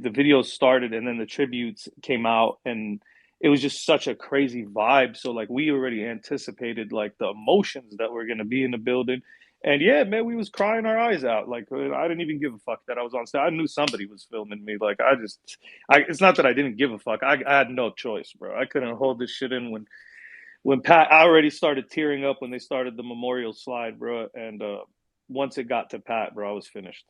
the videos started and then the tributes came out, and it was just such a crazy vibe. So like we already anticipated like the emotions that were gonna be in the building. And yeah, man, we was crying our eyes out. Like I didn't even give a fuck that I was on stage. I knew somebody was filming me. Like it's not that I didn't give a fuck. I had no choice, bro. I couldn't hold this shit in when Pat. I already started tearing up when they started the memorial slide, bro. And once it got to Pat, bro, I was finished.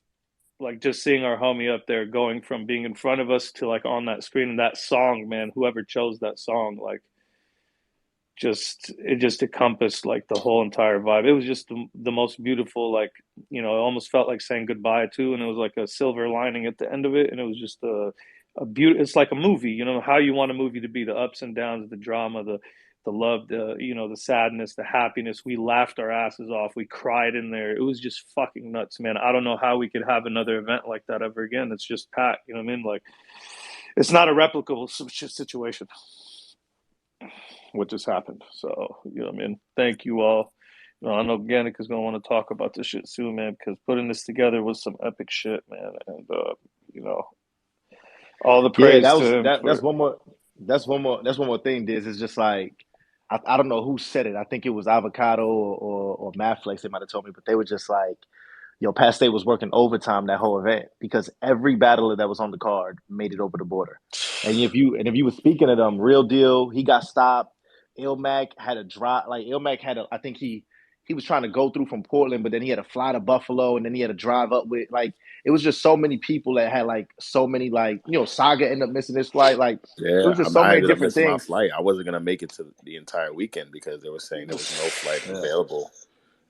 Like just seeing our homie up there going from being in front of us to like on that screen, and that song, man, whoever chose that song, like just encompassed like the whole entire vibe. It was just the most beautiful, like, it almost felt like saying goodbye too, and it was like a silver lining at the end of it, and it was just a beauty. It's like a movie, how you want a movie to be: the ups and downs, the drama, the love, the sadness, the happiness. We laughed our asses off. We cried in there. It was just fucking nuts, man. I don't know how we could have another event like that ever again. It's just Pat, you know what I mean? Like, it's not a replicable situation what just happened. So, what I mean? Thank you all. I know Organic is going to want to talk about this shit soon, man, because putting this together was some epic shit, man. And, you know, all the Yeah, praise to him that's for. one more thing. This is just like I don't know who said it. I think it was Avocado or Madflex. They might have told me, but they were just like, Pat State was working overtime that whole event because every battler that was on the card made it over the border. And if you were speaking to them, real deal, he got stopped. Ilmac had a drop. Like Ilmac had a, I think he was trying to go through from Portland, but then he had to fly to Buffalo, and then he had to drive up with like it was just so many people that had like so many like Saga ended up missing his flight. Like it Yeah, was just so I many ended up different missing my things. flight. I wasn't gonna make it to the entire weekend because they were saying there was no flight Yeah. available,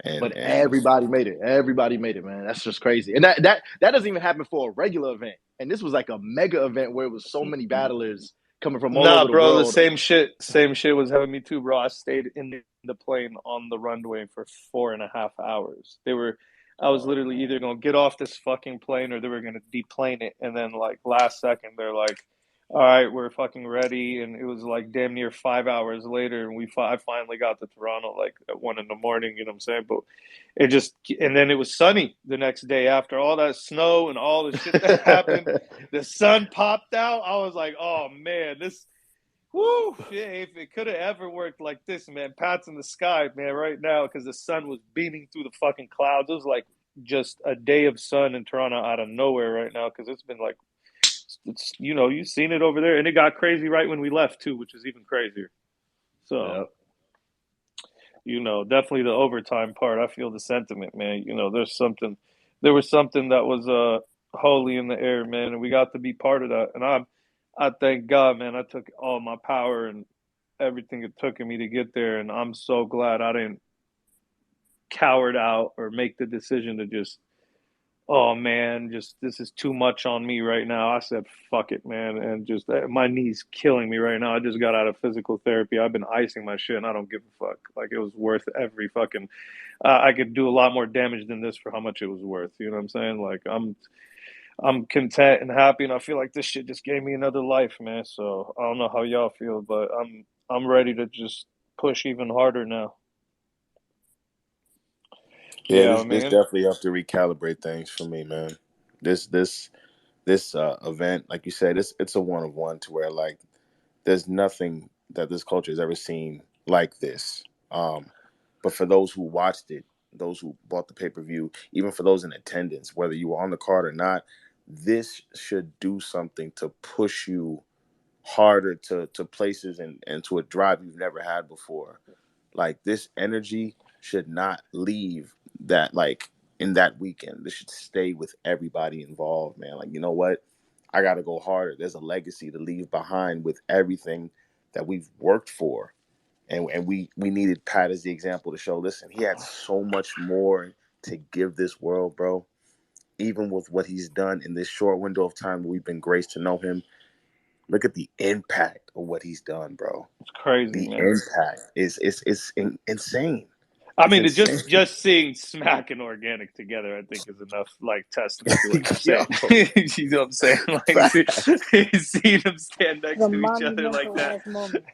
and But everybody made it. Everybody made it, man. That's just crazy. And that doesn't even happen for a regular event. And this was like a mega event where it was so many battlers coming from all over Nah, the bro, the world. same shit was having me too, bro. I stayed in the plane on the runway for 4.5 hours. I was Oh literally either man. gonna get off this fucking plane or they were gonna deplane it, and then like last second they're like, "All right, we're fucking ready," and it was like damn near 5 hours later, and I finally got to Toronto like at 1 in the morning. You know what I'm saying? But it just and then it was sunny the next day after all that snow and all the shit that happened. The sun popped out. I was like, oh man, this, whoo, if it could have ever worked like this, man. Pat's in the sky, man, right now, because the sun was beaming through the fucking clouds. It was like just a day of sun in Toronto out of nowhere right now, because it's been like, you've seen it over there, and it got crazy right when we left too, which is even crazier. So, Yeah. definitely the overtime part. I feel the sentiment, man. There was something that was holy in the air, man, and we got to be part of that. And I thank God, man. I took all my power and everything it took in me to get there, and I'm so glad I didn't cowered out or make the decision to just, oh man, just this is too much on me right now. I said, fuck it, man. And just my knees killing me right now. I just got out of physical therapy. I've been icing my shit and I don't give a fuck. Like it was worth every fucking, I could do a lot more damage than this for how much it was worth. You know what I'm saying? Like I'm content and happy, and I feel like this shit just gave me another life, man. So I don't know how y'all feel, but I'm ready to just push even harder now. yeah, Yeah, this I this mean, definitely helped to recalibrate things for me, man. This this this event, like you said, it's a one of one to where like there's nothing that this culture has ever seen like this. Um, but for those who watched it, those who bought the pay per view, even for those in attendance, whether you were on the card or not, this should do something to push you harder to places and to a drive you've never had before. Like this energy should not leave that like in that weekend. This should stay with everybody involved, man. Like, you know what? I gotta go harder. There's a legacy to leave behind with everything that we've worked for. And we needed Pat as the example to show, listen, he had so much more to give this world, bro. Even with what he's done in this short window of time we've been graced to know him, look at the impact of what he's done, bro. it's crazy, The man. impact is insane. I It's meing, it insane. just seeing Smack and Organic together, I think, is enough like testament to what you're Yo, saying. You know what I'm saying? Like, facts. see them stand It's a next to each other like monumental that. ass moment.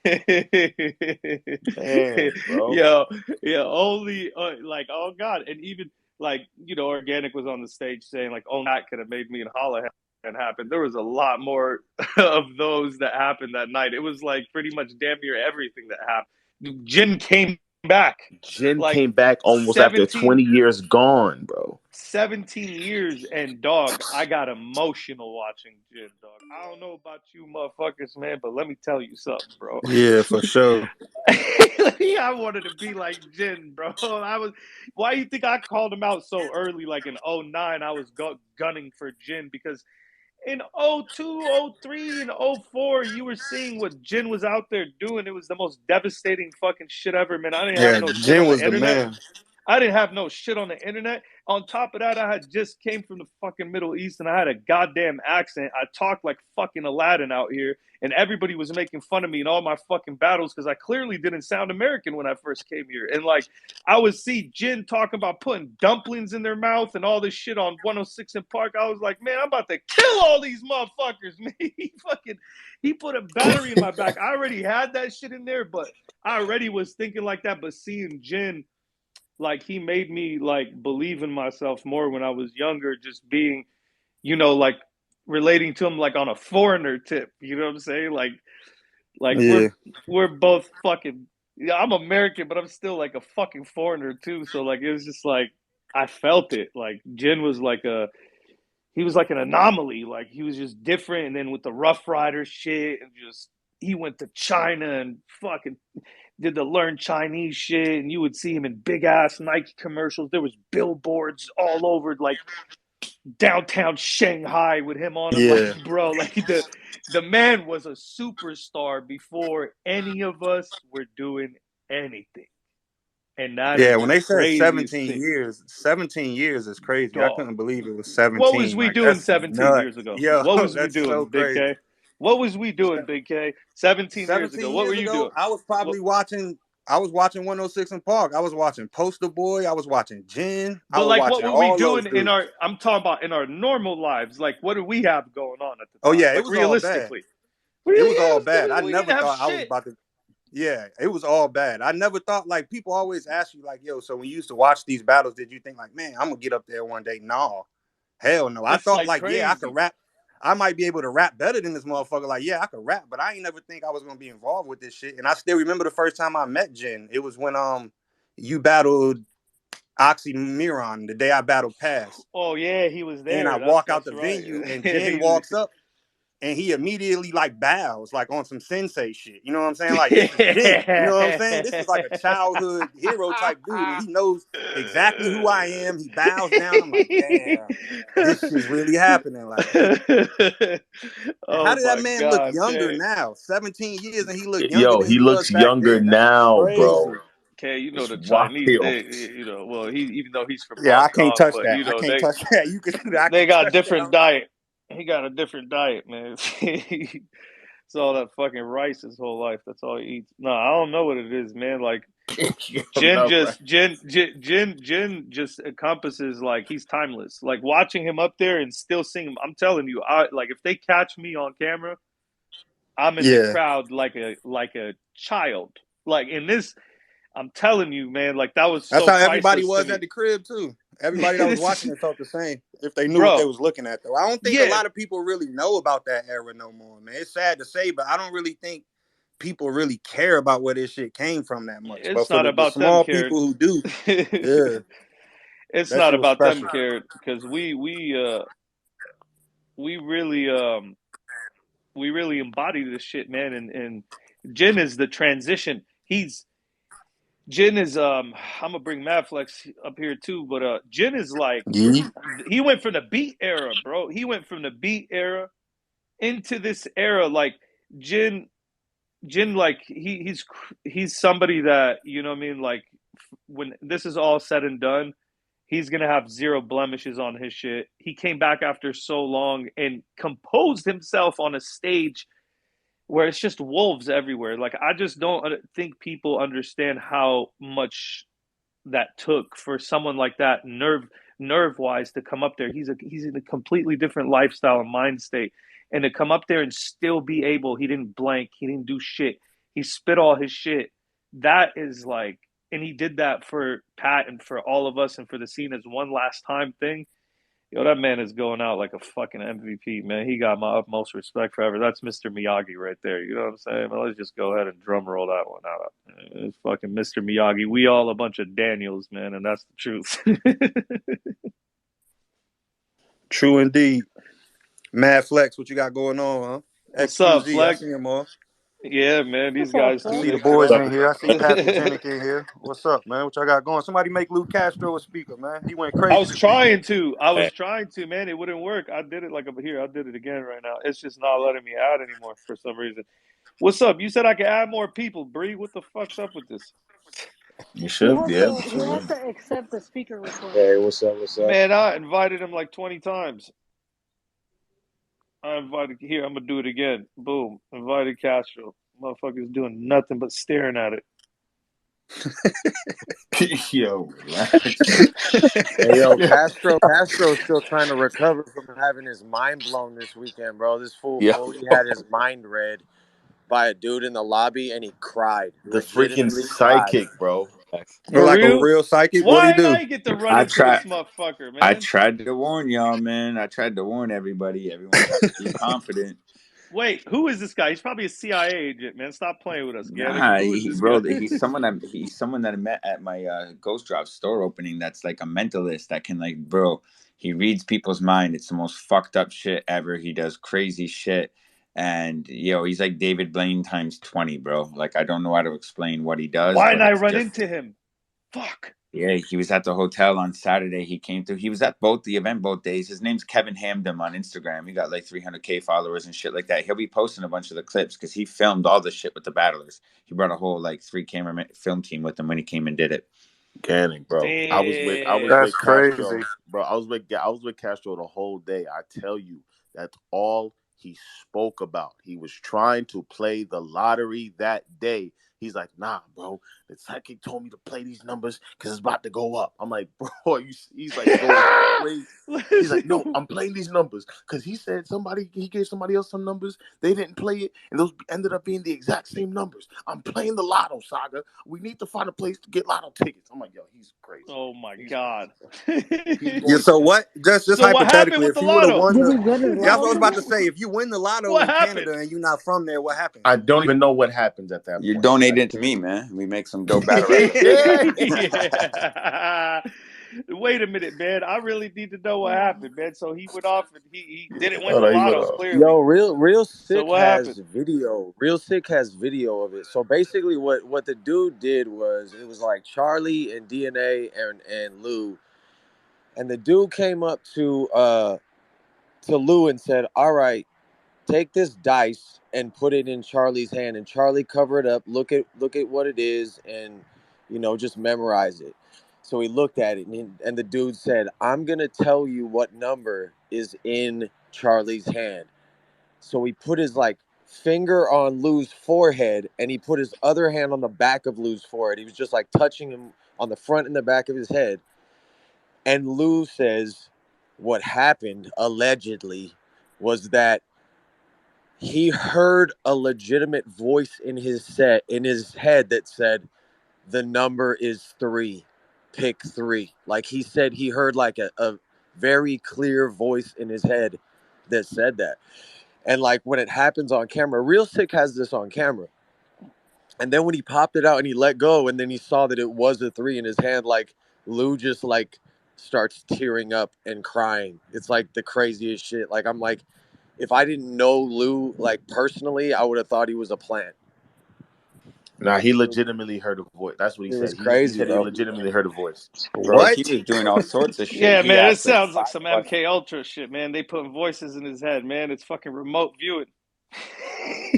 Man, bro. Yo, yeah, only like, oh God, and even like, Organic was on the stage saying like, oh, that could have made me and Holla. happened. There was a lot more of those that happened that night. It was like pretty much damn near everything that happened. Jin came back Jin like came back almost after 17, 20 years gone, bro. 17 years, and dog, I got emotional watching Jin, dog. I don't know about you motherfuckers, man, but let me tell you something, bro. Yeah, for sure. I wanted to be like Jin, bro. Why do you think I called him out so early? Like in '09, I was gunning for Jin because in '02, '03, and '04, you were seeing what Jin was out there doing. It was the most devastating fucking shit ever, man. I didn't have Yeah, no shit Jen on the was the internet. man. I didn't have no shit on the internet. On top of that, I had just came from the fucking Middle East and I had a goddamn accent. I talked like fucking Aladdin out here, and everybody was making fun of me in all my fucking battles because I clearly didn't sound American when I first came here. And like, I would see Jin talking about putting dumplings in their mouth and all this shit on 106 in Park. I was like, man, I'm about to kill all these motherfuckers, man. He put a battery in my back. I already had that shit in there, but I already was thinking like that. But seeing Jin, like, he made me like believe in myself more when I was younger, just being, like relating to him like on a foreigner tip. You know what I'm saying? Like Yeah. we're both fucking, yeah, I'm American, but I'm still like a fucking foreigner too. So like it was just like I felt it. Like Jin was like he was like an anomaly. Like he was just different. And then with the Rough Rider shit, and just he went to China and fucking did the learn Chinese shit, and you would see him in big ass Nike commercials. There was billboards all over like downtown Shanghai with him on them. Like, Yeah. bro, like the man was a superstar before any of us were doing anything. And that Yeah, is when the they said craziest 17 thing. years, 17 years is crazy. I Dog. couldn't believe it was What was 17. we Like, doing that's 17 nuts. years ago? Yo, What was we that's so doing, Big crazy. K? What was we doing, Big K? 17 years ago. 17 What were years you ago, doing? I was What, probably watching. I was watching 106 in Park. I was watching Poster Boy. I was watching Jen. I but was like, what watching were we all those doing in dudes. our? I'm talking about in our normal lives. Like, what did we have going on at the Oh time? yeah, it Like, was all bad. realistically, It was all we bad. I didn't never have thought I was shit. about to. Yeah, it was all bad. I never thought, like, people always ask you like, yo, so when you used to watch these battles, did you think like, man, I'm gonna get up there one day? No, hell no. I It's thought like like, yeah, I could crazy. rap. I might be able to rap better than this motherfucker. Like, yeah, I could rap, but I ain't never think I was gonna be involved with this shit. And I still remember the first time I met Jen. It was when you battled Oxymiron the day I battled Pass. Oh yeah, he was And I there. walk out That's the right. venue and Jen walks up and he immediately like bows like on some sensei shit. You know what I'm saying? Like, this is Jen. You know what I'm saying? This is like a childhood hero type dude, and he knows exactly who I am. He bows down. I'm like, damn, this shit's really happening. Like, how Oh did that my man look God, younger K. now? 17 years and he look younger Yo, than he he was looks back younger then. That shit now, bro. crazy. K, you know It's the wild. Chinese, well, he even though he's from Yeah, Hong I can't Kong, touch but that. I can't touch that. You can. I they can't got a touch that. different diet. He got a different diet, man. It's all that fucking rice his whole life. That's all he eats. No, I don't know what it is, man. Like Jin No, right. just Jin just encompasses, like, he's timeless. Like watching him up there and still seeing him. I'm telling you, I like if they catch me on camera, I'm in the Yeah, crowd like a child. Like in this, I'm telling you, man, like that was that's so how everybody priceless to was me. at the crib too. Everybody that was This watching is, it felt the same if they knew what they bro. was looking at. Though I don't think a Yeah, lot of people really know about that era no more, man. It's sad to say, but I don't really think people really care about where this shit came from that much. But it's for not the about them, small cared. people who do, yeah, It's that not shit was about them, special. cared, because we really embody this shit, man. And Jin is the transition. Jin is I'm gonna bring Madflex up here too, but Jin is like, Yeah, he went from the beat era, bro. He went from the beat era into this era. Like Jin Jin, like he's somebody that, you know what I mean, like when this is all said and done, he's gonna have zero blemishes on his shit. He came back after so long and composed himself on a stage where it's just wolves everywhere. Like I just don't think people understand how much that took for someone like that, nerve wise, to come up there. He's in a completely different lifestyle and mind state, and to come up there and still be able. He didn't blank. He didn't do shit. He spit all his shit. That is like, and he did that for Pat and for all of us and for the scene as one last time thing. Yo, that man is going out like a fucking MVP, man. He got my utmost respect forever. That's Mr. Miyagi right there. You know what I'm saying? But let's just go ahead and drum roll that one out. It's fucking Mr. Miyagi. We all a bunch of Daniels, man, and that's the truth. True indeed. Madflex, what you got going on, huh? What's up, XQZ, I Fleck? see him all. Yeah, man, these What's up, guys I do Fleck? see the this shit boys all in here. I see Pathogenic in here. What's up, man? What y'all got going? Somebody make Luke Castro a speaker, man. He went I crazy was this weekend. trying to. I was trying to, man. It wouldn't work. I did it like over here. I did it again right now. It's just not letting me add anymore for some reason. What's up? You said I could add more people, Bree. What the fuck's up with this? You He should has be able to he to. has to accept the speaker request. Hey, what's up? What's up? Man, I invited him like 20 times. I invited here. I'm gonna do it again. Boom. Invited Castro. Motherfucker's doing nothing but staring at it. Yo, relax. Hey, yo, Castro's still trying to recover from having his mind blown this weekend, bro. This fool Yo, fully had his mind read by a dude in the lobby, and he cried, the freaking legitimately cried. psychic, bro. For Like a real? real psychic, what'd he Why did do? I get to run I into this tried. motherfucker, I man? tried to warn y'all, man. I tried to warn everybody. Everyone got too confident. Wait, who is this guy? He's probably a CIA agent, man. Stop playing with us, Gannick. Nah, Who is this bro, guy? he's someone that I met at my Ghost Drop store opening. That's like a mentalist that can like, bro. He reads people's mind. It's the most fucked up shit ever. He does crazy shit, and he's like David Blaine times 20, bro. Like I don't know how to explain what he does, Why but didn't I it's run just. into him? Fuck. Yeah, he was at the hotel on Saturday. He came through. He was at the event both days. His name's Kevin Hamdem on Instagram. He got like 300K followers and shit like that. He'll be posting a bunch of the clips because he filmed all the shit with the battlers. He brought a whole like 3 camera film team with him when he came and did it. Gannick, bro. I was That's with Damn. Castro, crazy. bro. I was with Castro the whole day. I tell you, that's all he spoke about. He was trying to play the lottery that day. He's like, nah, bro. The psychic told me to play these numbers because it's about to go up. I'm like, bro, he's like going crazy. He's like, no, I'm playing these numbers because he said he gave somebody else some numbers. They didn't play it, and those ended up being the exact same numbers. I'm playing the Lotto Saga. We need to find a place to get Lotto tickets. I'm like, yo, he's crazy. Oh my He's god. crazy. He's Yeah, going so crazy. what? Just So what happened hypothetically, with if the you would have lotto? won Did the he get his yeah, that's what I lotto was about to numbers? say. If you win the lotto What in happened? Canada and you're not from there, what happens? I don't even know what happens at that You point. donate it to me, man. We make some dope battle records. Yeah. Wait a minute, man. I really need to know what happened, man. So he went off and he didn't win Oh, the no, he went lotto, off. clearly. Yo, real So sick what happened? has video. Real sick has video of it. So basically, what the dude did was it was like Charlie and DNA and Lou, and the dude came up to Lou and said, "All right, take this dice and put it in Charlie's hand, and Charlie cover it up. Look at what it is, and just memorize it." So he looked at it, and the dude said, "I'm gonna tell you what number is in Charlie's hand." So he put his like finger on Lou's forehead, and he put his other hand on the back of Lou's forehead. He was just like touching him on the front and the back of his head. And Lou says, what happened allegedly was that he heard a legitimate voice in his head that said the number is 3, pick 3. Like he said he heard like a very clear voice in his head that said that. And like when it happens on camera, Real Sick has this on camera. And then when he popped it out and he let go and then he saw that it was a 3 in his hand, like Lou just like starts tearing up and crying. It's like the craziest shit. Like I'm like, if I didn't know Lou like personally, I would have thought he was a plant. Nah, he legitimately heard a voice. That's what he It was said. He crazy, said he bro. legitimately heard a voice. Bro, he What? was doing all sorts of shit. Yeah, He man, it asked like sounds like five some of us. MK Ultra shit, man. They putting voices in his head, man. It's fucking remote viewing.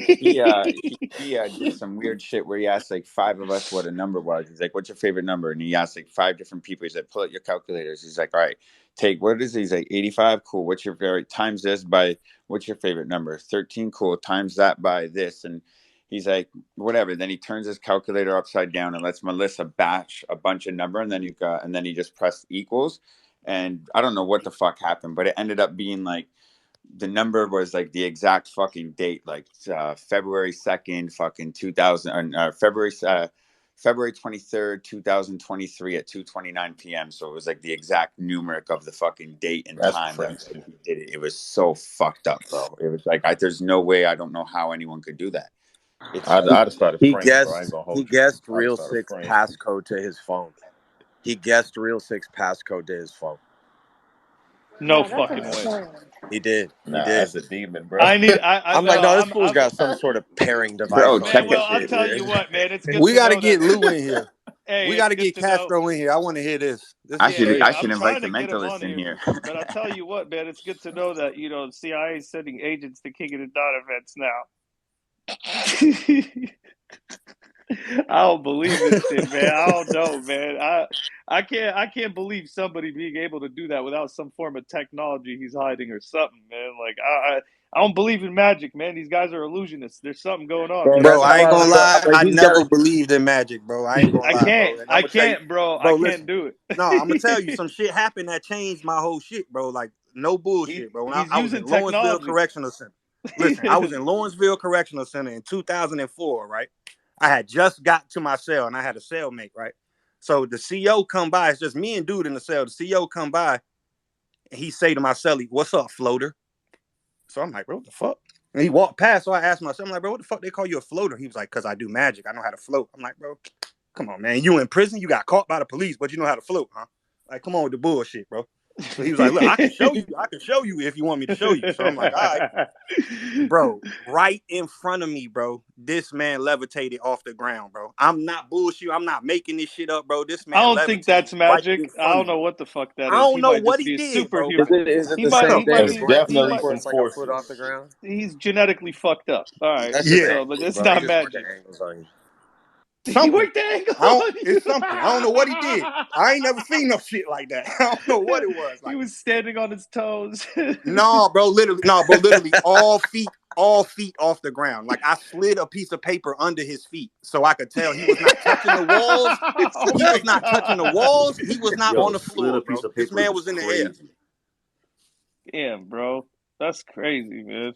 He did some weird shit where he asked like five of us what a number was. He's like, "What's your favorite number?" And he asked like five different people. He's like, "Pull out your calculators." He's like, "All right, take what is it?" He's like, 85. Cool. What's your favorite times this by what's your favorite number? 13. Cool. Times that by this. And he's like, whatever. Then he turns his calculator upside down and lets Melissa batch a bunch of number, and then he just pressed equals. And I don't know what the fuck happened, but it ended up being like the number was like the exact fucking date, like February 2nd, fucking 2000, February February 23rd, 2023 at 2:29 p.m. So it was like the exact numeric of the fucking date and That's time that crazy. he did it. It was so fucked up, bro. It was like, there's no way. I don't know how anyone could do that. It's I'd have started He praying, bro. I ain't guessed gonna he hold you. guessed I'd have Real started Sick's praying. passcode to his phone. He guessed Real Sick's passcode to his phone. No Yeah, that's fucking way. insane. He did. He Nah, did. that's a demon, bro. I I'm no, like, no, this I'm fool's got some sort of pairing device bro. on man. Check his that Well, I'll shit, shit, tell man. you what, man. It's good We to got to know that. get Lou in here. Hey, We it's got to good get to know. Castro in here. I want to hear this. This I is should Yeah, crazy. I I'm should invite trying the to get him on mentalist in here, here. but I tell you what, man. It's good to know that the CIA is sending agents to King of the Dot events now. I don't believe this shit, man. I don't know, man. I can't believe somebody being able to do that without some form of technology he's hiding or something, man. Like I don't believe in magic, man. These guys are illusionists. There's something going on, Bro, man. Bro, that's I ain't why gonna lie. like I he's got never to. believed in magic, bro. I ain't gonna lie, bro. And I'm I gonna tell you, can't, bro. I bro. can't Listen, do no, I'm gonna tell you it. some shit happened that changed my whole shit, bro. Like no bullshit, bro. When He's I was in using Lawrenceville technology. Correctional Center. Listen, I was in Lawrenceville Correctional Center in 2004, right? I had just got to my cell and I had a cellmate, right? So the CO come by. It's just me and dude in the cell. The CO come by and he say to my cellie, "What's up, floater?" So I'm like, bro, what the fuck? And he walked past, so I asked myself, I'm like, bro, what the fuck they call you a floater? He was like, because I do magic. I know how to float. I'm like, bro, come on, man. You in prison, you got caught by the police, but you know how to float, huh? Like, come on with the bullshit, bro. So he was like, look, I can show you. I can show you if you want me to show you. So I'm like, all right. Bro, right in front of me, bro, this man levitated off the ground, bro. I'm not bullshit. I'm not making this shit up, bro. This I man don't think levitated that's right in magic. I front don't of me. know what the fuck that I is. don't He know might what just he be a did, bro. superhero. Is it the same He might thing There's as be when he definitely might skateboards some like a foot off the forces. ground? he's genetically fucked up. All right. That's just Yeah. So, but angles, it's bro. He not just working magic. angles on you. He Something. worked the angle I don't. on It's something. I don't know what he did. I ain't never seen no shit like that. I don't know what it you. was. He Like, was standing on his toes. no, bro. Literally, no, bro. Literally, all feet off the ground. Like I slid a piece of paper under his feet so I could tell he was not touching the walls. Oh He my was not touching the god. walls. He was not on Yo, the slit a floor, piece bro. of This paper man is was in the air. crazy. Damn, bro. That's crazy, man.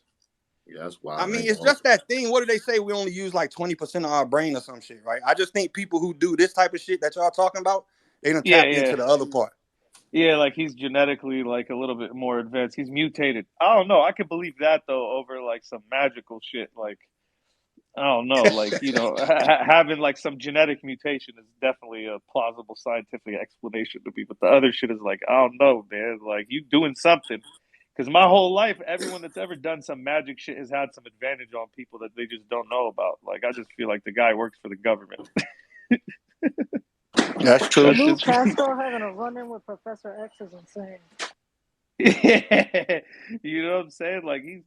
Yeah, that's I wild. I mean, ain't it's gonna hold just that thing. What do they say? We only use like 20% of our brain or some shit, right? I just think people who do this type of shit that y'all talking about, they done Yeah, tapped yeah. into the other part. Yeah, like he's genetically like a little bit more advanced. He's mutated. I don't know. I could believe that though over like some magical shit. Like I don't know. Like having like some genetic mutation is definitely a plausible scientific explanation to me. But the other shit is like I don't know, man. Like you doing something. Because my whole life, everyone that's ever done some magic shit has had some advantage on people that they just don't know about. Like I just feel like the guy works for the government. That's true. That's Lou just me. Castro having a run-in with Professor X is insane. Yeah. You know what I'm saying? Like he's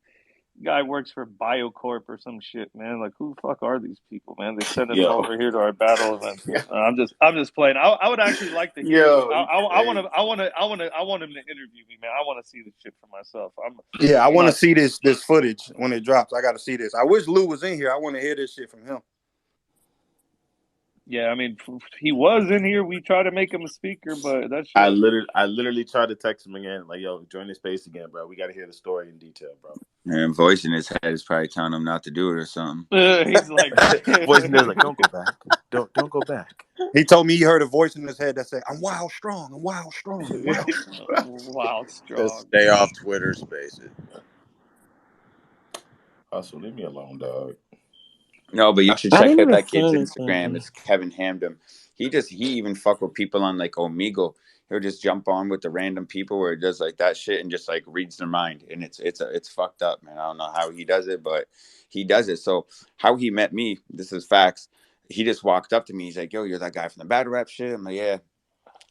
guy works for Biocorp or some shit, man. Like who the fuck are these people, man? They sending them yo, over here to our battle events. I'm just playing. I would actually like to hear. yo, you crazy. I want him to interview me, man. I want to see this shit for myself. Yeah, I I'm want to not. see this footage when it drops. I got to see this. I wish Lou was in here. I want to hear this shit from him. Yeah, I mean, he was in here. We tried to make him a speaker, but that I shit. literally tried to text him again, like, yo, join the space again, bro. We got to hear the story in detail, bro. And voice in his head is probably telling him not to do it or something. He's like, Voice in there's like, don't go back, don't go back. He told me he heard a voice in his head that said, "I'm wild strong. I'm wild strong. I'm wild strong." wow, Just strong. stay off Twitter Spaces. Hustle, leave me alone, dog. No, but you should I check didn't out even that say kid's Instagram. anything. It's Kevin Hamdem. He even fuck with people on like Omegle. He'll just jump on with the random people where it does like that shit and just like reads their mind. And it's fucked up, man. I don't know how he does it, but he does it. So how he met me, this is facts. He just walked up to me. He's like, "Yo, you're that guy from the battle rap shit?" I'm like, "Yeah."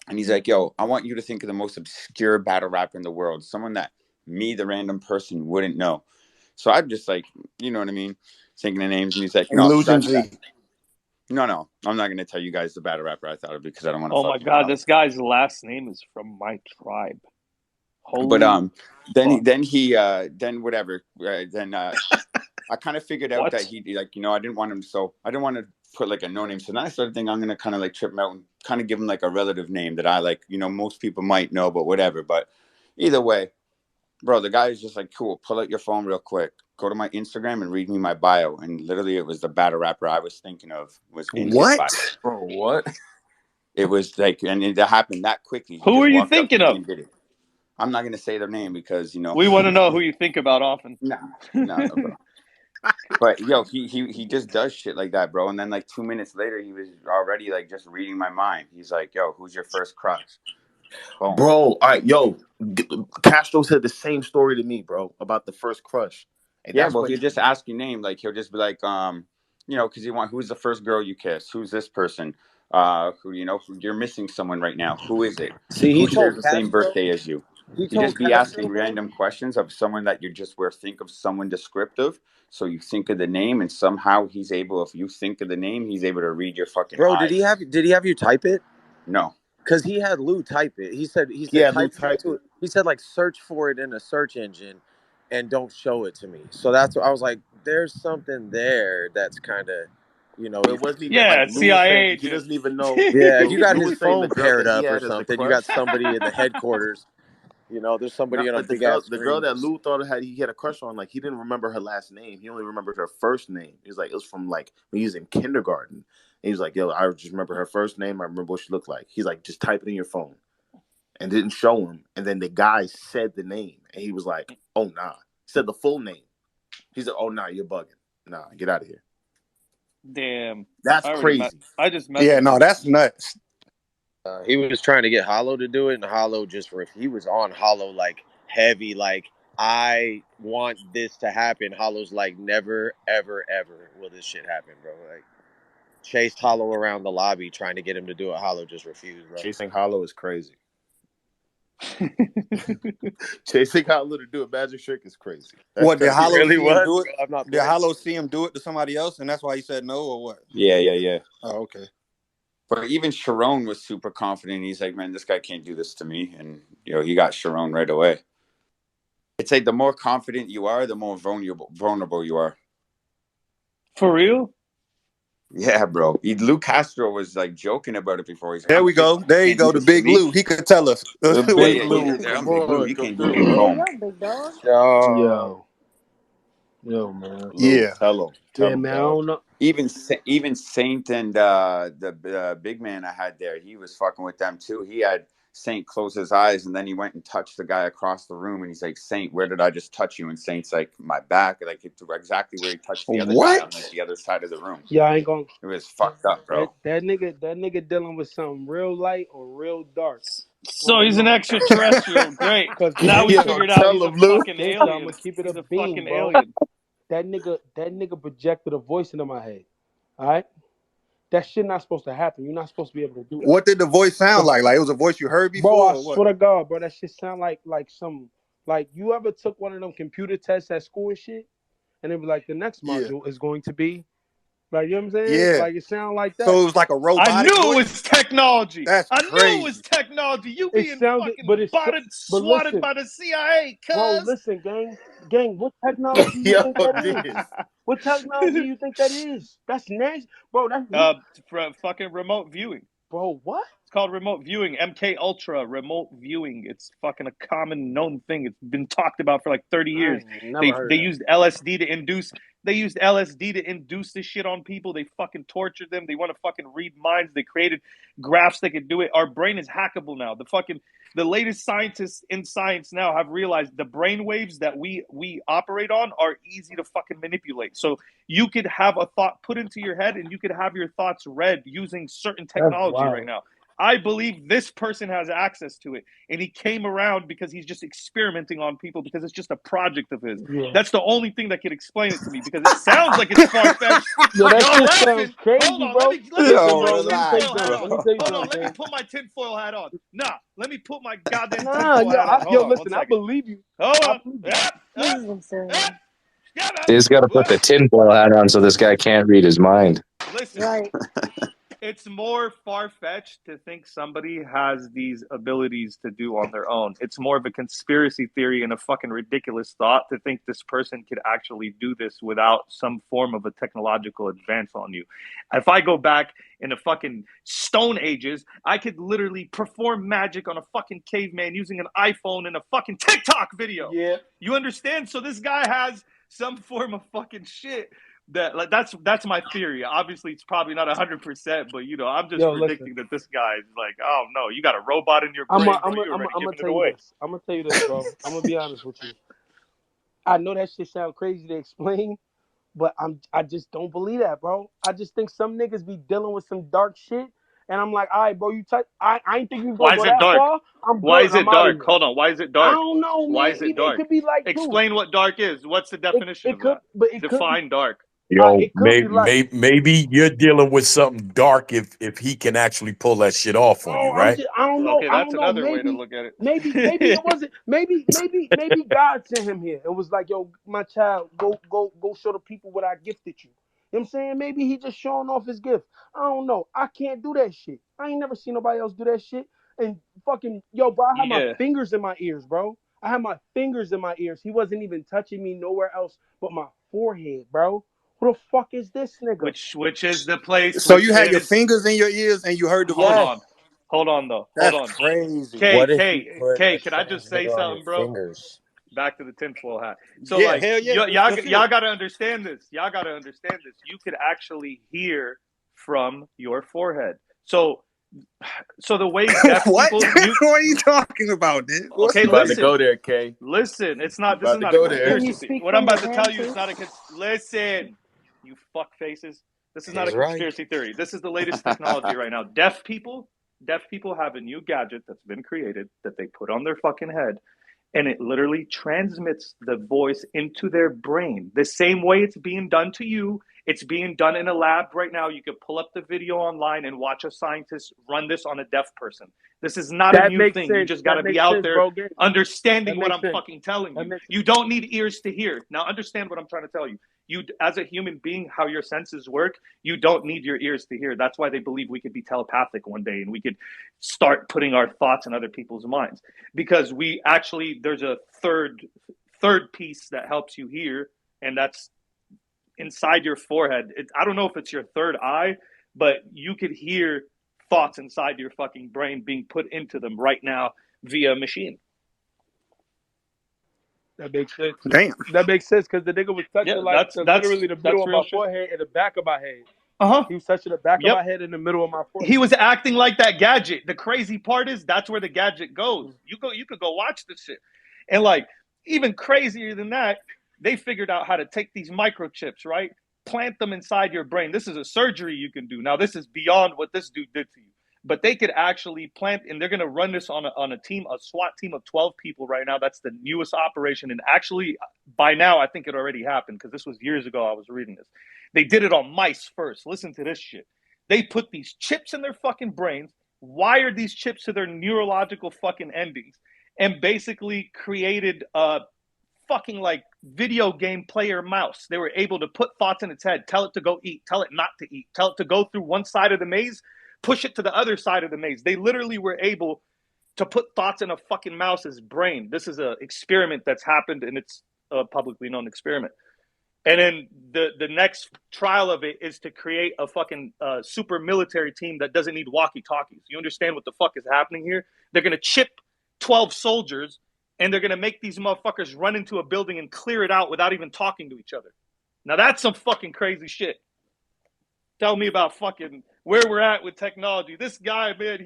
And he's like, "Yo, I want you to think of the most obscure battle rapper in the world, someone that me, the random person, wouldn't know." So I'm just like, you know what I mean, thinking of names, and he's like, "No, Illusion scratch that. Z. No, I'm not going to tell you guys the battle rapper I thought of because I don't want to Oh my fuck you god, up." this guy's last name is from my tribe. But Holy fuck! then whatever. Then I kind of figured out that What? he like, I didn't want him, so I didn't want to put like a no name. So then I started thinking I'm going to kind of like trip him out and kind of give him like a relative name that I like, most people might know, but whatever. But either way, bro, the guy is just like, "Cool, pull out your phone real quick. go to my Instagram and read me my bio. And literally, it was the battle rapper I was thinking of was in his What? bio. Bro, what? It was like, and it happened that quickly. He Who just are you walked up to thinking me of? and did it. I'm not gonna say their name because We want to know who you think about often. nah, bro. But yo, he just does shit like that, bro. And then like 2 minutes later, he was already like just reading my mind. He's like, "Yo, who's your first crush?" Boom. Bro, all right, yo, Castro said the same story to me, bro, about the first crush. And Yeah, that's well, when he'll just ask your name. Like he'll just be like, you know, because who's the first girl you kissed? Who's this person? Who you're missing someone right now. Who is it? See, Who shares the same birthday as you? He You told just be Castro, asking bro. random questions of someone that you just where think of someone descriptive. So you think of the name, and somehow he's able. If you think of the name, he's able to read your fucking Bro, eyes. did he have you type it? No. Because he had Lou type it. He said Yeah, Lou type typed it. it. He said like search for it in a search engine, and don't show it to me. So that's what I was like. There's something there that's kind of, you know. But it wasn't even like Yeah, Lou was CIA saying he agent. doesn't even know. Yeah, if you got Lou his was saying the phone girl paired that he up or had as a something, you got crush. somebody in the headquarters. You know, there's somebody Not on a like big ass the girl screen. that Lou thought he had a crush on, like he didn't remember her last name. He only remembered her first name. He was like, it was from like when he was in kindergarten. And he was like, yo, I just remember her first name. I remember what she looked like. He's like, just type it in your phone. And didn't show him. And then the guy said the name. And he was like, oh nah. He said the full name. He said, oh nah, you're bugging. Nah, get out of here. Damn. That's crazy. I just met Yeah, the no, dude. that's nuts. He was trying to get Hollow to do it, and Hollow he was on Hollow like heavy, like I want this to happen. Hollow's like never, ever, ever will this shit happen, bro. Like chased Hollow around the lobby trying to get him to do it. Hollow just refused, bro. Chasing Hollow is crazy. Chasing Hollow to do a magic trick is crazy. What did Hollow really see him was? do it? I'm not Did playing. Hollow see him do it to somebody else, and that's why he said no, or what? Yeah. Oh, okay. But even Sharon was super confident. He's like, man, this guy can't do this to me. And, he got Sharon right away. It's like the more confident you are, the more vulnerable you are. For real? Yeah, bro. Lou Castro was like joking about it before. He's like, There we go. There you go. The Big Lou. He could tell us The what Big he Lou. I'm Big Lou. You can't do me Hey, wrong. yo, big dog. Yo, man. Lou, Yeah. tell him. Yeah, man. I dog. don't know. Even Saynt and the big man I had there, he was fucking with them too. He had Saynt close his eyes, and then he went and touched the guy across the room, and he's like, "Saynt, where did I just touch you?" And Saynt's like, "My back," like exactly where he touched the other guy on like the other side of the room. Yeah, I ain't gonna. It was fucked up, bro. That nigga dealing with something real light or real dark. So he's an extraterrestrial. Great. Cause Now we Yo, figured out tell he's a him, Lou. fucking gangsta, I'm alien. gonna keep it He's a a beam, fucking bro. alien. That nigga projected a voice into my head. All right, that shit not supposed to happen. You're not supposed to be able to do that. What did the voice sound like? Like it was a voice you heard Bro, before, I or what? swear to God, bro, that shit sound like some you ever took one of them computer tests at school and shit, and it was like the next module is going to be like, you know what I'm saying? Yeah. Like it sound like that. So it was like a robotic I knew voice? it was technology. That's I knew it was crazy. technology. You It being sounded, but fucking swatted listen, by the CIA, bro, cuz. listen, gang, what technology you Yo, think that is? this. What technology you think that is? That's nasty, bro. That's For fucking remote viewing. bro. What? It's called remote viewing. MK Ultra remote viewing. It's fucking a common known thing. It's been talked about for like 30 I years. ain't never heard They that. used LSD to induce. They used LSD to induce this shit on people. They fucking tortured them. They want to fucking read minds. They created graphs that could do it. Our brain is hackable now. The latest scientists in science now have realized the brain waves that we operate on are easy to fucking manipulate. So you could have a thought put into your head, and you could have your thoughts read using certain That's technology right wild. now. I believe this person has access to it, and he came around because he's just experimenting on people because it's just a project of his. Yeah. That's the only thing that could explain it to me because it sounds like it's far fetched. Yo, that Y'all shit laughing? sounds crazy, Hold on, bro. let me Listen, put my bro. Let me tell you tinfoil hat something. on. Let me tell you Hold on, something, let me man. put my tinfoil hat on. Nah, let me put my goddamn Nah, tinfoil hat on. Hold on, listen, 1 I second. believe you. Hold I on. believe you. This is insane. They just got to put the tinfoil hat on so this guy can't read his mind. Listen, Right. it's more far-fetched to think somebody has these abilities to do on their own. It's more of a conspiracy theory and a fucking ridiculous thought to think this person could actually do this without some form of a technological advance on you. If I go back in the fucking Stone Ages, I could literally perform magic on a fucking caveman using an iPhone and a fucking TikTok video. Yeah. You understand? So this guy has some form of fucking shit. That like that's my theory. Obviously, it's probably not 100%, but you know, I'm just Yo, listen. predicting that this guy is like, oh no, you got a robot in your I'm brain, bro. You're gonna already giving it tell you away. this. I'm gonna tell you this, bro. I'm gonna be honest with you. I know that shit sound crazy to explain, but I just don't believe that, bro. I just think some niggas be dealing with some dark shit, and I'm like, all right, bro, I ain't think you was Why gonna is go it that dark? far. I'm Why good. is I'm it out of dark? here. Hold on. Why is it I dark? don't know, Why man. is it It dark? could be like, dude, Explain what dark is. What's the definition it of could, that? but it could be, Define dark. Yo, it could be like, maybe you're dealing with something dark if he can actually pull that shit off on you, oh, right? I don't know. Okay, I that's don't know. another way to look at Maybe it it. wasn't. Maybe God sent him here. It was like, yo, my child, go show the people what I gifted you. You know what I'm saying? Maybe he just showing off his gift. I don't know. I can't do that shit. I ain't never seen nobody else do that shit. And fucking, yo, bro, I had my Yeah. fingers in my ears, bro. I had my fingers in my ears. He wasn't even touching me nowhere else but my forehead, bro. Who the fuck is this nigga? Which is the place So you which had your is fingers in your ears and you heard the hold voice. on. Yes. Hold on though. Hold That's on. crazy. What if you put a Can I just say transmitter on your something, bro? fingers? Back to the tinfoil hat. So Yeah, like hell yeah. Let's hear y'all it. gotta understand this. Y'all gotta understand this. You could actually hear from your forehead. So the way deaf What? people you What are you talking about, dude? What? okay, You about to listen. go there, K. Listen, it's You not. This is about to not a go there. Can conspiracy you theory. speak What I'm from your about to hand tell you is too? not a. Listen, you fuck faces. This is not a He's right. conspiracy theory. This is the latest technology right now. Deaf people have a new gadget that's been created that they put on their fucking head, and it literally transmits the voice into their brain. The same way it's being done to you, it's being done in a lab right now. You could pull up the video online and watch a scientist run this on a deaf person. This is not a That new makes thing. You sense. just got That to be makes out sense, there bro. That understanding what makes I'm sense. fucking telling That you. makes sense. You don't need ears to hear. Now understand what I'm trying to tell you. You, as a human being, how your senses work, you don't need your ears to hear. That's why they believe we could be telepathic one day and we could start putting our thoughts in other people's minds, because we actually, there's a third piece that helps you hear, and that's inside your forehead. I don't know if it's your third eye, but you could hear thoughts inside your fucking brain being put into them right now via a machine. That makes sense. Damn. That makes sense because the nigga was touching Yeah, like literally the middle that's of real my shit. forehead and the back of my head. Uh-huh. He was touching the back of Yep. my head and the middle of my He forehead. was acting like that gadget. The crazy part is that's where the gadget goes. You could go watch this shit. And like even crazier than that, they figured out how to take these microchips, right? Plant them inside your brain. This is a surgery you can do. Now this is beyond what this dude did to you. But they could actually plant, and they're going to run this on a team, a SWAT team of 12 people right now. That's the newest operation. And actually, by now, I think it already happened because this was years ago. I was reading this. They did it on mice first. Listen to this shit. They put these chips in their fucking brains, wired these chips to their neurological fucking endings, and basically created a fucking like video game player mouse. They were able to put thoughts in its head, tell it to go eat, tell it not to eat, tell it to go through one side of the maze, push it to the other side of the maze. They literally were able to put thoughts in a fucking mouse's brain. This is an experiment that's happened, and it's a publicly known experiment. And then the next trial of it is to create a fucking super military team that doesn't need walkie-talkies. You understand what the fuck is happening here? They're going to chip 12 soldiers, and they're going to make these motherfuckers run into a building and clear it out without even talking to each other. Now that's some fucking crazy shit. Tell me about fucking where we're at with technology. This guy, man,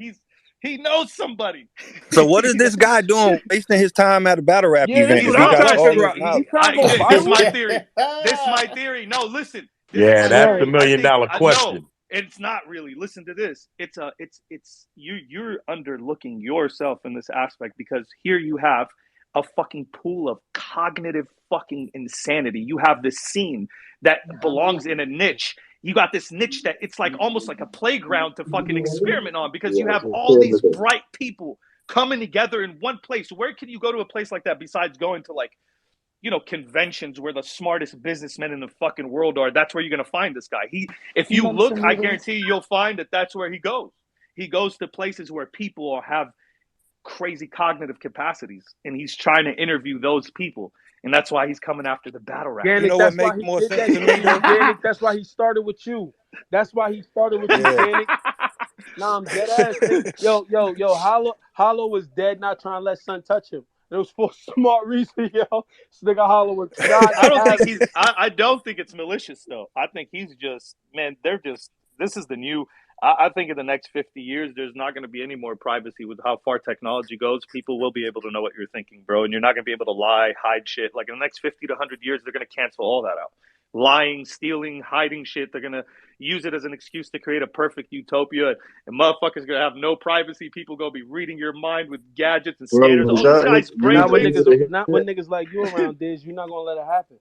he knows somebody. So what is this guy doing wasting his time at a battle rap Yeah, event that's He's if what he I'm not got trying to all wasting. figure this out. knowledge? He trying to go This is viral? my theory. This is my theory. No, listen. This is Yeah, my that's the theory. Right. I million think dollar no, question. it's not really. Listen to this. It's you're underlooking yourself in this aspect, because here you have a fucking pool of cognitive fucking insanity. You have this scene that belongs in a niche. You got this niche that it's like almost like a playground to fucking experiment on, because you have all these bright people coming together in one place. Where can you go to a place like that besides going to like, conventions where the smartest businessmen in the fucking world are? That's where you're going to find this guy. If You you look, mentioned I meetings. guarantee you'll find that that's where he goes. He goes to places where people have crazy cognitive capacities, and he's trying to interview those people. And that's why he's coming after the battle rap. You Yannick, know what that's why makes he more did sense that to me shit. though? Yannick, that's why he started with you. That's why he started with you, Yeah. Yannick. Nah, I'm dead ass. Nigga. Yo, Hollow was dead, not trying to let son touch him. It was for smart reason, yo. This nigga hollering, God I don't has think he's. I don't think it's malicious though. I think he's just man. They're just. This is the new. I think in the next 50 years, there's not going to be any more privacy with how far technology goes. People will be able to know what you're thinking, bro, and you're not going to be able to lie, hide shit. Like in the next 50 to 100 years, they're going to cancel all that out. Lying, stealing, hiding shit. They're going to use it as an excuse to create a perfect utopia. And motherfuckers going to have no privacy. People going to be reading your mind with gadgets and Bro, scanners. Oh, this guy's not when brainwaves. niggas like you around, Diz. You're not gonna let it happen.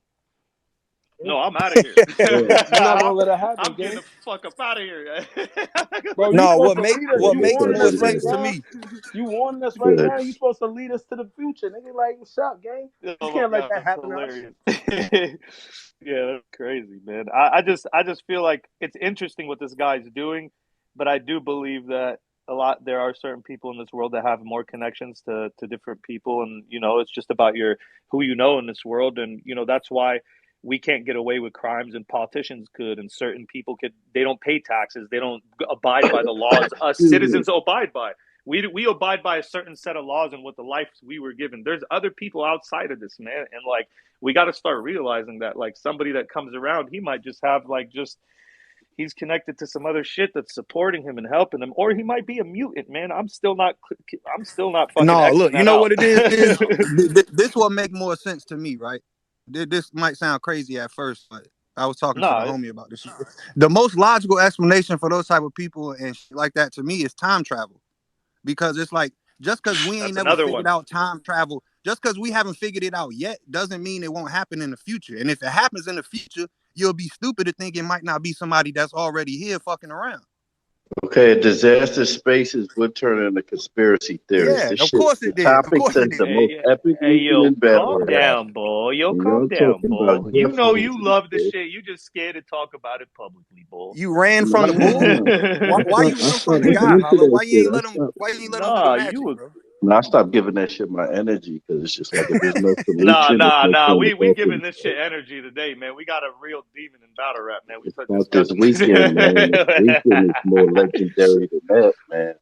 No, I'm out of here. You're not gonna let it happen, I'm getting gang. the fuck up out of here. Bro, you No, supposed what to make lead us. what You makes warning more us right sense to now. me. You warning us right now. You supposed to lead us to the future, nigga. Like, what's up, gang? You Oh my can't let god, that that's happen to us. hilarious. Yeah, that's crazy, man. I just feel like it's interesting what this guy's doing, but I do believe that there are certain people in this world that have more connections to different people, and it's just about your who you know in this world, and that's why we can't get away with crimes and politicians could, and certain people could. They don't pay taxes, they don't abide by the laws us citizens abide by. We abide by a certain set of laws and what the life we were given. There's other people outside of this, man, and like we got to start realizing that like somebody that comes around, he might just have like just he's connected to some other shit that's supporting him and helping him, or he might be a mutant, man. I'm still not fucking No, xing look, you that know out. what it is this will make more sense to me, right? This might sound crazy at first, but I was talking to the Nah, homie about this shit. The most logical explanation for those type of people and shit like that to me is time travel. Because it's like just because we ain't that's never another figured one. out time travel, just because we haven't figured it out yet, doesn't mean it won't happen in the future. And if it happens in the future, you'll be stupid to think it might not be somebody that's already here fucking around. Okay, disaster spaces would turn into conspiracy theories. Yeah, This of shit, course the it did. Of topic course says it did. the most Hey, epic hey, weekend yo, in battle calm rap. down, boy. Yo, And calm y'all down, talking about boy. You know you UFOs and love the shit. shit. You just scared to talk about it publicly, boy. You ran from No, the no, bull. no. Why you I run from stopped the looking guy, into Hollow? that shit. Why you ain't let him do the Nah, you magic, was bro? No, I stopped giving that shit my energy because it's just like if there's no nah, solution, it's nah, no nah. point We of giving talking. this shit energy today, man. We got a real demon in battle rap, man. We It's start about this discussing weekend, man. This this. weekend is more legendary than that, man.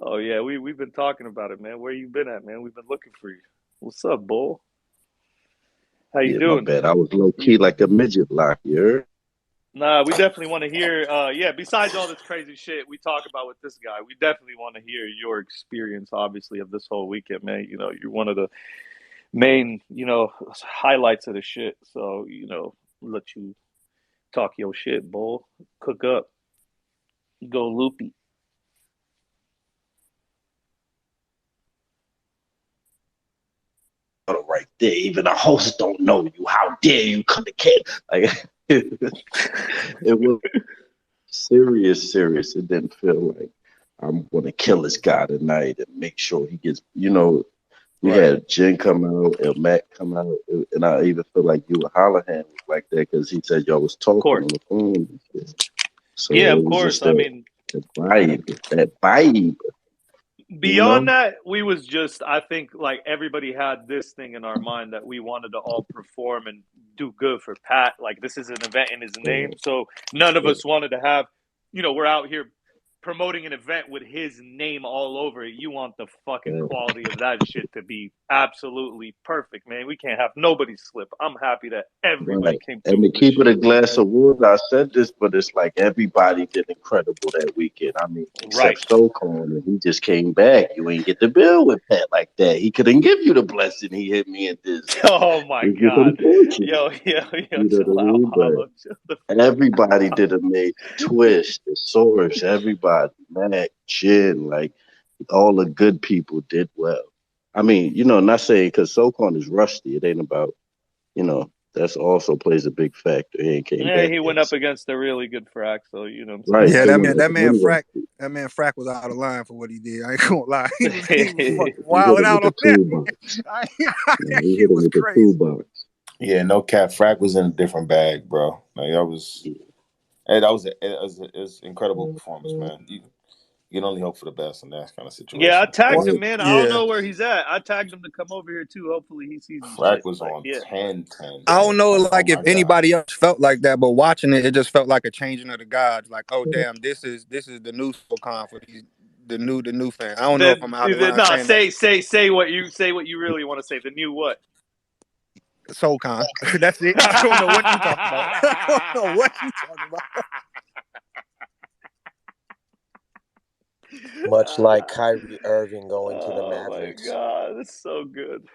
Oh yeah, we've been talking about it, man. Where you been at, man? We've been looking for you. What's up, bull? How you Yeah, my doing? bad. I was low key like a midget lock, you heard? Nah, we definitely want to hear. Yeah, besides all this crazy shit we talk about with this guy, we definitely want to hear your experience, obviously, of this whole weekend, man. You're one of the main, highlights of the shit. So, let you talk your shit, bull. Cook up, go loopy. Right there. Even the host don't know you. How dare you come to camp? Like it was serious, serious. It didn't feel like I'm gonna kill this guy tonight and make sure he gets. We Right. had Jen come out, El Mac come out, and I even feel like you and Hollahan was like that because he said y'all was Of talking course. on the phone. And shit. So Yeah, it of was just course. I mean, that vibe, that vibe, you beyond know. that, we was just I think like everybody had this thing in our mind that we wanted to all perform and do good for Pat. Like this is an event in his name. So none of us wanted to have, we're out here promoting an event with his name all over it. You want the fucking quality of that shit to be absolutely perfect, man. We can't have nobody slip. I'm happy that everybody Right. came And through to with this keep it a shit. glass of water, I said this, but it's like everybody did incredible that weekend. I mean, Right. except SoCon, and he just came back. You ain't get the bill with Pat like that. He couldn't give you the blessing he hit me and this. Oh my It's just God. unfortunate. Yo, yo, yo, You know what I chill out, mean? Hollow. But Chill the everybody did amazing. Twist, the Source, everybody, Mac, Chin, like all the good people did well. I mean, not saying because SoCon is rusty. It ain't about, that's also plays a big factor. He ain't came Yeah, back he went yet. up So, against a really good Frak, so you know what right. Yeah, They that want man, to that man anyway. Frak, that man Frak was out of line for what he did. I ain't gonna lie. He was I'm fucking He hit wild him with out the on that. toolbox. That He hit shit him was with the crazy. toolbox. Yeah, no cap. Frak was in a different bag, bro. Like that was, hey, it was an incredible performance, man. You can only hope for the best in that kind of Yeah, I situation. tagged Well, him, man. I don't yeah. know where he's at. I tagged him to come over here too. Hopefully he sees the Frak shit. was Like, on yeah. 10-10. I don't know, Like, oh like if my god. anybody else felt like that, but watching it, it just felt like a changing of the gods. Like, oh damn, this is the new SoCon for new fan. I don't know if I'm out of line no, saying that. say what you really want to say. The new what? SoulCon. That's it. I don't know what you talking about. I don't know what you talking about. Much like Kyrie Irving going to the Oh my Mavericks. god, that's so good.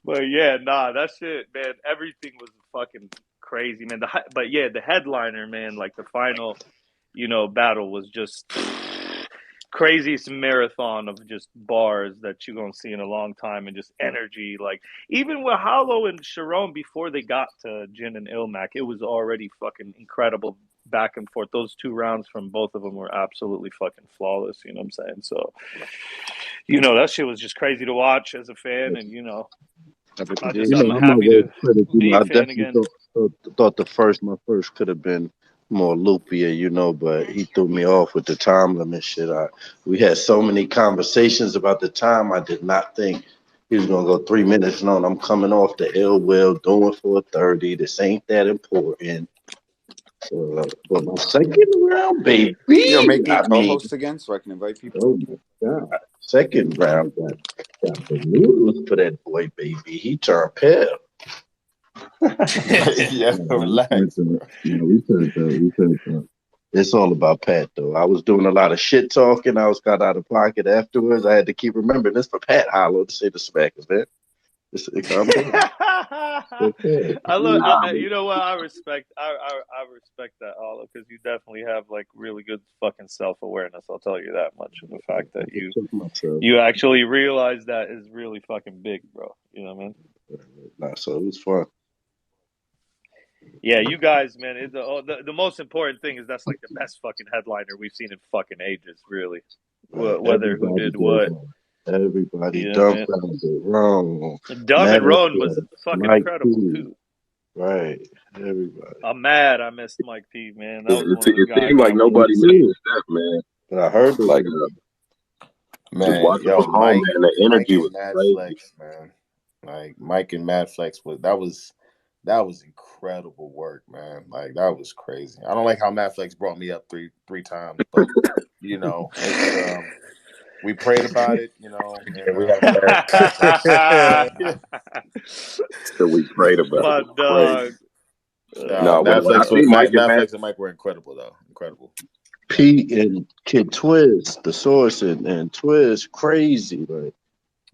But yeah, nah, that shit, man. Everything was fucking crazy, man. But yeah, the headliner, man, like the final, battle was just craziest marathon of just bars that you're gonna see in a long time, and just energy. Like even with Hollow and Sharon before they got to Jin and Ilmac, it was already fucking incredible back and forth. Those 2 rounds from both of them were absolutely fucking flawless. You know what I'm saying? So, that shit was just crazy to watch as a fan, and I'm I'm happy always to critical. be I a fan definitely again. thought my first could have been more loopier, but he threw me off with the time limit shit. We had so many conversations about the time. I did not think he was gonna go 3 minutes long. I'm coming off the ill will, doing 4:30. This ain't that important. So, but my second round, baby. Yo, make me I mean, co-host again so I can invite people. oh my god, second round got the noodles for that boy, baby. He turned pale. Yeah, relax, bro. We turned up. It's all about Pat, though. I was doing a lot of shit talking. I was got out of pocket afterwards. I had to keep remembering this for Pat Hollow to say the smackers, man. Calm down. Okay. I look, Nah, you know what? I respect, I respect that, Olive, because you definitely have like really good fucking self awareness. I'll tell you that much. And the fact that I took myself. you actually realize that is really fucking big, bro. You know what I mean? Nah, so it was fun. Yeah, you guys, man. The most important thing is that's like the best fucking headliner we've seen in fucking ages, really. Right. Whether who Everybody did did what, wrong. Everybody you know what I mean? dumbfounded, wrong, Dumb and Roan was Madflex, fucking Mike incredible P. too. Right. Everybody. I'm mad I missed Mike P, man. That It, was it, one of the it guys seemed that I like wanted nobody to missed see. his death, man. But I heard those Like people. just Man, watching yo, from home, man, the Mike energy and was Mad crazy. Flex, man. Like Mike and Mad Flex that was incredible work, man. Like that was crazy. I don't like how Mad Flex brought me up three times, but it's we prayed about it, Yeah, and we had a prayer. So we prayed about it. My It was crazy. dog. No, when Mad when I Flex see Mike and Mad Matt, Flex and Mike were incredible though. Incredible. Pete and Kid Twist, the source and Twist, crazy. Like,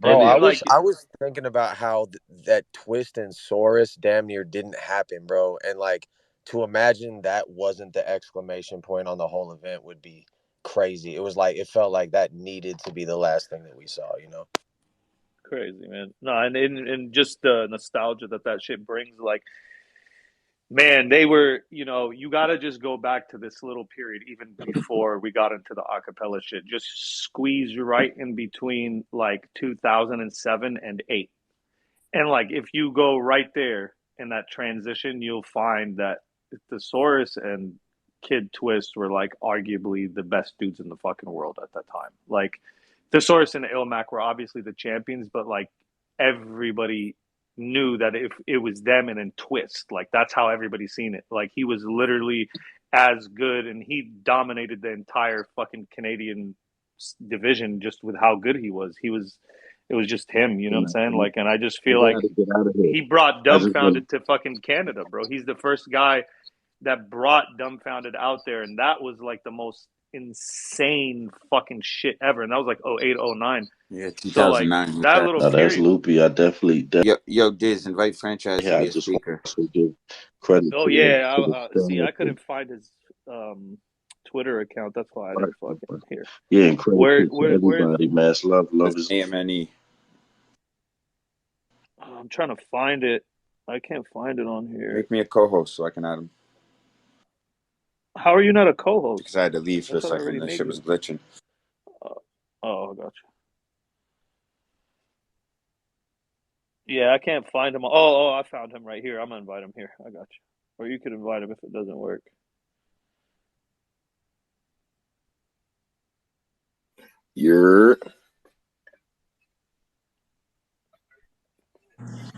Bro, I Like, was thinking about how that twist and Saurus damn near didn't happen, bro. And like to imagine that wasn't the exclamation point on the whole event would be crazy. It was like it felt like that needed to be the last thing that we saw, you know. crazy, man. No, and just the nostalgia that shit brings, like, man, they were, you got to just go back to this little period even before we got into the acapella shit. Just squeeze right in between like 2007 and 8. And like if you go right there in that transition, you'll find that Thesaurus and Kid Twist were like arguably the best dudes in the fucking world at that time. Like Thesaurus and Ilmac were obviously the champions, but like everybody knew that if it was them and then Twist, like that's how everybody seen it. Like he was literally as good, and he dominated the entire fucking Canadian division just with how good he was. It was just him, you know what I'm saying? Like, and I just we feel like gotta get out of here. he brought I just want Dumbfoundead to fucking Canada, bro. He's the first guy that brought Dumbfoundead out there, and that was like the most insane fucking shit ever. And that was like 08, 09. Yeah, So like 2009. He that passed. little no, that's period. loopy. I definitely Yo, Diz, invite franchise to yeah, I be a just want speaker. to give credit Oh to yeah, the see, I staff and couldn't find his Twitter account. That's why I didn't fucking hear. yeah, and credit to Where is it? everybody. Mass love, That's love is AMNE. I'm trying to find it. I can't find it on here. Make me a co-host so I can add him. How are you not a co-host? Because I had to leave I for a thought I second. already The made shit you. was glitching. Oh, gotcha. Yeah, I can't find him. Oh, I found him right here. I'm gonna invite him here. I got you. Or you could invite him if it doesn't work. you're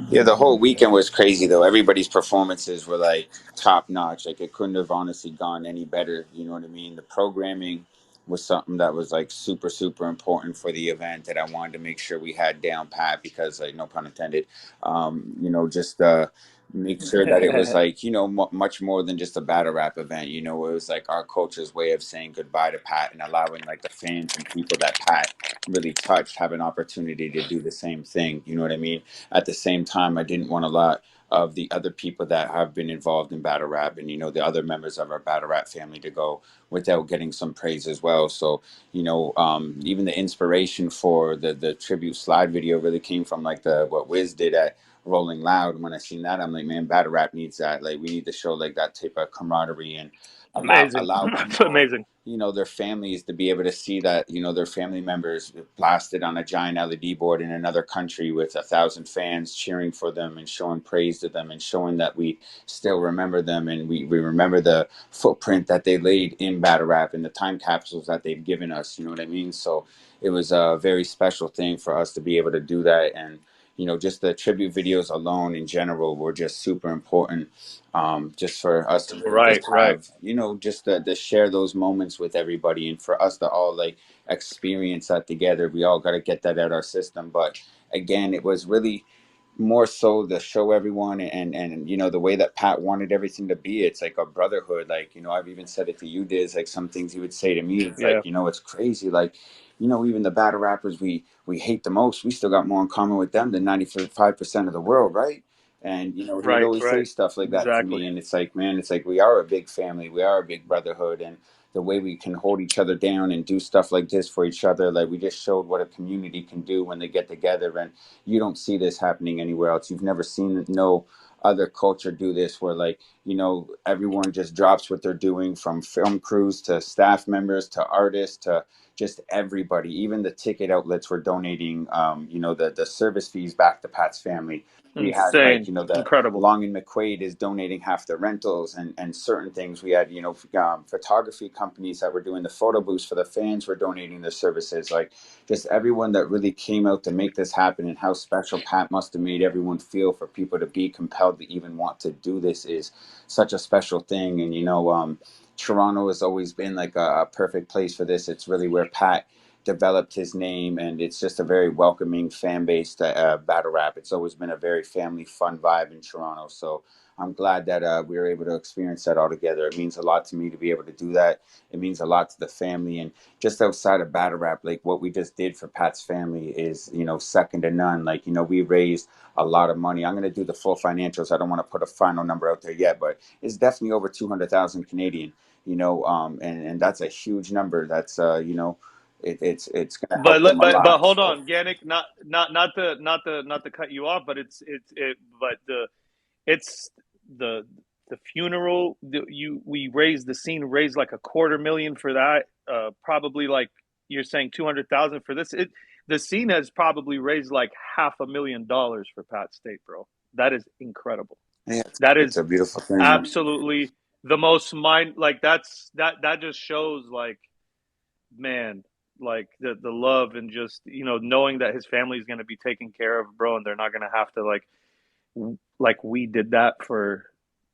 Yeah, the whole weekend was crazy though. Everybody's performances were like top notch. Like it couldn't have honestly gone any better. You know what I mean? The programming was something that was like super, super important for the event that I wanted to make sure we had down pat because, like, no pun intended, just make sure that it was like, much more than just a battle rap event. It was like our culture's way of saying goodbye to Pat and allowing like the fans and people that Pat really touched have an opportunity to do the same thing. You know what I mean? At the same time, I didn't want a lot of the other people that have been involved in battle rap and the other members of our battle rap family to go without getting some praise as well. So even the inspiration for the tribute slide video really came from like the what Wiz did at Rolling Loud. And when I seen that, I'm like, man, battle rap needs that. Like we need to show like that type of camaraderie and Amazing. allow That's people, amazing. their families to be able to see that, their family members blasted on a giant LED board in another country with 1,000 fans cheering for them and showing praise to them and showing that we still remember them and we remember the footprint that they laid in battle rap and the time capsules that they've given us. You know what I mean? So it was a very special thing for us to be able to do that. And just the tribute videos alone in general were just super important, just for us to really Right, just right. have, just to share those moments with everybody and for us to all like experience that together. We all got to get that out our system. But again, it was really more so to show everyone and the way that Pat wanted everything to be. It's like a brotherhood. Like, I've even said it to you, Diz, like some things he would say to me. It's like, Yeah. it's crazy. Like, even the battle rappers we hate the most, we still got more in common with them than 95% of the world, right? And he would Right, always say right. stuff like that to Exactly. me. And it's like, man, it's like we are a big family, we are a big brotherhood, and the way we can hold each other down and do stuff like this for each other, like we just showed what a community can do when they get together. And you don't see this happening anywhere else. You've never seen no other culture do this where like everyone just drops what they're doing, from film crews to staff members to artists to just everybody. Even the ticket outlets were donating the service fees back to Pat's family. We had like Insane. the Incredible. Long and McQuaid is donating half the rentals and certain things. We had photography companies that were doing the photo booths for the fans were donating their services. Like just everyone that really came out to make this happen, and how special Pat must have made everyone feel for people to be compelled to even want to do this is such a special thing. And Toronto has always been like a perfect place for this. It's really where Pat developed his name, and it's just a very welcoming fan base to battle rap. It's always been a very family fun vibe in Toronto. So I'm glad that we were able to experience that all together. It means a lot to me to be able to do that. It means a lot to the family. And just outside of battle rap, like what we just did for Pat's family is second to none. Like we raised a lot of money. I'm going to do the full financials. I don't want to put a final number out there yet, but it's definitely over 200,000 Canadian. And that's a huge number. That's it's going to help them a But lot. hold So on, Yannick. Not to cut you off, but it's the the funeral. We raised the scene raised like 250,000 for that. Probably like you're saying 200,000 for this. The scene has probably raised like $500,000 for Pat State, bro. That is incredible. yeah, That it's is a beautiful thing, man. absolutely the most mind like that just shows like, man, like the love and just knowing that his family is going to be taken care of, bro, and they're not going to have to like we did that for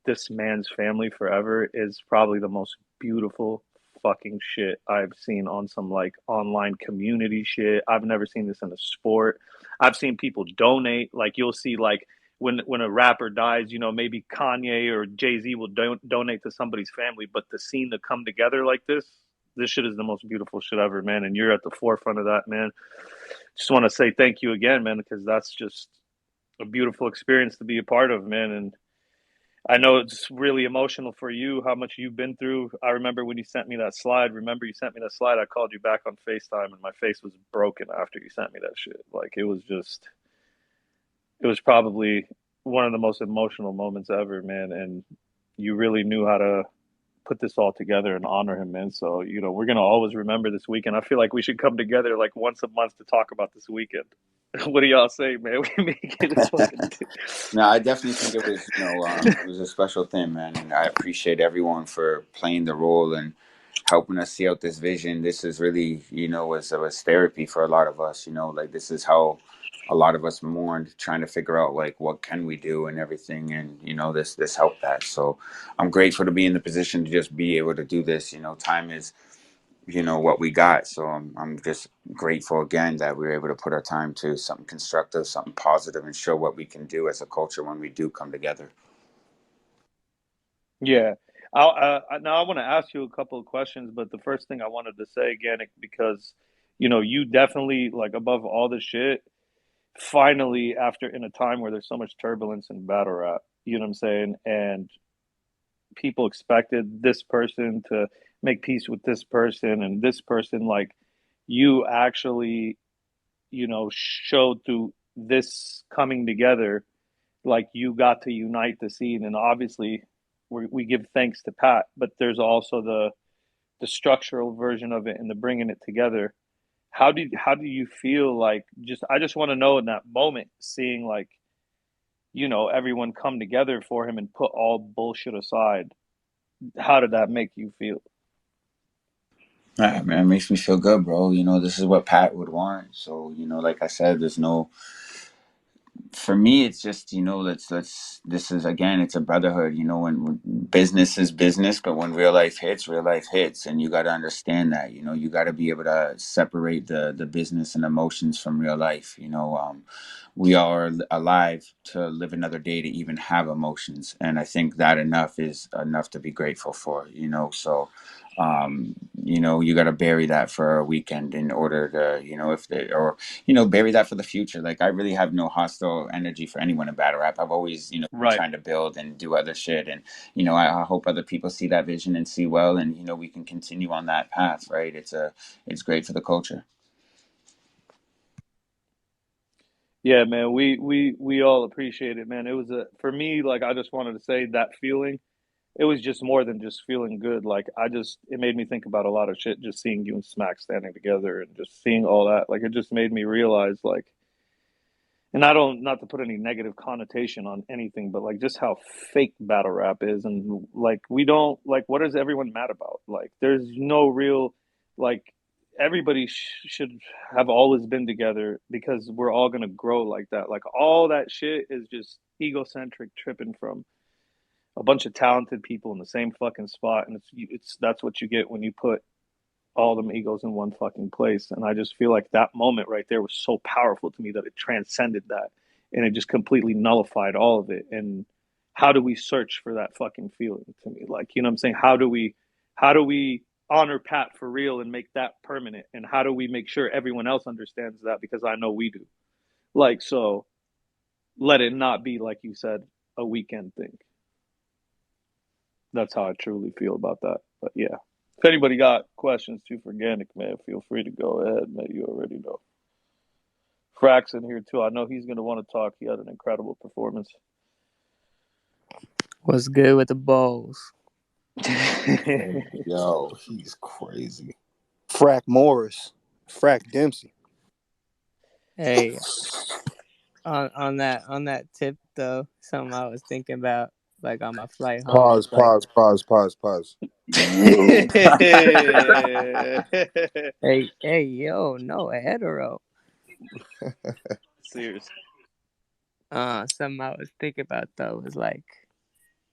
this man's family forever is probably the most beautiful fucking shit I've seen on some like online community shit. I've never seen this in a sport. I've seen people donate. Like you'll see like when a rapper dies, maybe Kanye or Jay-Z will donate to somebody's family, but the scene to come together like this shit is the most beautiful shit ever, man. And you're at the forefront of that, man. Just want to say thank you again, man, because that's just a beautiful experience to be a part of, man. And I know it's really emotional for you, how much you've been through. I remember when you sent me that slide. Remember you sent me that slide? I called you back on FaceTime and my face was broken after you sent me that shit. Like it was probably one of the most emotional moments ever, man. And you really knew how to put this all together and honor him, man. So, we're going to always remember this weekend. I feel like we should come together like once a month to talk about this weekend. What do y'all say, man? We make it a fucking. No, I definitely think it was, it was a special thing, man. And I appreciate everyone for playing the role and helping us see out this vision. This is really, was therapy for a lot of us, like this is how a lot of us mourned, trying to figure out like what can we do and everything, and this helped that. So I'm grateful to be in the position to just be able to do this. Time is what we got, so I'm just grateful again that we were able to put our time to something constructive, something positive, and show what we can do as a culture when we do come together. Yeah. Now I want to ask you a couple of questions, but the first thing I wanted to say, Organic, because you definitely, like, above all the shit, finally, after in a time where there's so much turbulence in battle rap, you know what I'm saying, and people expected this person to make peace with this person and this person, like, you actually, showed through this coming together, like, you got to unite the scene. And obviously we give thanks to Pat, but there's also the structural version of it and the bringing it together. How do you feel, like, I just want to know, in that moment, seeing, like, everyone come together for him and put all bullshit aside, how did that make you feel? Man, it makes me feel good, bro. This is what Pat would want. So, like I said, there's no, for me, it's just, let's this is, again, it's a brotherhood. When business is business, but when real life hits, and you got to understand that. You got to be able to separate the business and emotions from real life. We are alive to live another day to even have emotions, and I think that enough is enough to be grateful for. So you got to bury that for a weekend in order to, if they, or bury that for the future. Like, I really have no hostile energy for anyone in battle rap. I've always been Right. trying to build and do other shit, and I hope other people see that vision and see well, and we can continue on that path, right? It's great for the culture. Yeah, man, we all appreciate it, man. It was for me, like, I just wanted to say that feeling, it was just more than just feeling good. Like, it made me think about a lot of shit, just seeing you and Smack standing together and just seeing all that. Like, it just made me realize, like, and I don't, not to put any negative connotation on anything, but, like, just how fake battle rap is. And, like, we don't, like, what is everyone mad about? Like, there's no real, like, everybody should have always been together, because we're all going to grow like that. Like, all that shit is just egocentric tripping from a bunch of talented people in the same fucking spot. And that's what you get when you put all them egos in one fucking place. And I just feel like that moment right there was so powerful to me that it transcended that, and it just completely nullified all of it. And how do we search for that fucking feeling, to me? Like, you know what I'm saying? How do we honor Pat for real and make that permanent? And how do we make sure everyone else understands that? Because I know we do. Like, so let it not be, like you said, a weekend thing. That's how I truly feel about that. But yeah. If anybody got questions too for Organic, man, feel free to go ahead, man. You already know. Frak's in here too. I know he's gonna want to talk. He had an incredible performance. What's good with the balls? Yo, he's crazy. Frak Morris, Frak Dempsey. Hey, on that tip though, something I was thinking about, like, on my flight home, Pause, was like, pause. Yo, hey, yo, no, a hetero. Serious. Something I was thinking about though was like,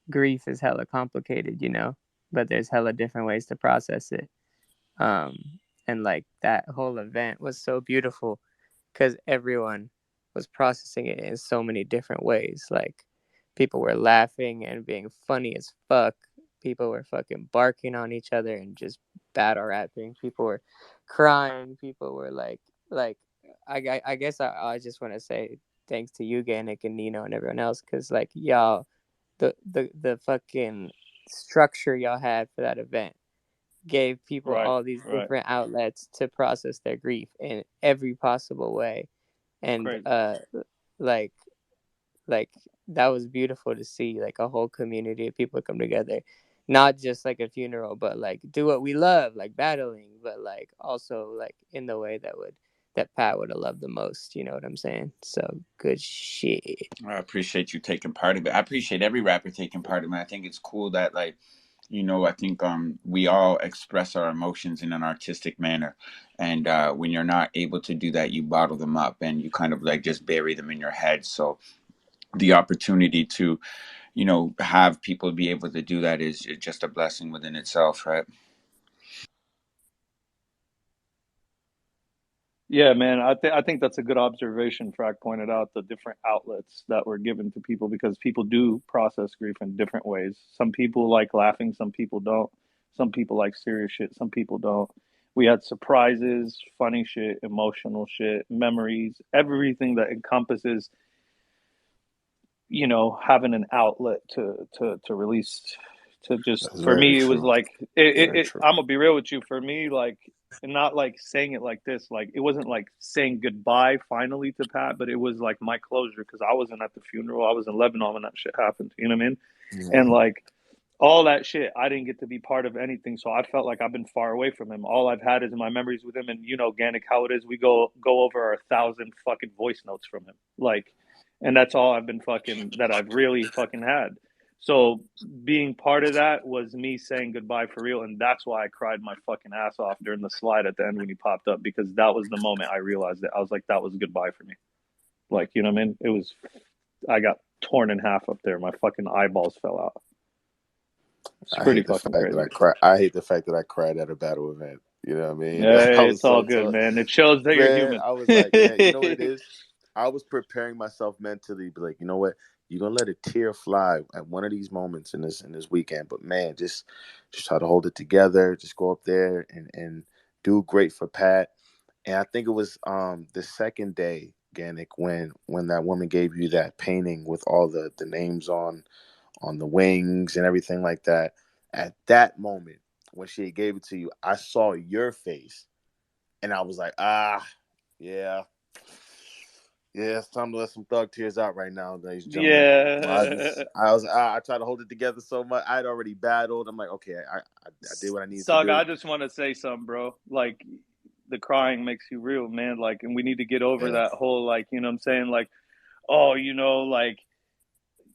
grief is hella complicated, but there's hella different ways to process it. And like, that whole event was so beautiful because everyone was processing it in so many different ways. Like, people were laughing and being funny as fuck. People were fucking barking on each other and just battle rapping. People were crying. People were like, I guess I just want to say thanks to you, Ganik, and Nino, and everyone else, because, like, y'all, the fucking structure y'all had for that event gave people Right, all these right. different outlets to process their grief in every possible way. And Crazy. like like that was beautiful to see, like, a whole community of people come together, not just like a funeral, but like do what we love, like battling, but like also like in the way that Pat would have loved the most. You know what I'm saying? So good shit. I appreciate you taking part of it. I appreciate every rapper taking part of it. I think it's cool that, like, I think we all express our emotions in an artistic manner, and when you're not able to do that, you bottle them up and you kind of like just bury them in your head. So the opportunity to have people be able to do that is just a blessing within itself, right? Yeah, man, I think that's a good observation. Frak pointed out the different outlets that were given to people because people do process grief in different ways. Some people like laughing, some people don't. Some people like serious shit, some people don't. We had surprises, funny shit, emotional shit, memories, everything that encompasses, having an outlet to release, to just, That's for very me it was true. like Very true. I'm gonna be real with you. For me, like, not like saying it like this, like it wasn't like saying goodbye finally to Pat, but it was like my closure because I wasn't at the funeral. I was in Lebanon when that shit happened, you know what I mean? And Mhm. like all that shit, I didn't get to be part of anything, so I felt like I've been far away from him. All I've had is my memories with him, and Organic, how it is, we go over 1,000 fucking voice notes from him, like, and that's all I've been fucking that I've really fucking had. So being part of that was me saying goodbye for real, and that's why I cried my fucking ass off during the slide at the end when he popped up, because that was the moment I realized it. I was like, that was goodbye for me. Like, you know what I mean? It was, I got torn in half up there. My fucking eyeballs fell out. It's I pretty hate the fucking fact that crazy. I cry. I hate the fact that I cried at a battle event. You know what I mean? I Hey, was it's all so good, torn. man. It shows that you're Man, human. I was like, man, you know what it is? I was preparing myself mentally, be like, you know what? You're gonna let a tear fly at one of these moments in this weekend. But man, just try to hold it together. Just go up there and do great for Pat. And I think it was the second day, Ganik, when that woman gave you that painting with all the names on the wings and everything like that. At that moment, when she gave it to you, I saw your face and I was like, yeah. Yeah, it's time to let some thug tears out right now, ladies and gentlemen. Yeah. I tried to hold it together so much. I had already battled. I'm like, okay, I did what I needed to Saga, do. I just want to say something, bro. Like, the crying makes you real, man. Like, and we need to get over Yeah, that whole, like, you know what I'm saying? Like, oh, like,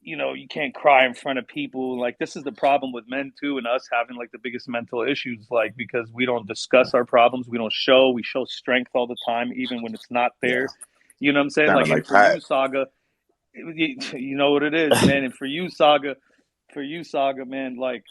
you can't cry in front of people. Like, this is the problem with men too, and us having like the biggest mental issues, like, because we don't discuss our problems, we show strength all the time, even when it's not yeah. there. You know what I'm saying? Like, Sounded and like for you, Pat. Saga, you know what it is, man. And for you, Saga, man, like,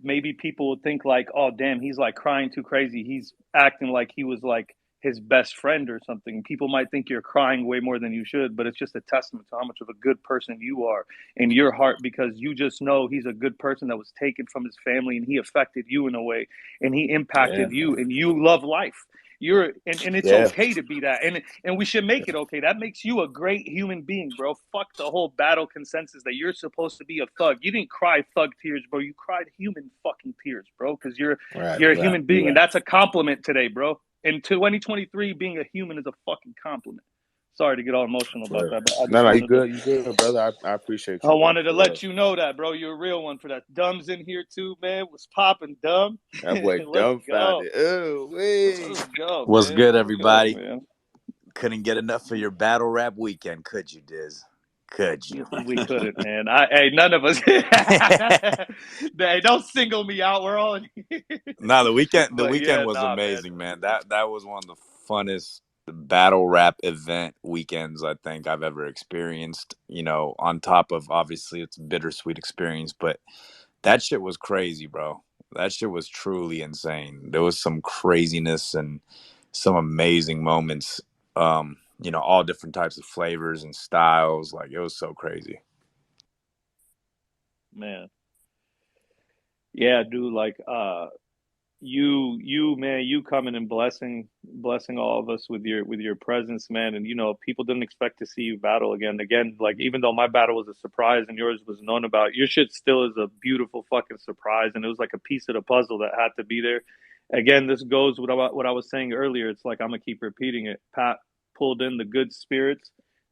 maybe people would think like, oh damn, he's like crying too crazy, he's acting like he was like his best friend or something. People might think you're crying way more than you should, but it's just a testament to how much of a good person you are in your heart, because you just know he's a good person that was taken from his family, and he affected you in a way, and he Yeah, impacted you, and you love life. And it's yeah, okay to be that, and we should make it okay. That makes you a great human being, bro. Fuck the whole battle consensus that you're supposed to be a thug. You didn't cry thug tears, bro. You cried human fucking tears, bro, because right, you're a right. human You're being, and right. that's a compliment today, bro. In 2023, being a human is a fucking compliment. Sorry to get all emotional For about real. that, but I No, just no, you wanted to good, you good, brother. I appreciate I you, bro. wanted to For real. let you know that, bro. You're a real one for that. Dumb's in here too, man. Was popping Dumb. That boy Let's go. dumbfounded. Oh, wait. Let's go, What's man. good, Let's go, everybody? man. Couldn't get enough of your battle rap weekend, could you, Diz? Could you? We couldn't, man. Hey, none of us. Hey, don't single me out. We're all in here. No, the But weekend yeah, was nah, man. amazing, man. That was one of the funnest battle rap event weekends I think I've ever experienced. On top of obviously it's a bittersweet experience, but that shit was crazy, bro. That shit was truly insane. There was some craziness and some amazing moments. All different types of flavors and styles. Like, it was so crazy. Man. Yeah, dude, like you man, you coming and blessing all of us with your presence, man. And people didn't expect to see you battle again, like, even though my battle was a surprise and yours was known about, your shit still is a beautiful fucking surprise, and it was like a piece of the puzzle that had to be there. Again, this goes with what I was saying earlier. It's like, I'm gonna keep repeating it. Pat pulled in the good spirits,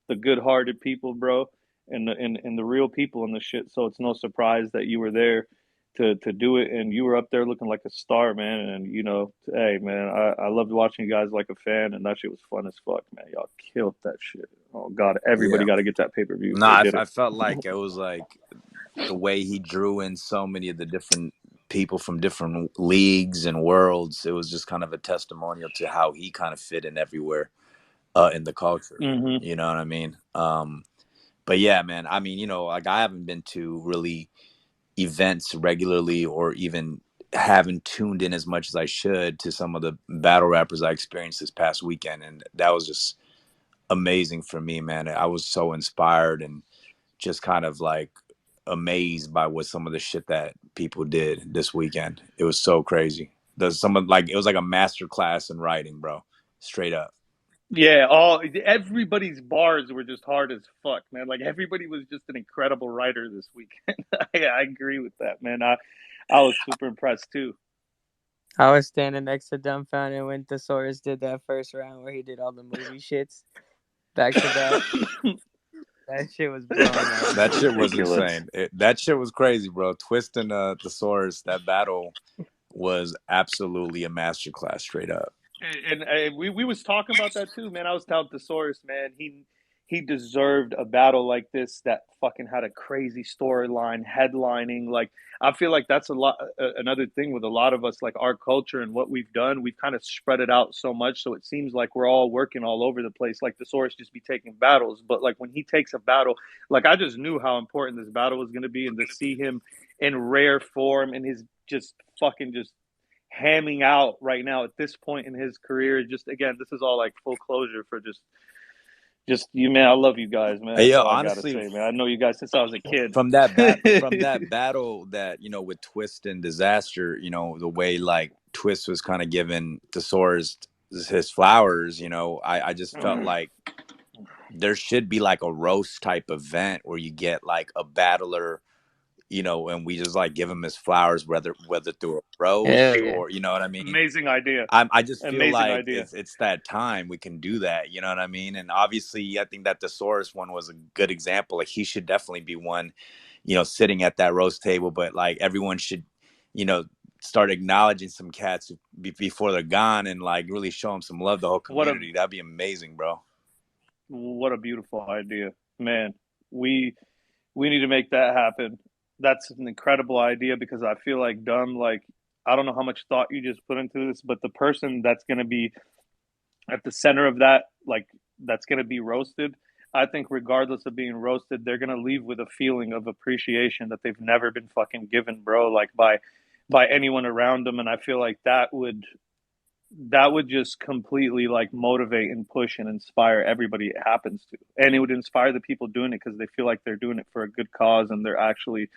the good hearted people, bro, and the real people in the shit, so it's no surprise that you were there to do it, and you were up there looking like a star, man. And hey, man, I loved watching you guys like a fan, and that shit was fun as fuck, man. Y'all killed that shit. Oh god, everybody Yeah. got to get that pay-per-view, No, so I, get I it. felt like it was like the way he drew in so many of the different people from different leagues and worlds. It was just kind of a testimonial to how he kind of fit in everywhere in the culture. Mm-hmm. You know what I mean? But yeah, man, I mean, you know, like I haven't been to really events regularly or even haven't tuned in as much as I should to some of the battle rappers I experienced this past weekend. And that was just amazing for me, man. I was so inspired and just kind of like amazed by what some of the shit that people did this weekend. It was so crazy. There's some of like, it was like a master class in writing, bro. Straight up. Yeah, everybody's bars were just hard as fuck, man. Like everybody was just an incredible writer this weekend. I agree with that, man. I was super impressed too. I was standing next to Dumbfoundead when Thesaurus did that first round where he did all the movie shits back to back. That shit was blown up. That shit was Ridiculous. insane. That shit was crazy, bro. Twist and Thesaurus, that battle was absolutely a masterclass, straight up. And we was talking about that too, man. I was telling Thesaurus, man, he deserved a battle like this that fucking had a crazy storyline, headlining. Like I feel like that's a lot. Another thing with a lot of us, like our culture and what we've done, we've kind of spread it out so much, so it seems like we're all working all over the place. Like Thesaurus just be taking battles, but like when he takes a battle, like I just knew how important this battle was going to be, and to see him in rare form and his just fucking just hamming out right now at this point in his career. Just again, this is all like full closure for just you, man. I love you guys, man. Hey, That's yo, all I gotta honestly, say, man. I know you guys since I was a kid. from that battle that, you know, with Twist and Dizaster, you know, the way like Twist was kind of giving Thesaurus his flowers, you know, I just felt like there should be like a roast type event where you get like a battler, you know, and we just like give him his flowers, whether through a roast Yeah. or, you know what I mean? Amazing idea. I just feel Amazing like idea. it's that time we can do that. You know what I mean? And obviously, I think that the Source one was a good example. Like he should definitely be one, you know, sitting at that roast table. But like everyone should, you know, start acknowledging some cats before they're gone and like really show them some love. The whole community. That'd be amazing, bro. What a beautiful idea, man. We need to make that happen. That's an incredible idea because I feel like like I don't know how much thought you just put into this, but the person that's going to be at the center of that, like that's going to be roasted, I think regardless of being roasted, they're going to leave with a feeling of appreciation that they've never been fucking given, bro, like by anyone around them. And I feel like that would just completely like motivate and push and inspire everybody it happens to. And it would inspire the people doing it because they feel like they're doing it for a good cause and they're actually,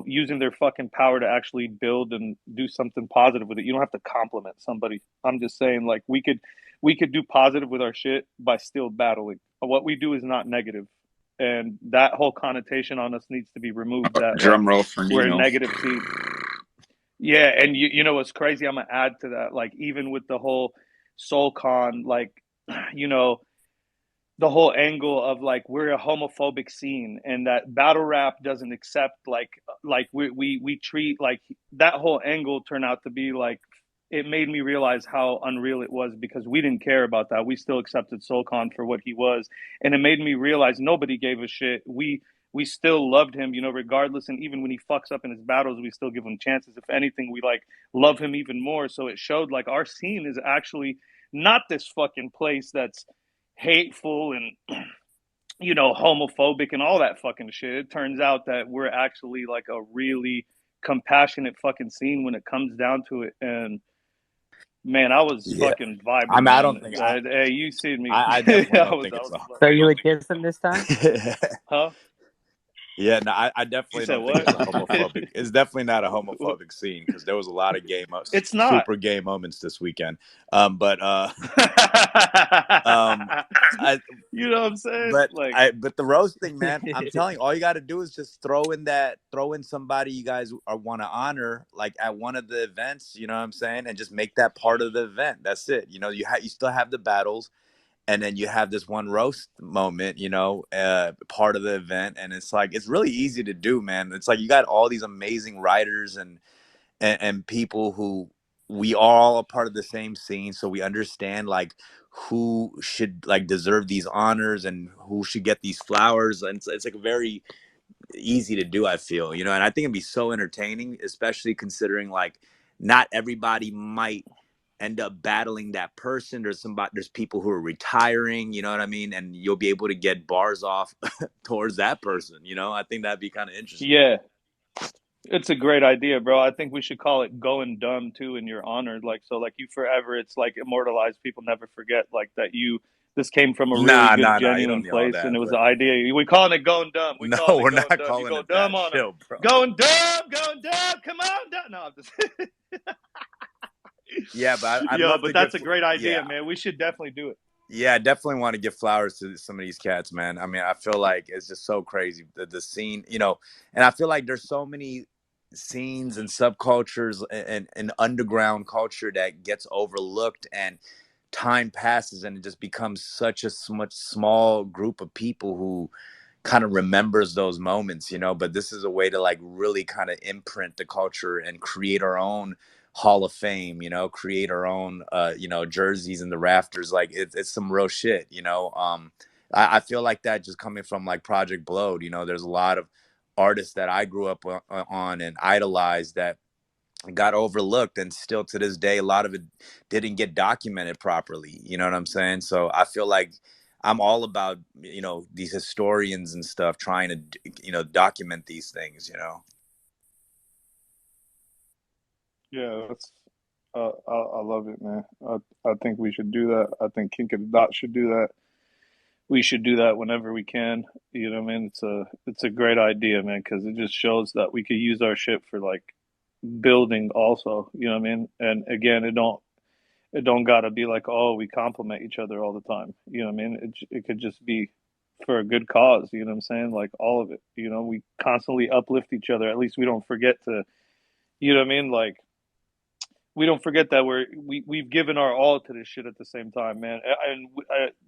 using their fucking power to actually build and do something positive with it. You don't have to compliment somebody. I'm just saying, like, we could do positive with our shit by still battling. What we do is not negative. And that whole connotation on us needs to be removed, that like Drum roll for we're a Nino. negative team. Yeah, and you know what's crazy? I'm gonna add to that. Like even with the whole SoulCon, like you know, the whole angle of like we're a homophobic scene and that battle rap doesn't accept like we treat like that whole angle turned out to be like it made me realize how unreal it was because we didn't care about that. We still accepted SoulCon for what he was. And it made me realize nobody gave a shit. We still loved him, regardless. And even when he fucks up in his battles, we still give him chances. If anything, we like love him even more. So it showed like our scene is actually not this fucking place that's hateful and homophobic and all that fucking shit. It turns out that we're actually like a really compassionate fucking scene when it comes down to it. And man, I was Yeah. fucking vibing, I mean, I man. don't think Hey, you seen me? I definitely I don't was think it's a So you would kiss him this time? huh? Yeah, no, I You definitely said don't think what? it's a homophobic. It's definitely not a homophobic scene because there was a lot of It's not. super gay moments this weekend. But I You know what I'm saying? Like, but the roasting, man, I'm telling you, all you got to do is just throw in somebody you guys want to honor, like at one of the events. You know what I'm saying, and just make that part of the event. That's it. You know, you still have the battles. And then you have this one roast moment, part of the event. And it's like, it's really easy to do, man. It's like, you got all these amazing writers and people who we are all a part of the same scene. So we understand like who should like deserve these honors and who should get these flowers. And it's like easy to do, I feel, and I think it'd be so entertaining, especially considering like not everybody might end up battling that person. There's people who are retiring, you know what I mean? And you'll be able to get bars off towards that person, I think that'd be kind of interesting. Yeah, it's a great idea, bro. I think we should call it "Going Dumb" too in your honor. Like, so, like, you forever. It's like immortalized. People never forget, like, that you. This came from a really Nah, good, nah, nah. You don't genuine need all place, and that, it was but the idea. We calling it "Going Dumb." We no, calling it we're "Going not Dumb." You calling go it dumb that. on them. Chill, bro. Going dumb. Come on, dumb. No, I'm just. Yeah, but I'd Yo, love but to that's give. a great idea, Yeah, man. We should definitely do it. yeah, I definitely want to give flowers to some of these cats, man. I mean, I feel like it's just so crazy the scene, and I feel like there's so many scenes and subcultures and underground culture that gets overlooked, and time passes and it just becomes such a much small group of people who kind of remembers those moments, but this is a way to like really kind of imprint the culture and create our own Hall of Fame, create our own jerseys in the rafters. Like it's some real shit, I feel like that just coming from like Project Blowed, there's a lot of artists that I grew up on and idolized that got overlooked, and still to this day a lot of it didn't get documented properly, you know what I'm saying? So I feel like I'm all about these historians and stuff trying to document these things. Yeah, that's. I love it, man. I think we should do that. I think Kink of the Dot should do that. We should do that whenever we can. You know what I mean? It's a great idea, man, because it just shows that we could use our shit for like building also. You know what I mean? And again, it don't gotta be like, oh, we compliment each other all the time. You know what I mean? It could just be for a good cause. You know what I'm saying? Like all of it. We constantly uplift each other. At least we don't forget to. You know what I mean? Like we don't forget that we've given our all to this shit at the same time, man. And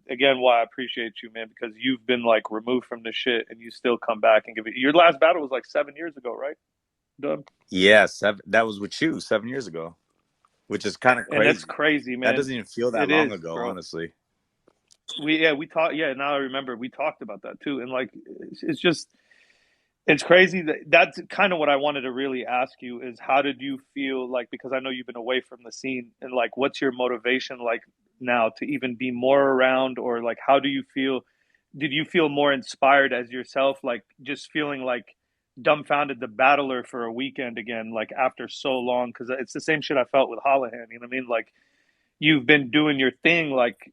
again, why I appreciate you, man, because you've been like removed from this shit and you still come back and give it. Your last battle was like 7 years ago, right? Done. Yeah, that was with you 7 years ago, which is kind of And that's crazy. crazy, That man. doesn't even feel that It long is, ago, bro. honestly. We talked. Yeah, now I remember we talked about that too. And like, it's just it's crazy that's kind of what I wanted to really ask you is how did you feel like, because I know you've been away from the scene, and like what's your motivation like now to even be more around, or like how do you feel, did you feel more inspired as yourself, like just feeling like dumbfounded the battler for a weekend again, like after so long? Because it's the same shit I felt with Holohan, you know what I mean? Like you've been doing your thing like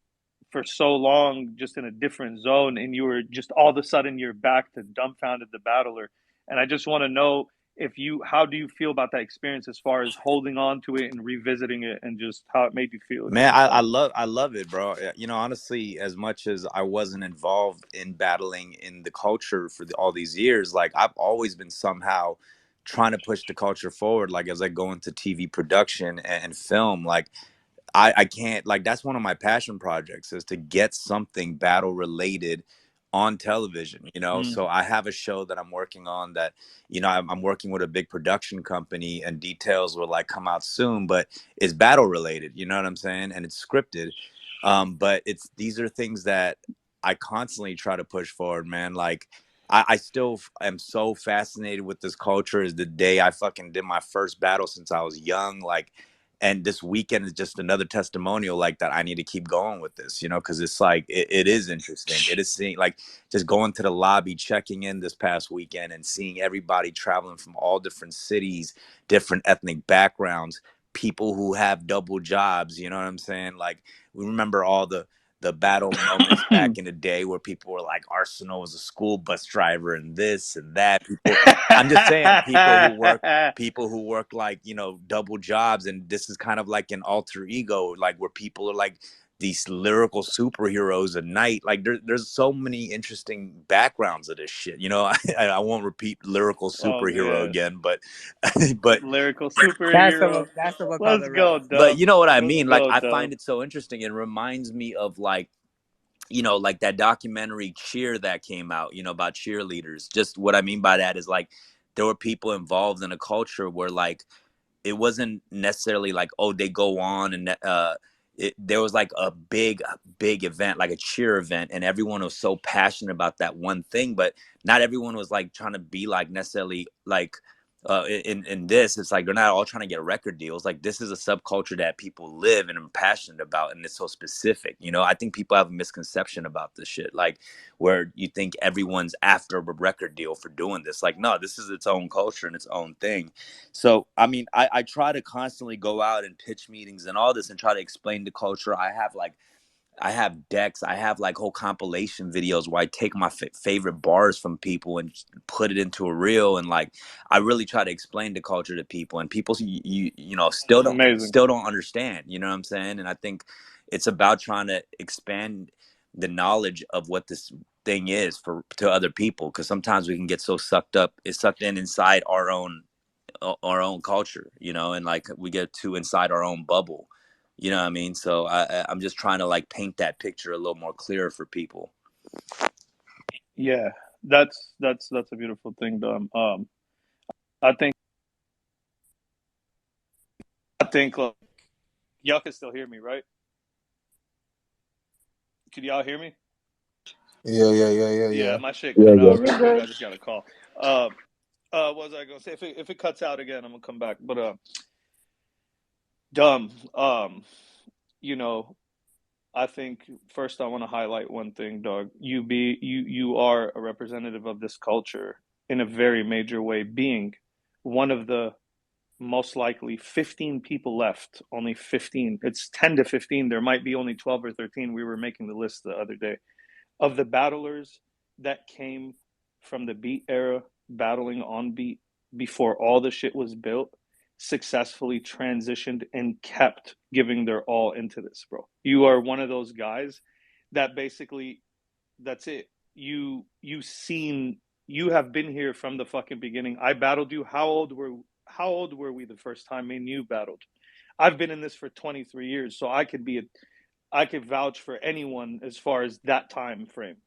for so long, just in a different zone, and you were just all of a sudden you're back to dumbfounded the battler. And I just want to know if you, how do you feel about that experience as far as holding on to it and revisiting it, and just how it made you feel at the Man, same I time? love it, bro. Honestly, as much as I wasn't involved in battling in the culture for all these years, like I've always been somehow trying to push the culture forward. Like as I go into TV production and film, like I can't, like that's one of my passion projects is to get something battle related on television, Mm. so I have a show that I'm working on that, I'm working with a big production company, and details will like come out soon, but it's battle related, you know what I'm saying? And it's scripted. But these are things that I constantly try to push forward, man. Like I still am so fascinated with this culture. Is the day I fucking did my first battle since I was young, like, and this weekend is just another testimonial like that I need to keep going with this, because it's like it is interesting. It is seeing, like, just going to the lobby, checking in this past weekend and seeing everybody traveling from all different cities, different ethnic backgrounds, people who have double jobs, you know what I'm saying? Like, we remember all the battle moments back in the day where people were like, Arsenal was a school bus driver and this and that. People, I'm just saying, people who work like, double jobs, and this is kind of like an alter ego, like where people are like these lyrical superheroes at night. Like there's so many interesting backgrounds of this shit. I won't repeat lyrical Oh superhero man, again, but but lyrical That's superhero. what call Let's the rap. go, but you Dub. know what I Let's mean? Like go, I Dub. find it so interesting. It reminds me of like, like that documentary Cheer that came out, about cheerleaders. Just what I mean by that is like there were people involved in a culture where like it wasn't necessarily like, oh, they go on and there was like a big event, like a cheer event, and everyone was so passionate about that one thing, but not everyone was like trying to be like necessarily like in this. It's like they're not all trying to get record deals. Like this is a subculture that people live and are passionate about, and it's so specific. You know, I think people have a misconception about this shit, like where you think everyone's after a record deal for doing this. Like, no, this is its own culture and its own thing. So, I mean, I try to constantly go out and pitch meetings and all this and try to explain the culture. I have decks. I have like whole compilation videos where I take my favorite bars from people and put it into a reel, and like I really try to explain the culture to people, and people you know Amazing. still don't understand. You know what I'm saying? And I think it's about trying to expand the knowledge of what this thing is to other people, because sometimes we can get so sucked in inside our own culture, you know, and like we get too inside our own bubble. You know what I mean? So I'm just trying to like paint that picture a little more clear for people. Yeah, that's a beautiful thing, Dom. I think like, y'all can still hear me, right? Could y'all hear me? Yeah, my shit Yeah, cut yeah. out You're real quick. good. I just got a call. What was I gonna say? If it cuts out again, I'm gonna come back. But Dumb. You know, I think first I want to highlight one thing, dog. You are a representative of this culture in a very major way, being one of the most likely 15 people left. Only 15. It's 10 to 15. There might be only 12 or 13. We were making the list the other day of the battlers that came from the beat era, battling on beat before all the shit was built, successfully transitioned and kept giving their all into this, bro. You are one of those guys that basically, that's it. You have been here from the fucking beginning. I battled you. How old were we the first time me and you battled? I've been in this for 23 years, so I could vouch for anyone as far as that time frame.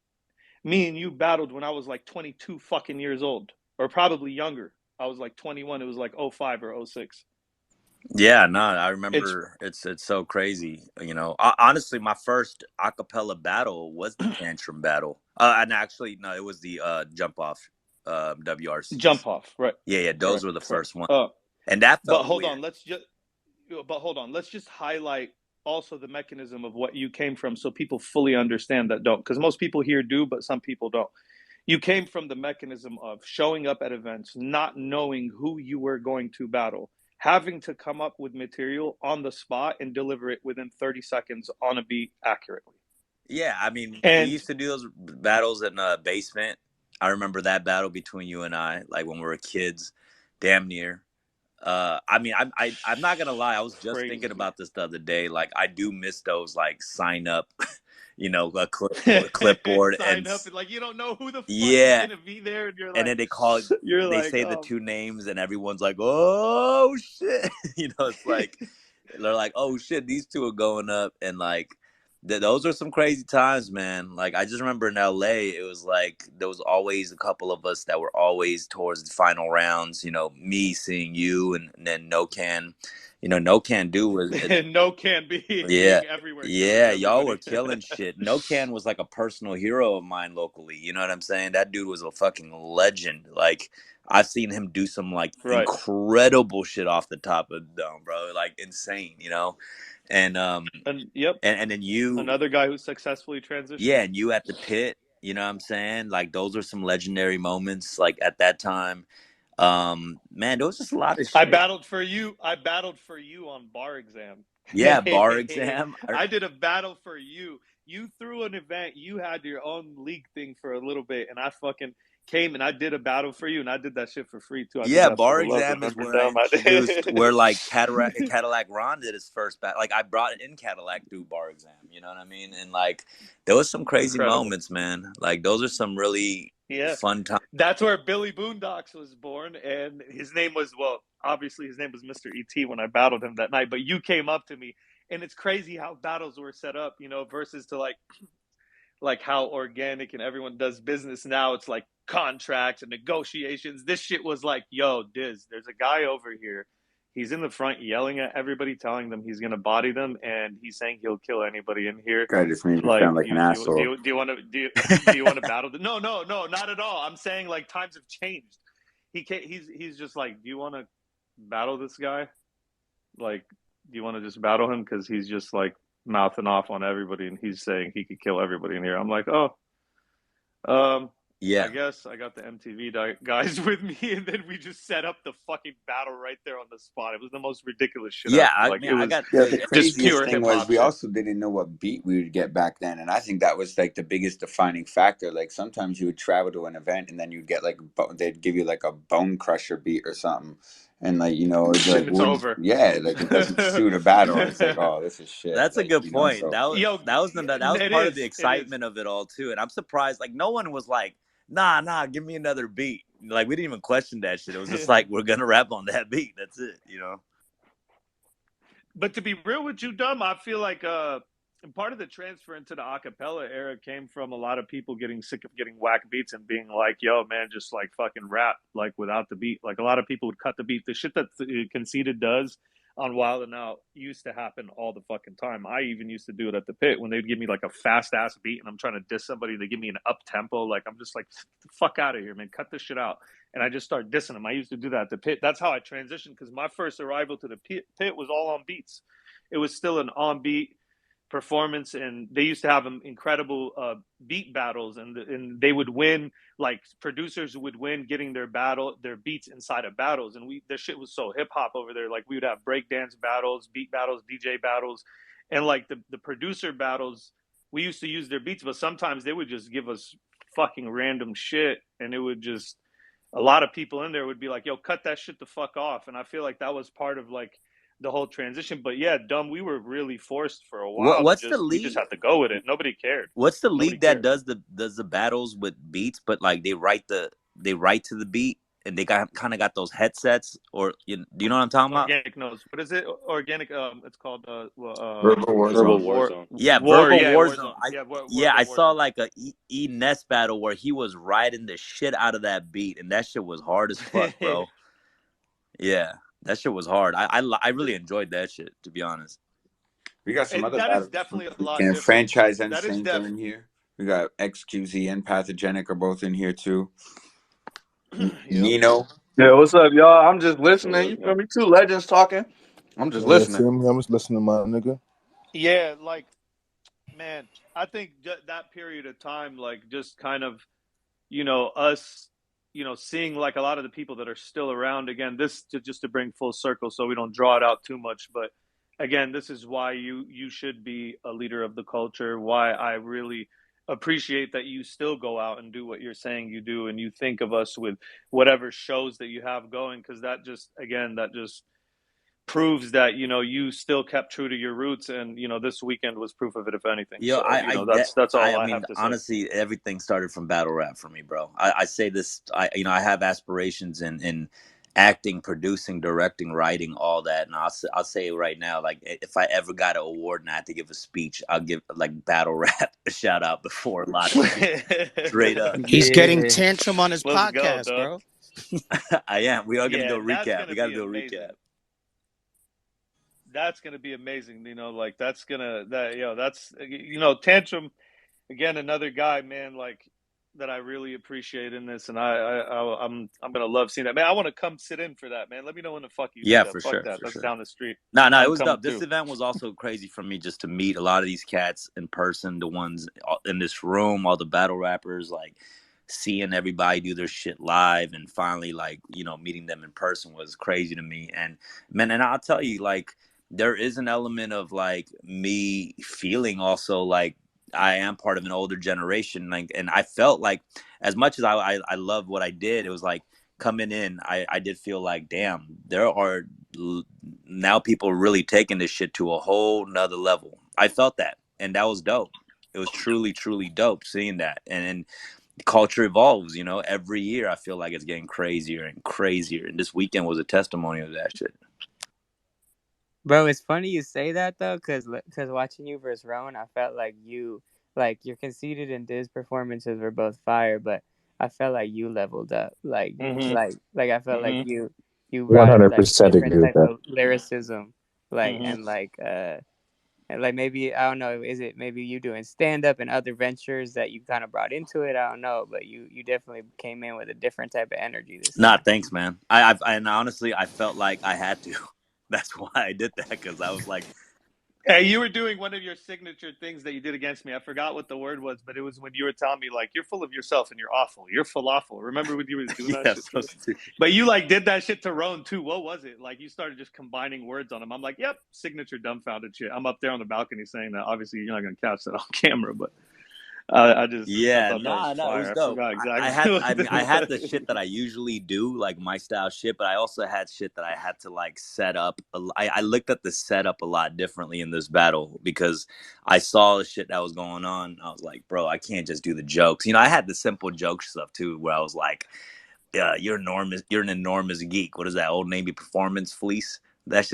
Me and you battled when I was like 22 fucking years old, or probably younger. I was like 21. It was like '05 or '06. Yeah, no, I It's remember. It's so crazy. You know, honestly, my first acapella battle was the Tantrum battle. And actually, no, it was the jump off WRCs. jump off, right? Yeah, those Correct, were the correct. first one, and that But felt hold weird. on, let's just highlight also the mechanism of what you came from, so people fully understand that don't, because most people here do, but some people don't. You came from the mechanism of showing up at events, not knowing who you were going to battle, having to come up with material on the spot and deliver it within 30 seconds on a beat accurately. Yeah, I mean, we And used to do those battles in a basement. I remember that battle between you and I, like when we were kids, damn near. I mean, I'm not gonna lie. I was just thinking crazy. about this the other day. Like, I do miss those like sign up, you know, a clipboard Sign and up and like you don't know who the fuck is yeah, gonna be there, and and then they say the oh. two names, and everyone's like, oh shit, you know, it's like they're like, oh shit, these two are going up, and like those are some crazy times, man. Like I just remember in LA, it was like there was always a couple of us that were always towards the final rounds. You know, me seeing you, and then No Can, you know, No Can Do was And no can yeah. being everywhere killing Yeah, y'all were everybody. killing shit. No Can was like a personal hero of mine locally. You know what I'm saying? That dude was a fucking legend. Like I've seen him do some like Right. incredible shit off the top of the dome, bro. Like insane, you know? And And yep, and then you another guy who successfully transitioned. yeah, and you at the pit, you know what I'm saying? Like those are some legendary moments like at that time. Man, there was just a lot of shit. I battled for you on bar exam. Yeah, bar exam. I did a battle for you. You threw an event. You had your own league thing for a little bit, and I fucking came and I did a battle for you, and I did that shit for free too. I did Yeah, that for bar the love. exam is Remember, where I dumb? I introduced did. where like Cadillac Ron did his first battle. Like I brought it in Cadillac through bar exam. You know what I mean? And like there was some crazy Incredible. moments, man. Like those are some really Yeah. fun times. That's where Billy Boondocks was born, and his name was, well, obviously his name was Mr. E.T. when I battled him that night. But you came up to me, and it's crazy how battles were set up, you know, versus to like how Organik and everyone does business now. It's like contracts and negotiations. This shit was like, yo, Diz, there's a guy over here. He's in the front yelling at everybody, telling them he's gonna body them, and he's saying he'll kill anybody in here. Guy just made me Like, sound like an asshole. do you want to do you want to battle? No, not at all. I'm saying like times have changed. He's just like, do you want to battle this guy? Like, do you want to just battle him? Because he's just like mouthing off on everybody, and he's saying he could kill everybody in here. I'm like, oh, Yeah. I guess I got the MTV guys with me, and then we just set up the fucking battle right there on the spot. It was the most ridiculous shit Yeah, ever. I Like, mean, it I was got Yeah, the the just craziest pure thing hip was hop we shit. also didn't know what beat we would get back then, and I think that was like the biggest defining factor. Like sometimes you would travel to an event and then you'd get like they'd give you like a bone crusher beat or something, and like it'd be like And it's over. yeah, like it doesn't suit a battle, and it's like, oh, this is shit. That's a Like good point. so Yo, That was it part of the is. It is. excitement of it all too. And I'm surprised, like no one was like, nah, give me another beat. Like we didn't even question that shit. It was just like we're gonna rap on that beat. That's it, But to be real with you, Dumb, I feel like part of the transfer into the acapella era came from a lot of people getting sick of getting whack beats and being like, yo, man, just like fucking rap like without the beat. Like a lot of people would cut the beat. The shit that Conceited does on Wild and Out used to happen all the fucking time. I even used to do it at the pit when they'd give me like a fast ass beat and I'm trying to diss somebody. They give me an up tempo. Like I'm just like, the fuck out of here, man. Cut this shit out. And I just start dissing them. I used to do that at the pit. That's how I transitioned because my first arrival to the pit was all on beats. It was still an on beat performance, and they used to have incredible beat battles, and they would win. Like producers would win getting their beats inside of battles, and their shit was so hip hop over there. Like we would have breakdance battles, beat battles, DJ battles, and like the producer battles. We used to use their beats, but sometimes they would just give us fucking random shit, and it would just a lot of people in there would be like, yo, cut that shit the fuck off. And I feel like that was part of like the whole transition. But yeah, Dumb, we were really forced for a while What's the we just league? had to go with it. Nobody cared. What's the Nobody league that cared. does the battles with beats, but like they write to the beat and they kind of got those headsets, or do you know what I'm talking about? Organic knows. What is it? Organic. It's called Verbal Verbal Warzone. Yeah, War. Verbal Yeah, Warzone. Verbal I saw Warzone. like a E Ness battle where he was riding the shit out of that beat, and that shit was hard as fuck, bro. Yeah, that shit was hard. I really enjoyed that shit, to be honest. We got some other That is battles. definitely a lot And different. Franchise and That is Saynt are in here. We got XQZ and Pathogenic are both in here too. Nino. Yeah, what's up, y'all? I'm just listening. You feel me? Two legends talking. I'm just listening. I'm just listening, my nigga. Yeah, like, man, I think that period of time, like, just kind of, us, seeing like a lot of the people that are still around. Again, just to bring full circle, so we don't draw it out too much. But again, this is why you should be a leader of the culture. Why I really appreciate that you still go out and do what you're saying you do, and you think of us with whatever shows that you have going, because that just proves that you still kept true to your roots, and this weekend was proof of it, if anything. Yo, So that's all I mean, have to say. honestly, everything started from battle rap for me, bro. I say this, I have aspirations in acting, producing, directing, writing, all that, and I'll say it right now, like if I ever got an award and I had to give a speech, I'll give like battle rap a shout out before a lot of shit. Straight up. He's getting tantrum on his Let's podcast, go, bro. I am. We are gonna do a that's recap. gonna We gotta be do a amazing. recap. That's gonna be amazing. Like that's Tantrum, again, another guy, man, like that I really appreciate in this, and I'm gonna love seeing that, man. I want to come sit in for that, man. Let me know when the fuck you do that. For fuck sure, that. for That's sure. down the street. No, it I'm was coming dope. This too. event was also crazy for me, just to meet a lot of these cats in person, the ones in this room, all the battle rappers, like seeing everybody do their shit live, and finally, like, meeting them in person was crazy to me. And man, and I'll tell you, like, there is an element of like me feeling also like I am part of an older generation, like, and I felt like as much as I love what I did, it was like coming in, I did feel like, damn, there are now people really taking this shit to a whole nother level. I felt that, and that was dope. It was truly, truly dope seeing that. And culture evolves, every year I feel like it's getting crazier and crazier, and this weekend was a testimony of that shit. Bro, it's funny you say that though, cause watching you versus Rowan, I felt like your Conceited and Diz performances were both fire, but I felt like you leveled up. Like I felt like you you brought like 100% different agree with type that. of lyricism, like Hmm. and like maybe I don't know, is it maybe you doing stand up and other ventures that you kind of brought into it? I don't know, but you definitely came in with a different type of energy this Nah, time. thanks, man. And honestly, I felt like I had to. That's why I did that, because I was like, Hey, you were doing one of your signature things that you did against me. I forgot what the word was, but it was when you were telling me like you're full of yourself and you're awful. You're falafel. Remember when you were doing that yeah, shit to so me? stupid. But you like did that shit to Roan too. What was it? Like you started just combining words on him. I'm like, yep, signature dumbfounded shit. I'm up there on the balcony saying that. Obviously, you're not gonna catch that on camera, but I Yeah, thought that was nah, no, it was fire. I dope. forgot I exactly had, what I mean, I had the the shit that I usually do, like my style shit, but I also had shit that I had to like set up. I looked at the setup a lot differently in this battle because I saw the shit that was going on. I was like, bro, I can't just do the jokes. You know, I had the simple joke stuff too, where I was like, yeah, you're an enormous geek. What is that, Old Navy performance fleece? That's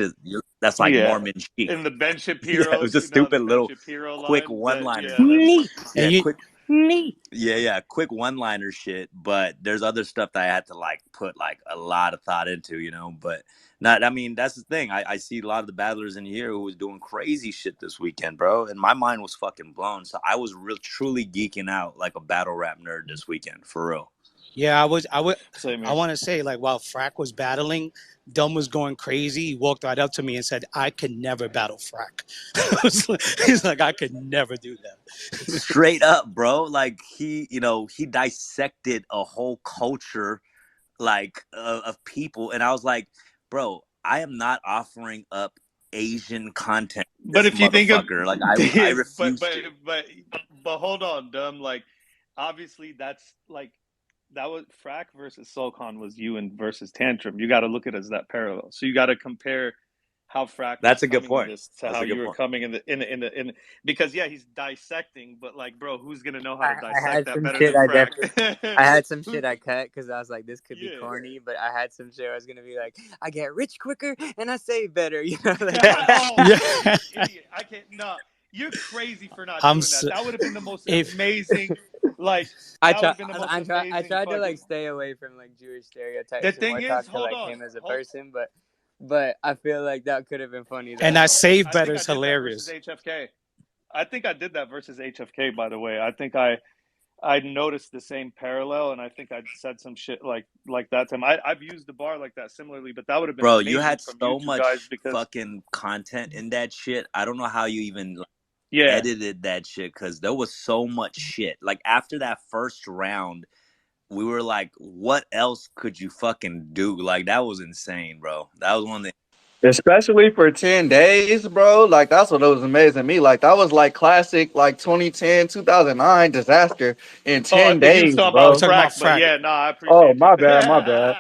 like yeah. Mormon chic. In the Ben Yeah, it Shapiro, was just the stupid Ben little Shapiro quick line. That one-liners, yeah, bro. that's Neat. Yeah, And you quick. neat. Yeah, quick one-liner shit. But there's other stuff that I had to like put like a lot of thought into, you know. But not. I mean, that's the thing. I see a lot of the battlers in here who was doing crazy shit this weekend, bro, and my mind was fucking blown. So I was real truly geeking out like a battle rap nerd this weekend, for real. Yeah, same I here. want to say, like, while Frak was battling, Dumb was going crazy. He walked right up to me and said, "I could never battle Frak." He's like, "I could never do that." Straight up, bro. Like he dissected a whole culture like of people, and I was like, bro, I am not offering up Asian content to But this if you think of, motherfucker. Like I but refuse but to. but but hold on, dumb. Like, obviously, that's like that was Frack versus Solcon was you and versus Tantrum. You got to look at it as that parallel. So you got to compare how Frack was That's a good coming in point. this to That's how a you good were point. coming in because yeah, he's dissecting, but like, bro, who's gonna know how to I dissect had that some better shit than I Frack? definitely I had some Who? shit I cut because I was like, this could be Yeah. corny, but I had some shit I was gonna be like, I get rich quicker and I save better, you know, like Oh, Yeah, bro, you idiot! I can't. No, you're crazy for not I'm doing so, that. That would have been the most if amazing. Like I that would try have been the most I amazing tried to like fucking. stay away from like Jewish The stereotypes and thing more is, talk to hold like on, him as a hold. person, but I feel like that could have been funny and though. I save I better think I is did that versus hilarious. HFK. I think I did that versus HFK. By the way, I think I noticed the same parallel, and I think I said some shit like that time. I've used the bar like that similarly, but that would have been Bro, you amazing had from you so two guys much because fucking content in that shit. I don't know how you even like, yeah. edited that shit, because there was so much shit. Like after that first round, we were like, what else could you fucking do? Like that was insane, bro. That was one of the Especially for 10 days, bro. Like, that's what was amazing to me. Like, that was like classic, like 2010, 2009 disaster in Oh, I 10 think he was days, talking We're about bro. talking about Frack, but Frak. yeah, no, I Oh, appreciate you. my bad, my bad.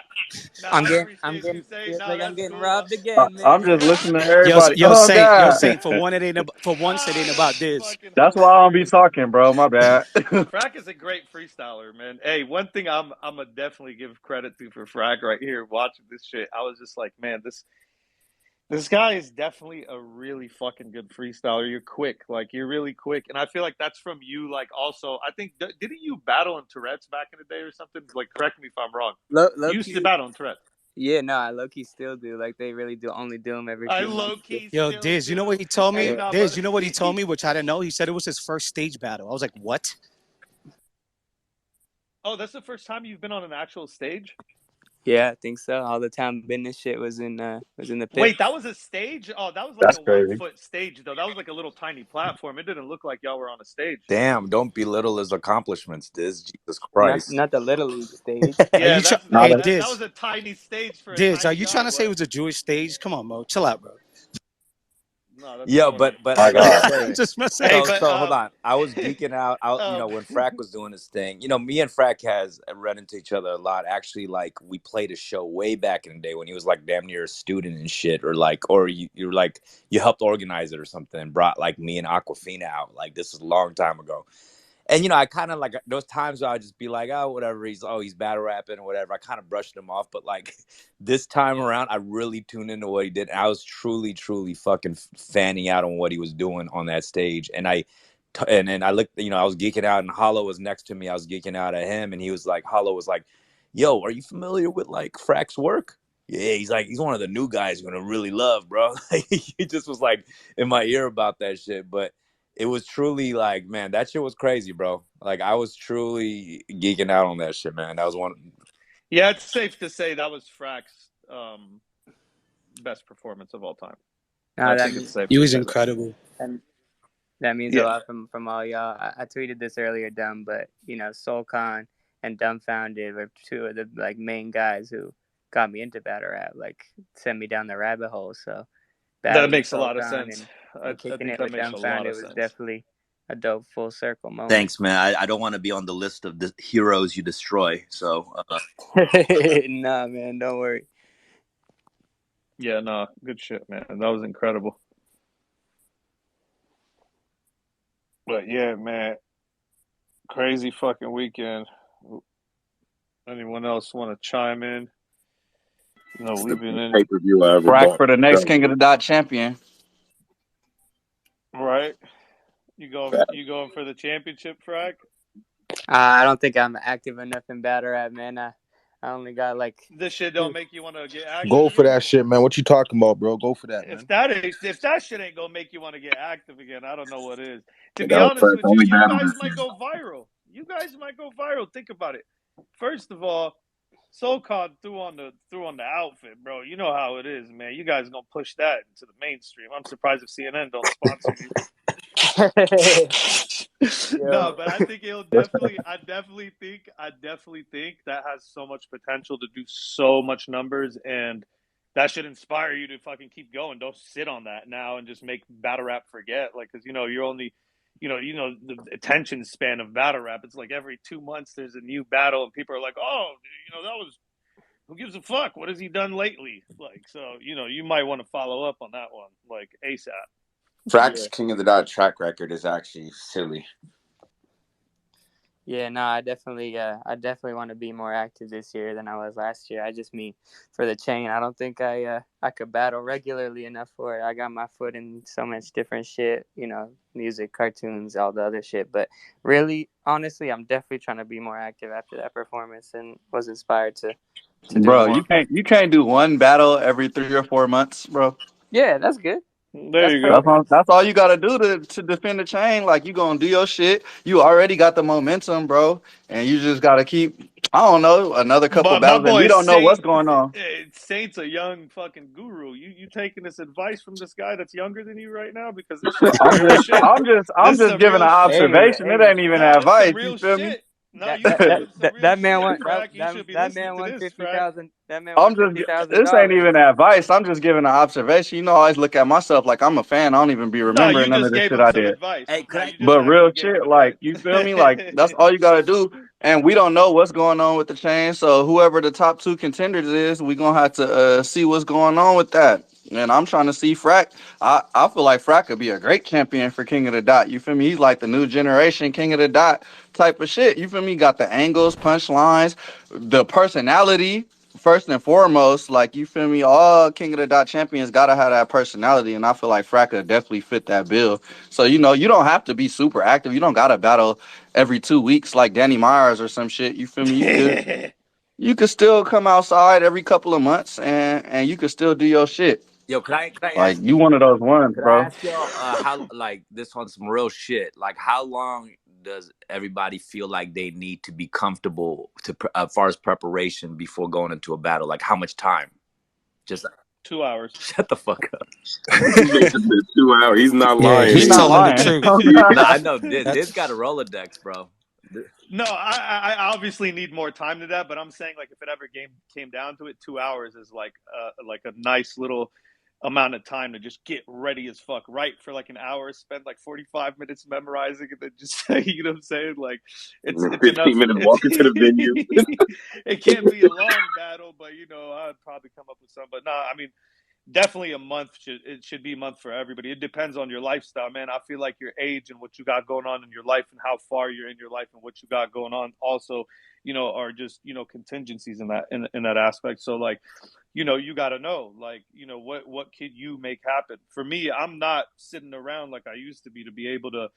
No, I I'm appreciate you getting saying feels no. like I'm That's getting cool. robbed again, I'm man. just listening to everybody. Yo, Oh, Saint, God. for one, for once, it ain't about That's this. fucking That's why I don't be hilarious. talking, bro. My bad. Frack is a great freestyler, man. Hey, one thing I'm gonna definitely give credit to for Frack right here. Watching this shit, I was just like, man, this guy is definitely a really fucking good freestyler. You're quick, like you're really quick, and I feel like that's from you. Like also, I think didn't you battle in Tourette's back in the day or something? Like, correct me if I'm wrong. Low You used to key, battle in Tourette's. yeah, no, I low key still do. Like they really do only do them every I few low months. key Yo, still Diz, you know what do. he told Hey, me? Yeah. no, Diz, but you know what he told me, which I didn't know? He said it was his first stage battle. I was like, what? oh, that's the first time you've been on an actual stage. Yeah, I think so. All the time business shit was in the pit. Wait, that was a stage? Oh, that was like That's a one crazy. foot stage though. That was like a little tiny platform. It didn't look like y'all were on a stage. Damn, don't belittle his accomplishments, Diz. Jesus Not Christ. not the little league stage. Are Yeah, you that's Nah, Hey, that- that was Diz, a tiny stage for a Diz, are tiny you trying guy. to say it What? was a Jewish stage? Come on, bro. Chill out, bro. No, that's Yeah, funny. but I my gotta God. I'm say, just messing. Hey, so but so hold on. I was geeking out. um, When Frak was doing his thing. Me and Frak has run into each other a lot. Actually, like we played a show way back in the day when he was like damn near a student and shit, or you're like you helped organize it or something and brought like me and Aquafina out. Like this is a long time ago. And I kind of like those times where I would just be like, oh, whatever. He's battle rapping or whatever. I kind of brushed him off, but like this time around, I really tuned into what he did. And I was truly, truly fucking fanning out on what he was doing on that stage. And then I looked, I was geeking out, and Hollow was next to me. I was geeking out at him, and he was like, Hollow was like, "Yo, are you familiar with like Frak's work?" yeah, he's like, he's one of the new guys you're gonna really love, bro. He just was like in my ear about that shit. But it was truly like, man, that shit was crazy, bro. Like I was truly geeking out on that shit, man. That was one. Yeah, it's safe to say that was Frak's best performance of all time. I think it's safe He to was say that. incredible. That means a Yeah, lot from all y'all. I tweeted this earlier, Dumb, but Soul Khan and Dumbfoundead were two of the like main guys who got me into battle rap, like sent me down the rabbit hole. So that battling makes a Soul lot of Khan sense. and I kicking think it that with makes a lot of Dumbfoundead was sense. definitely a dope full circle moment. Thanks, man. I don't want to be on the list of the heroes you destroy. So Nah, man, don't worry. Yeah, no, good shit, man. That was incredible. But yeah, man, crazy fucking weekend. Anyone else want to chime in? No, It's the we've been best in, pay-per-view I ever Frak bought. for the next So, King of the Dot champion. right? You going for the championship, Frak? I don't think I'm active enough in battle rap, man. I only got like This shit don't make you want to get active Go for again? that shit, man. What you talking about, bro? Go for that, man. If that shit ain't gonna make you want to get active again, I don't know what is. To and be that was honest Frank's with you, only you battle guys this might season. go viral. You guys might go viral. Think about it. First of all, SoCon threw on the outfit, bro. You know how it is, man. You guys gonna push that into the mainstream. I'm surprised if CNN don't sponsor you. No, yo. but I think it'll definitely. I definitely think that has so much potential to do so much numbers, and that should inspire you to fucking keep going. Don't sit on that now and just make battle rap forget. Like, because you're only, the attention span of battle rap. It's like every 2 months there's a new battle, and people are like, oh, that was. Who gives a fuck? What has he done lately? Like, so you might want to follow up on that one, like ASAP. Frak's Yeah. King of the Dot track record is actually silly. Yeah, no, I definitely want to be more active this year than I was last year. I just mean for the chain, I don't think I could battle regularly enough for it. I got my foot in so much different shit, music, cartoons, all the other shit. But really, honestly, I'm definitely trying to be more active after that performance and was inspired to do Bro, more. you can't do one battle every 3 or 4 months, bro. Yeah, that's good. There That's you go. perfect. That's all you gotta do to defend the chain. Like you gonna do your shit. You already got the momentum, bro, and you just gotta keep. I don't know, another couple But my battles, and boy we don't know what's going on. Saint's a young fucking guru. You taking this advice from this guy that's younger than you right now? Because this shit's some real shit. I'm This is just some giving an real shit. observation. It Hey, ain't even Nah, this is some advice. You real feel me? shit. No, that you that that spitting some that, real that man shit, won Frak. You should be that listening man to won this, Frak. I'm just. This ain't $50,000. even advice. I'm just giving an observation. You know, I always look at myself like I'm a fan. I don't even be No, remembering you none of just this gave shit him I some did. advice. hey, No, could I? you just But real actually gave him shit, like you feel me? Like that's advice. all you gotta do. And we don't know what's going on with the chain. So whoever the top two contenders is, we gonna have to see what's going on with that. And I'm trying to see Frak. I feel like Frak could be a great champion for King of the Dot. You feel me? He's like the new generation King of the Dot type of shit. You feel me? Got the angles, punchlines, the personality. First and foremost, like you feel me, all King of the Dot champions gotta have that personality, and I feel like Frak could definitely fit that bill. So you don't have to be super active. You don't gotta battle every 2 weeks like Danny Myers or some shit. You feel me? You could still come outside every couple of months and you could still do your shit. Yo, could I Like ask you one of those ones, could I bro. ask y'all how like this on some real shit? Like, how long does everybody feel like they need to be comfortable to as far as preparation before going into a battle? Like, how much time? Just 2 hours. shut the fuck up. He made this in 2 hours. He's not Yeah, lying He's he's not either. telling the lying. truth. No, I know. Diz That's got a Rolodex, bro. No, I obviously need more time to that, but I'm saying like if it ever came down to it, 2 hours is like a nice little amount of time to just get ready as fuck. Right for like an hour, spend like 45 minutes memorizing, and then just you know what I'm saying? Like And then it's 15 enough. minutes walking to the venue. It can't be a long battle, but I'd probably come up with some. But no, I mean definitely a month should be a month for everybody. It depends on your lifestyle, man. I feel like your age and what you got going on in your life and how far you're in your life and what you got going on also are just contingencies in that aspect. So like you got to know like what could you make happen. For me, I'm not sitting around like I used to be able to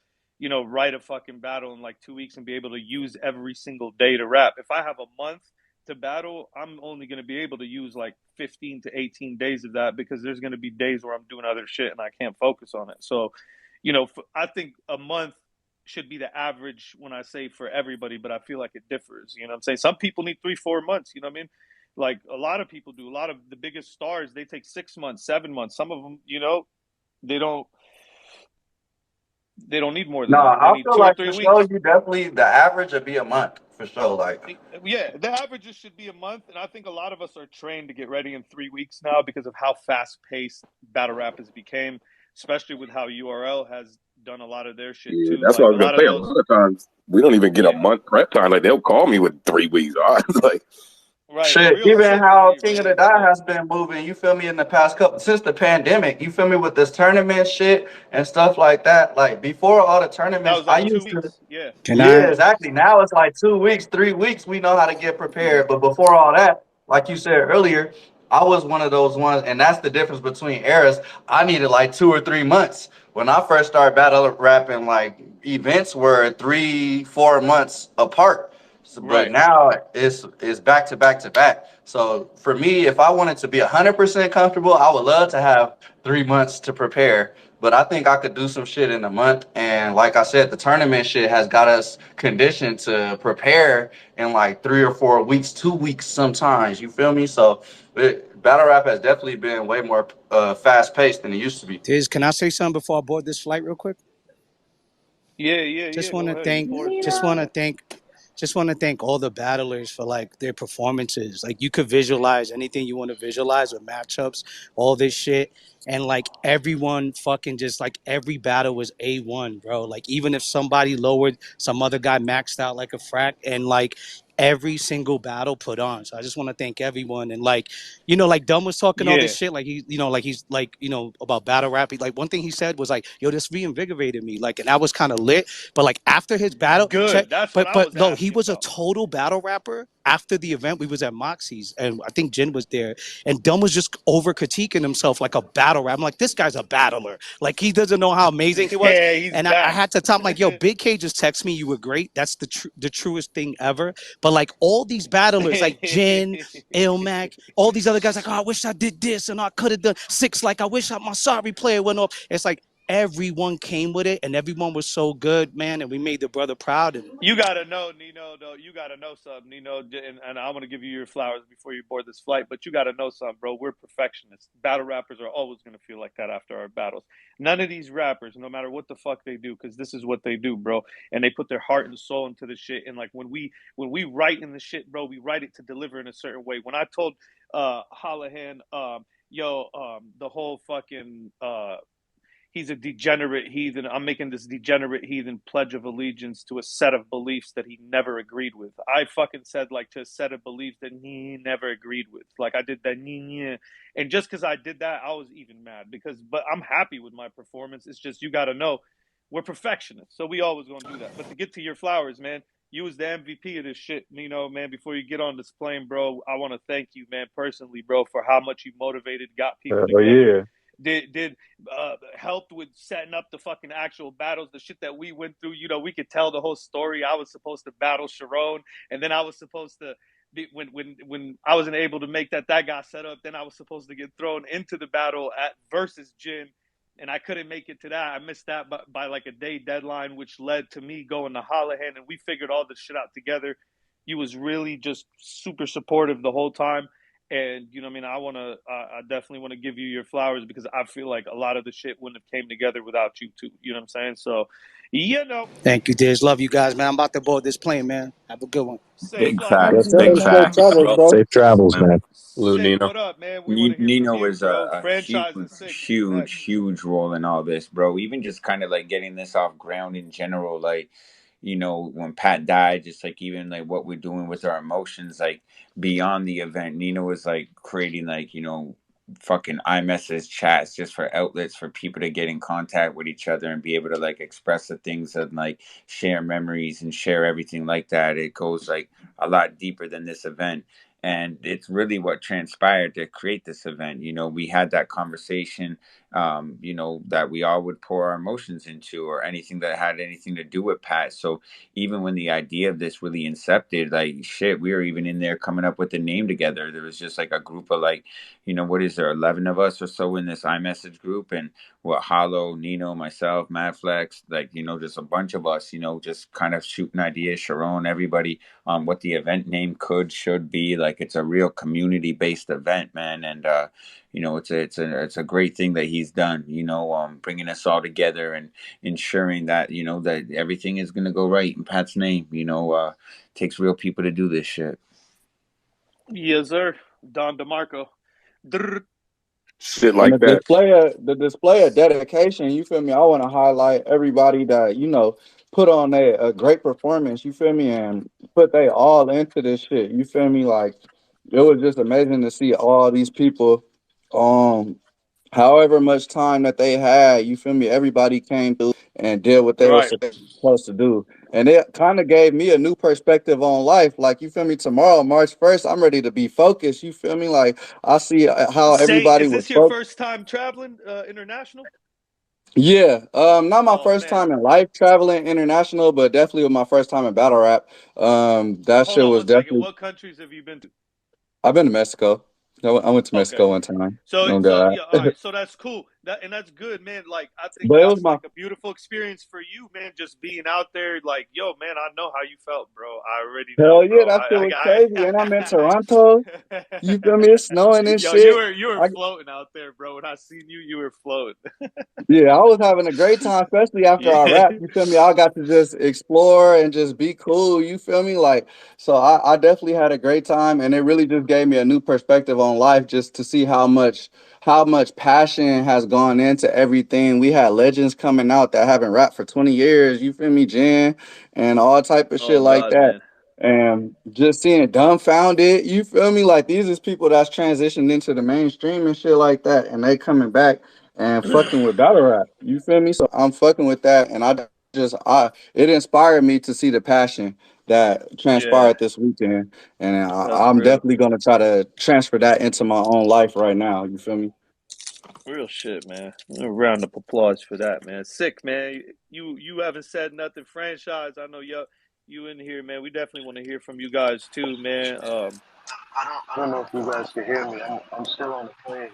write a fucking battle in like 2 weeks and be able to use every single day to rap. If I have a month to battle, I'm only going to be able to use like 15 to 18 days of that because there's going to be days where I'm doing other shit and I can't focus on it. So, I think a month should be the average when I say for everybody, but I feel like it differs. You know what I'm saying? Some people need 3-4 months. You know what I mean? Like a lot of people do. A lot of the biggest stars, they take 6 months, 7 months. Some of them, they don't need more than No, that. They I need feel two or like three for sure weeks. you definitely the average would be a month for sure. Like Yeah, the averages should be a month, and I think a lot of us are trained to get ready in 3 weeks now because of how fast paced battle rap has became, especially with how URL has done a lot of their shit Yeah, too. that's what I Like a was gonna lot of say. A those, lot of times we don't even get a yeah, month prep time. Like they'll call me with 3 weeks. Like, right, shit, real even quick with how me, King of right? the Die So has been moving, you feel me, in the past couple since the pandemic, you feel me, with this tournament shit and stuff like that. Like before all the that tournaments, was I like two used to weeks. Yeah, Can yeah, I? exactly. Now it's like 2 weeks, 3 weeks, we know how to get prepared. But before all that, like you said earlier, I was one of those ones, and that's the difference between eras. I needed like 2 or 3 months. When I first started battle rapping, like events were 3, 4 months apart. But right. now it's back to back to back. So for me, if I wanted to be 100% comfortable, I would love to have 3 months to prepare. But I think I could do some shit in a month. And like I said, the tournament shit has got us conditioned to prepare in like 3 or 4 weeks, 2 weeks sometimes. You feel me? So battle rap has definitely been way more fast paced than it used to be. Diz, can I say something before I board this flight real quick? Yeah, yeah, Just yeah. want Go to ahead. You thank, board just first. want to thank, just want to thank all the battlers for like their performances. Like you could visualize anything you want to visualize with matchups, all this shit, and like everyone fucking just like every battle was A1, bro. Like even if somebody lowered, some other guy maxed out like a Frak, and like every single battle put on. So I just want to thank everyone. And like, like Dumb was talking all this Yeah, shit, like like he's like, about battle rap. Like one thing he said was like, yo, this reinvigorated me. Like, and that was kind of lit. But like after his battle, check, good. That's what but I was no, he asking was a about. total battle rapper. After the event, we was at Moxie's, and I think Jin was there, and Dumb was just over critiquing himself like a battle rap. I'm like, this guy's a battler. Like he doesn't know how amazing he was. Yeah, he's And I back. had to tell him like, yo, Bigg K just text me, you were great. That's the truest thing ever. But like all these battlers, like Jin, Ilmac, all these other guys, like, oh, I wish I did this and I could have done six. Like, I wish my sorry player went off. It's like everyone came with it and everyone was so good, man. And we made the brother proud. And You gotta know, Nino. Though you gotta know something, Nino. And I want to give you your flowers before you board this flight. But you gotta know something, bro. We're perfectionists. Battle rappers are always gonna feel like that after our battles. None of these rappers, no matter what the fuck they do, because this is what they do, bro. And they put their heart and soul into the shit. And like when we write in the shit, bro, we write it to deliver in a certain way. When I told Holohan, the whole fucking he's a degenerate heathen. I'm making this degenerate heathen pledge of allegiance to a set of beliefs that he never agreed with. I fucking said like to a set of beliefs that he never agreed with. Like I did that, and just because I did that, I was even mad but I'm happy with my performance. It's just you got to know we're perfectionists, so we always gonna do that. But to get to your flowers, man. You was the MVP of this shit, man. Before you get on this plane, bro, I want to thank you, man, personally, bro, for how much you motivated, got people Oh together, yeah. did helped with setting up the fucking actual battles, the shit that we went through. We could tell the whole story. I was supposed to battle Sharon, and then I was supposed to be when I wasn't able to make that got set up. Then I was supposed to get thrown into the battle at versus Jin, and I couldn't make it to that. I missed that by like a day deadline, which led to me going to Holohan, and we figured all this shit out together. You was really just super supportive the whole time. And what I mean, I definitely want to give you your flowers because I feel like a lot of the shit wouldn't have came together without you too. You know what I'm saying? So, thank you, Diz. Love you guys, man. I'm about to board this plane, man. Have a good one. safe Big flight, Yes, facts, brother. sir. big Much Safe love. facts, travels, bro. bro. Safe travels, man. Lou Sick, Nino. what up, man? We want to hear from Nino you, was bro. a huge, Franchise and Sick. huge, Next. huge role in all this, bro. Even just kind of like getting this off ground in general, like, when Pat died, just like even like what we're doing with our emotions, like beyond the event, Nino was like creating like, fucking iMessage chats just for outlets for people to get in contact with each other and be able to like express the things and like share memories and share everything like that. It goes like a lot deeper than this event. And it's really what transpired to create this event. We had that conversation you know, that we all would pour our emotions into, or anything that had anything to do with Pat. So even when the idea of this really incepted, like shit, we were even in there coming up with the name together. There was just like a group of like, you know, what is there, 11 of us or so in this iMessage group, and what Hollow, Nino, myself, Madflex, like, you know, just a bunch of us, you know, just kind of shooting ideas, Sharon, everybody, what the event name should be. Like, it's a real community based event, man. And you know, it's a great thing that he's done, you know, bringing us all together and ensuring that, you know, that everything is going to go right in Pat's name. You know, takes real people to do this shit. Yes, sir. Don DeMarco. Drrr. Shit And like that. the display of dedication, you feel me? I want to highlight everybody that, you know, put on a great performance, you feel me, and put they all into this shit. You feel me? Like, it was just amazing to see all these people, um, however much time that they had, you feel me? Everybody came through and did what they were Right. supposed to do. And it kind of gave me a new perspective on life. Like, you feel me? Tomorrow, March 1st, I'm ready to be focused. You feel me? Like, I see how Saynt, everybody is was this your focused. first time traveling international? Yeah, not my Oh first man. time in life traveling international, but definitely was my first time in battle rap. That Hold shit on was one second. definitely. What countries have you been to? I've been to Mexico. I went to Okay. Mexico one time. Oh So God, yeah, all right. So that's cool. That's good, man. Like I think but it was that's my like a beautiful experience for you, man. Just being out there, like, yo, man, I know how you felt, bro. I already know, hell bro. yeah. That shit was crazy, and I'm in Toronto. You feel me? I It's snowing and Yo, you shit. were floating out there, bro. When I seen you, you were floating. Yeah, I was having a great time, especially after I Yeah. rap. You feel me? I got to just explore and just be cool. You feel me? Like, so I definitely had a great time, and it really just gave me a new perspective on life, just to see how much passion has gone into everything. We had legends coming out that haven't rapped for 20 years. You feel me, Jen, and all type of shit Oh like God, that. man. And just seeing Dumbfoundead, you feel me? Like, these is people that's transitioned into the mainstream and shit like that, and they coming back and fucking with battle rap. You feel me? So I'm fucking with that, and I it inspired me to see the passion that Yeah, transpired this weekend, and that's I'm real. definitely gonna try to transfer that into my own life right now. You feel me? Real shit, man. A round of applause for that, man. Sick, man. You haven't said nothing. Franchise. I know you in here, man. We definitely want to hear from you guys too, man. I don't know if you guys can hear me. I'm still on the plane right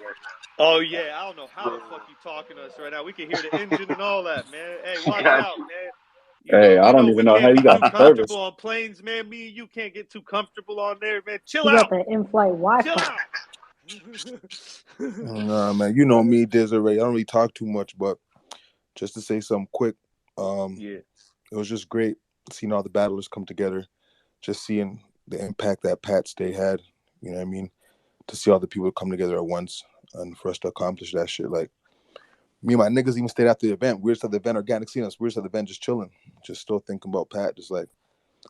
Oh yeah, I don't know how now. the fuck you talking to us right now. We can hear the engine and all that, man. Hey, Yeah. watch Got out, you. man. Hey, I You don't know even we know how can't you be got too the comfortable service. on planes, man. Me and you can't get too comfortable on there, man. Chill You got out. that in-flight Chill Wi-Fi. out. Nah, man. You know me, Desiree. I don't really talk too much, but just to say something quick, Yeah. it was just great seeing all the battlers come together, just seeing the impact that Pat's Day had. You know what I mean? To see all the people come together at once and for us to accomplish that shit. Like, me and my niggas even stayed after the event. We were just at the event, Organic seen us. We were just at the event just chilling, just still thinking about Pat, just like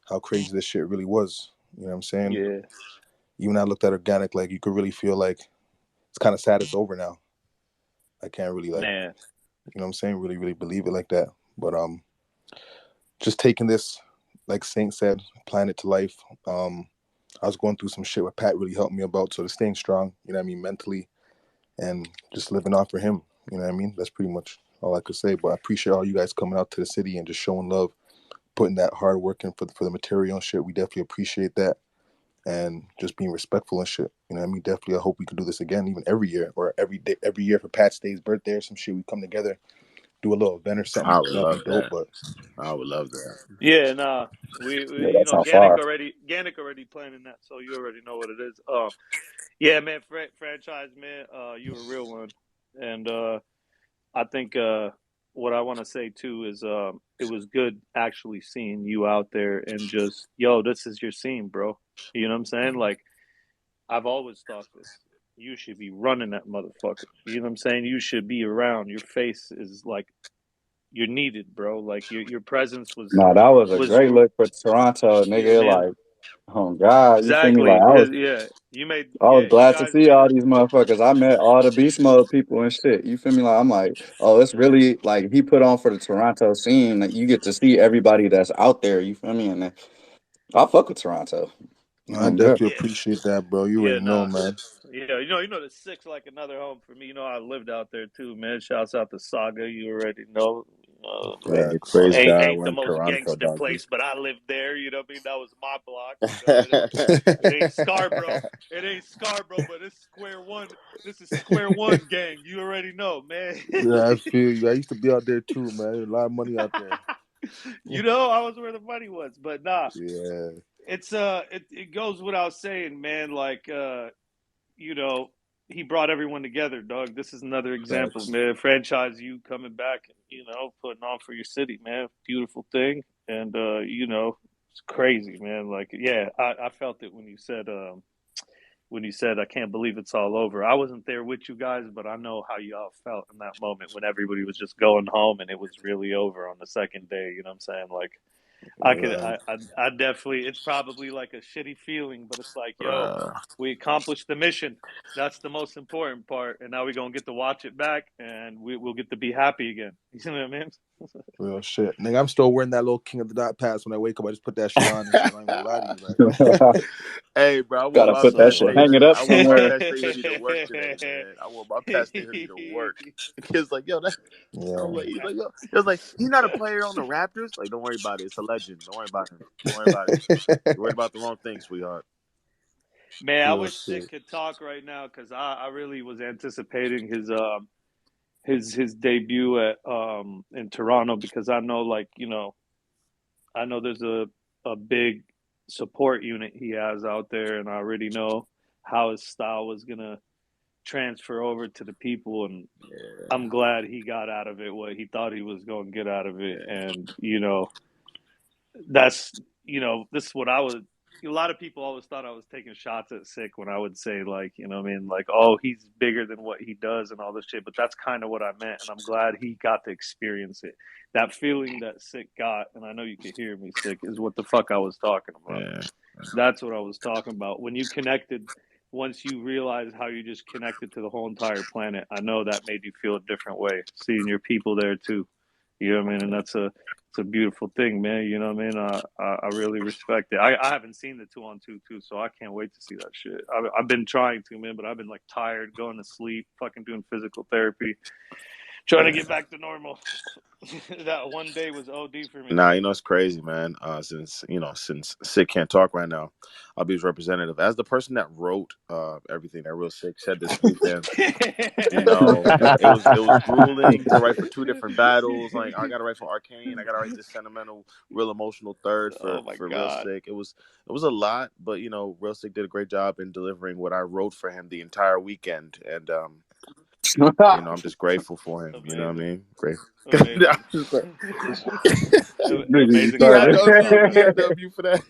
how crazy this shit really was. You know what I'm saying? Yeah. Even I looked at Organic, like, you could really feel like it's kind of sad it's over now. I can't really, like, Man. you know what I'm saying, really, really believe it like that. But just taking this, like Saint said, applying it to life. I was going through some shit where Pat really helped me about, so to staying strong, you know what I mean, mentally, and just living on for him. You know what I mean? That's pretty much all I could say. But I appreciate all you guys coming out to the city and just showing love, putting that hard work in for the material and shit. We definitely appreciate that, and just being respectful and shit. You know what I mean? Definitely, I hope we can do this again, even every year or every day, every year for Pat's Day's birthday or some shit. We come together, do a little event or something. I would That'd be love dope. that. But I would love that. Yeah, nah. We Yeah, that's on Ganik fire. already planning that, so you already know what it is. Yeah, man, franchise, man, you a real one. And I think what I want to say too is it was good actually seeing you out there and just, yo, this is your scene, bro. You know what I'm saying? Like, I've always thought this. You should be running that motherfucker. You know what I'm saying? You should be around. Your face is like you're needed, bro. Like your presence No, that was a was great look for Toronto, yeah, nigga. man. Like, oh God, you feel me? Like, Exactly. Yeah. I was You glad to guys see all these motherfuckers. I met all the beast mode people and shit. You feel me? Like, I'm like, oh, it's really like he put on for the Toronto scene. Like, you get to see everybody that's out there. You feel me? And I fuck with Toronto. I Good. definitely appreciate that, bro. You yeah, already know, nah. man. Yeah, the Sikh's like another home for me. I lived out there too, man. Shouts out to Saga. You already know. Yeah, Well, praise ain't God. ain't We're the in most Toronto, gangster doggy. place, but I lived there. You know what I mean? That was my block. It ain't Scarborough. It ain't Scarborough, but it's square one. This is square one, gang. You already know, man. Yeah, I feel you. I used to be out there too, man. There's a lot of money out there. I was where the money was, but nah. Yeah. It's it goes without saying, man. Like you know, he brought everyone together, dog. This is another example, Facts. man. Franchise you coming back and putting on for your city, man. Beautiful thing, and it's crazy, man. Like, yeah, I felt it when you said I can't believe it's all over. I wasn't there with you guys, but I know how y'all felt in that moment when everybody was just going home and it was really over on the second day. You know what I'm saying? Like, Yeah. I definitely, it's probably like a shitty feeling, but it's like, yo, Uh, we accomplished the mission. That's the most important part. And now we're going to get to watch it back and we'll get to be happy again. You know what I mean? Real shit. Nigga, I'm still wearing that little King of the Dot pass when I wake up. I just put that shit on and shit. I ain't gonna lie to you. Like, hey, bro, I wore Gotta my put So that Penn shit, State hang it hoodie. up I wore my somewhere. Penn State hoodie to work today, man. I wore my Penn State hoodie to work. It's like, yo, that. yeah. I'm like, he's like, yo, it was like, he's not a player on the Raptors. Like, don't worry about it. It's a legend. Don't worry about him. Don't worry about it. You're worried about the wrong thing, sweetheart. Man, I Real wish shit. Sick could talk right now because I really was anticipating his debut at in Toronto because I know I know there's a big support unit he has out there, and I already know how his style was gonna transfer over to the people, and Yeah, I'm glad he got out of it what he thought he was going to get out of it, yeah, and that's this is what I would. A lot of people always thought I was taking shots at Sick when I would say like what I mean, like, oh, he's bigger than what he does and all this shit, but that's kind of what I meant, and I'm glad he got to experience it. That feeling that Sick got, and I know you could hear me, Sick, is what the fuck I was talking about. yeah. That's what I was talking about. When you connected, once you realize how you just connected to the whole entire planet, I know that made you feel a different way. Seeing your people there too, you know what I mean, and it's a beautiful thing, man. You know what I mean? I really respect it. I haven't seen the 2-on-2 too, so I can't wait to see that shit. I've been trying to, man, but I've been like tired, going to sleep, fucking doing physical therapy, trying to get back to normal. That one day was OD for me. Nah, it's crazy, man. Since Sick can't talk right now, I'll be his representative. As the person that wrote everything that Real Sick said this weekend, it was grueling to write for two different battles. Like, I gotta write for Arcane, I gotta write this sentimental, real emotional third Oh for my Real god. Sick. It was a lot, but Real Sick did a great job in delivering what I wrote for him the entire weekend, and I'm just grateful for him. You know what I Amazing. mean? Grateful. I'm Amazing. just like, Nigga Amazing he had to times, started. unmute. bro. He had to unmute for that.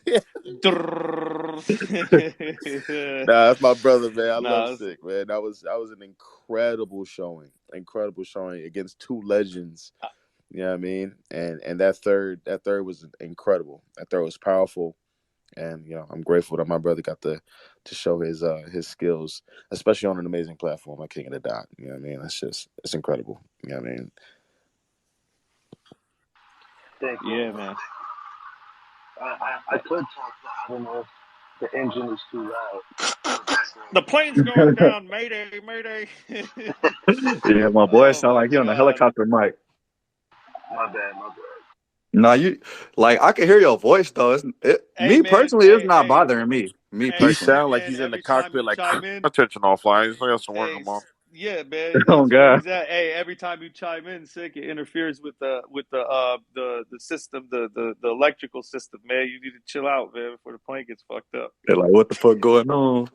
Nah, that's my brother, man. I love Nah, Sick, man. That was an incredible showing. Incredible showing against two legends. You know what I mean? And that third was incredible. That third was powerful. And I'm grateful that my brother got to show his skills, especially on an amazing platform like King of the Dot. You know what I mean? It's incredible. You know what I mean? Thank you. yeah, man. I could talk, but I don't know if the engine is too loud. The plane's going down. Mayday, mayday. Yeah, my boy Oh sound my like he on a god. helicopter mic. My bad, my bad. No, you like I can hear your voice though. Hey Me man, personally, it's not bothering me. Me hey, He personally. sick sound like man. he's in the Every time cockpit, you like chime in, attention all flying. I got some work hey, tomorrow. yeah, man, Oh that's where God. he's at. Hey, every time you chime in, sick, it interferes with the system, the electrical system, man. You need to chill out, man, before the plane gets fucked up. They're like, what the fuck going on?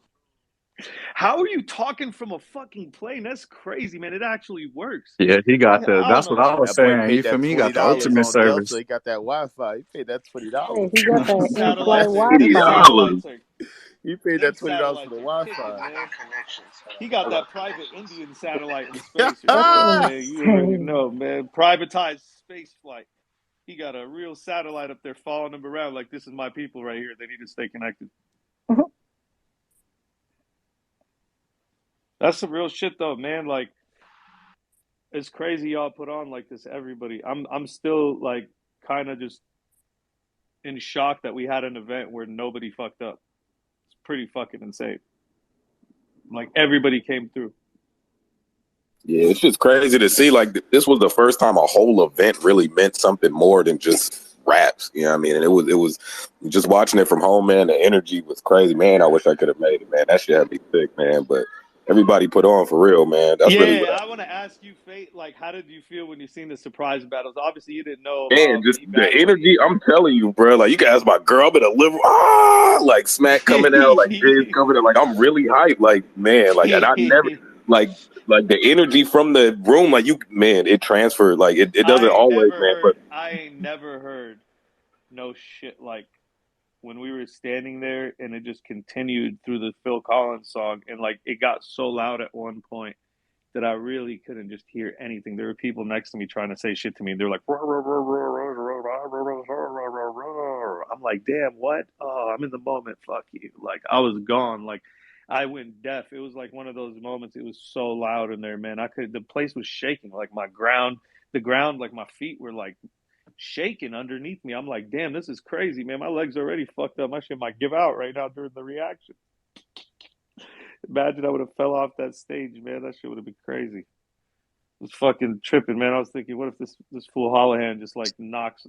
How are you talking from a fucking plane? That's crazy, man. It actually works. Yeah, he got the. I don't That's what know. I was That boy saying. paid You feel that me? He twenty got the dollars ultimate on Delta. service. He got that Wi-Fi. He paid that Hey, $20. he got that in-flight Satellites are Wi them Fi. $80. satellites are He paid them that $20 for the satellites are kicking, Wi-Fi. man. Connections. He got I got that private connections. Indian satellite in space or That's something, man. You already insane. know, man. Privatized space flight. He got a real satellite up there following him around like this is my people right here. They need to stay connected. That's some real shit though, man. Like it's crazy y'all put on like this, everybody. I'm still like kind of just in shock that we had an event where nobody fucked up. It's pretty fucking insane. Like everybody came through. Yeah, it's just crazy to see. Like this was the first time a whole event really meant something more than just raps. You know what I mean? And it was just watching it from home, man. The energy was crazy, man. I wish I could have made it, man. That shit had me sick, man. But everybody put on for real, man. That's really what I want to ask you, F.A.T.E, like, how did you feel when you seen the surprise battles? Obviously, you didn't know man, about just me the battling energy. either. I'm telling you, bro. Like you guys, my girl, but a liver, like smack coming out, like Biz coming out. Like I'm really hyped. Like man, like and I never like the energy from the room. Like you, man, it transferred. Like it doesn't always, man. But I ain't never heard no shit like when we were standing there and it just continued through the Phil Collins song and like it got so loud at one point that I really couldn't just hear anything. There were people next to me trying to say shit to me. They're like, I'm like, damn, what? Oh, I'm in the moment. Fuck you. Like, I was gone. Like, I went deaf. It was like one of those moments. It was so loud in there, man. The place was shaking. Like, the ground, like my feet were like shaking underneath me. I'm like, damn, this is crazy, man. My legs already fucked up. My shit might give out right now during the reaction. Imagine I would have fell off that stage, man. That shit would have been crazy. It was fucking tripping, man. I was thinking, what if this fool Hollahan just like knocks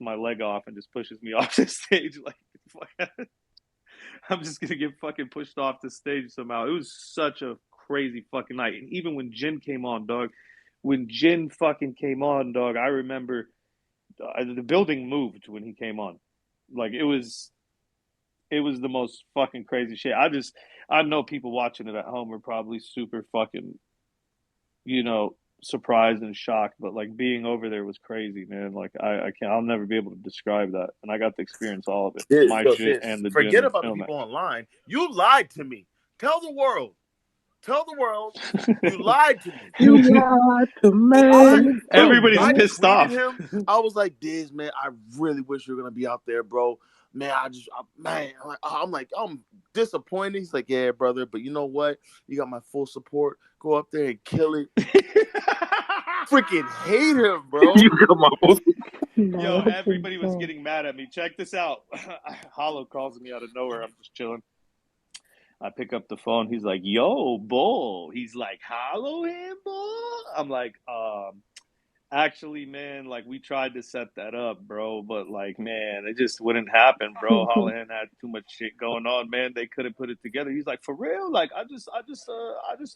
my leg off and just pushes me off the stage? Like, I'm just gonna get fucking pushed off the stage somehow. It was such a crazy fucking night. And even when Jin came on, dog, I remember the building moved when he came on. Like it was the most fucking crazy shit. I know people watching it at home are probably super fucking, surprised and shocked, but like being over there was crazy, man. Like I'll never be able to describe that. And I got to experience all of it. Diz, My yo, shit Diz, and the forget gin about the film people online. You lied to me. Tell the world. You lied to me. it. You lied to me. Everybody's I pissed tweeted off. him. I was like, Diz, man, I really wish you were gonna be out there, bro. Man, I'm disappointed. He's like, yeah, brother, but you know what? You got my full support. Go up there and kill it. Freaking hate him, bro. you got my Yo, That's everybody was insane. getting mad at me. Check this out. Hollow calls me out of nowhere. I'm just chilling. I pick up the phone. He's like, yo, bull. He's like, hollow him, bull. I'm like, actually, man, like we tried to set that up, bro, but like, man, it just wouldn't happen, bro. Holland had too much shit going on, man. They couldn't put it together. He's like, for real? Like, I just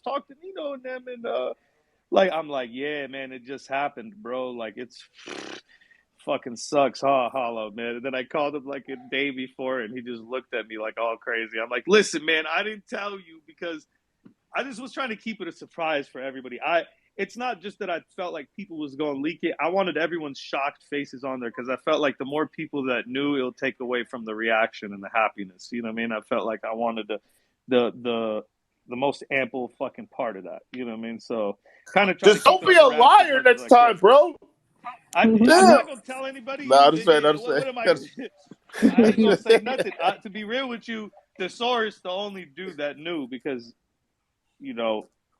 talked to Nino and them, and like, I'm like, yeah, man, it just happened, bro. Like, it's fucking sucks, huh, Hollow, man. And then I called him like a day before, and he just looked at me like all crazy. I'm like, listen, man, I didn't tell you because I just was trying to keep it a surprise for everybody. It's not just that I felt like people was going to leak it. I wanted everyone's shocked faces on there because I felt like the more people that knew, it'll take away from the reaction and the happiness. You know what I mean? I felt like I wanted the most ample fucking part of that. You know what I mean? So kind of try to Just keep don't it be under a wraps as liar much as next I time, could. bro. I'm Damn. not gonna tell anybody. Nah, I'm just saying. What am I? I ain't gonna say nothing. To be real with you, the source, the only dude that knew because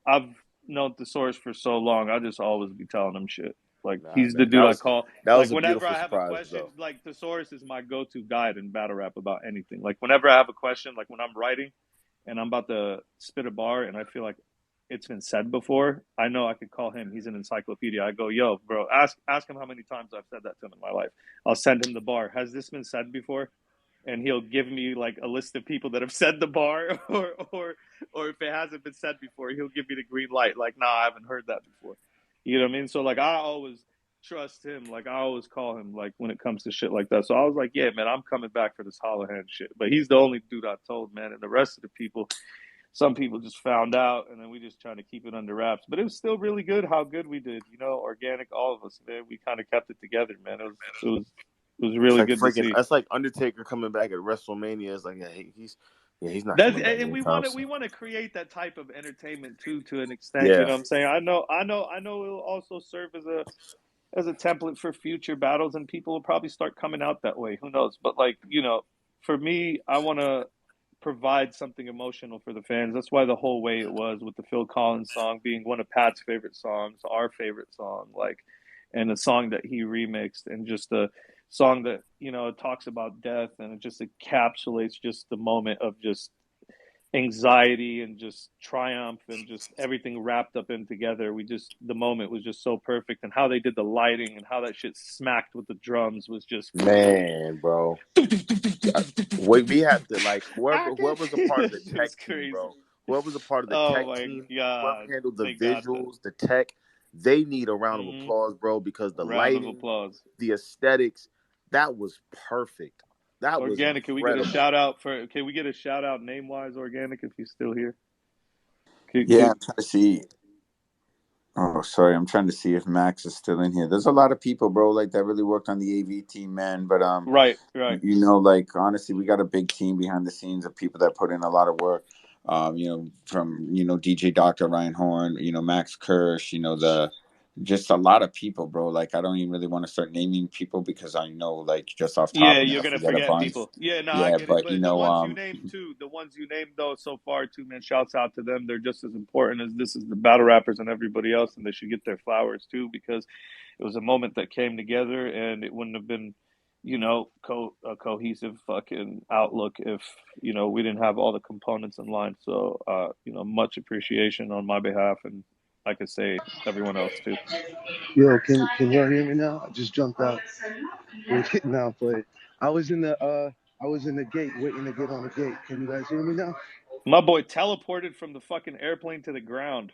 I've known Thesaurus for so long. I just always be telling him shit. Like Nah, he's the man, dude I call. that Like was a whenever beautiful I have a surprise, question, though. like Thesaurus is my go-to guide in battle rap about anything. Like whenever I have a question, like when I'm writing and I'm about to spit a bar and I feel like it's been said before, I know I could call him. He's an encyclopedia. I go, yo, bro, ask him how many times I've said that to him in my life. I'll send him the bar. Has this been said before? And he'll give me like a list of people that have said the bar, or if it hasn't been said before, he'll give me the green light. Like, nah, I haven't heard that before. You know what I mean? So like, I always trust him. Like, I always call him like when it comes to shit like that. So I was like, yeah, man, I'm coming back for this Hollahan shit. But he's the only dude I told, man. And the rest of the people, some people just found out, and then we just trying to keep it under wraps. But it was still really good. How good we did, Organik, all of us, man. We kind of kept it together, man. It was It's really like good to freaking. see. That's like Undertaker coming back at WrestleMania. It's like, he's not That's coming back and anytime we soon. want to create that type of entertainment too, to an extent. You Yeah. know what I'm saying? I know. It'll also serve as a template for future battles, and people will probably start coming out that way. Who knows? But like for me, I want to provide something emotional for the fans. That's why the whole way it was with the Phil Collins song being one of Pat's favorite songs, our favorite song, like, and a song that he remixed, and just a song that it talks about death, and it just encapsulates just the moment of just anxiety and just triumph and just everything wrapped up in together. The moment was just so perfect, and how they did the lighting and how that shit smacked with the drums was just Man, bro. We have to like whoever's a part of the it tech was team, crazy. bro. Whoever's a part of the Oh tech my team, whoever god, handled the they got that. visuals, the tech, they need a round of Hmm. applause, bro, because the Round of lighting, applause. the aesthetics, that was perfect. That was Organic, can we get a incredible. shout out for? Can we get a shout out name wise, Organic, if he's still here? Yeah, I'm trying to see. Oh, sorry, I'm trying to see if Max is still in here. There's a lot of people, bro, like that really worked on the AV team, man. But Right. you know, like honestly, we got a big team behind the scenes of people that put in a lot of work. You know, from DJ Doctor Ryan Horn, Max Kirsch, just a lot of people, bro. Like I don't even really want to start naming people because I know, like, just off top, Yeah, I'm you're gonna gonna forget a forget bunch. people. Yeah, no, I Yeah, get it. but But the ones you named too, the ones you named though so far too, man. Shouts out to them. They're just as important as this is the battle rappers and everybody else, and they should get their flowers too because it was a moment that came together, and it wouldn't have been, a cohesive fucking outlook if we didn't have all the components in line. So, much appreciation on my behalf, and like I say, everyone else too. Yo, can y'all hear me now? I just jumped out. Now, but I was in the gate waiting to get on the gate. Can you guys hear me now? My boy teleported from the fucking airplane to the ground.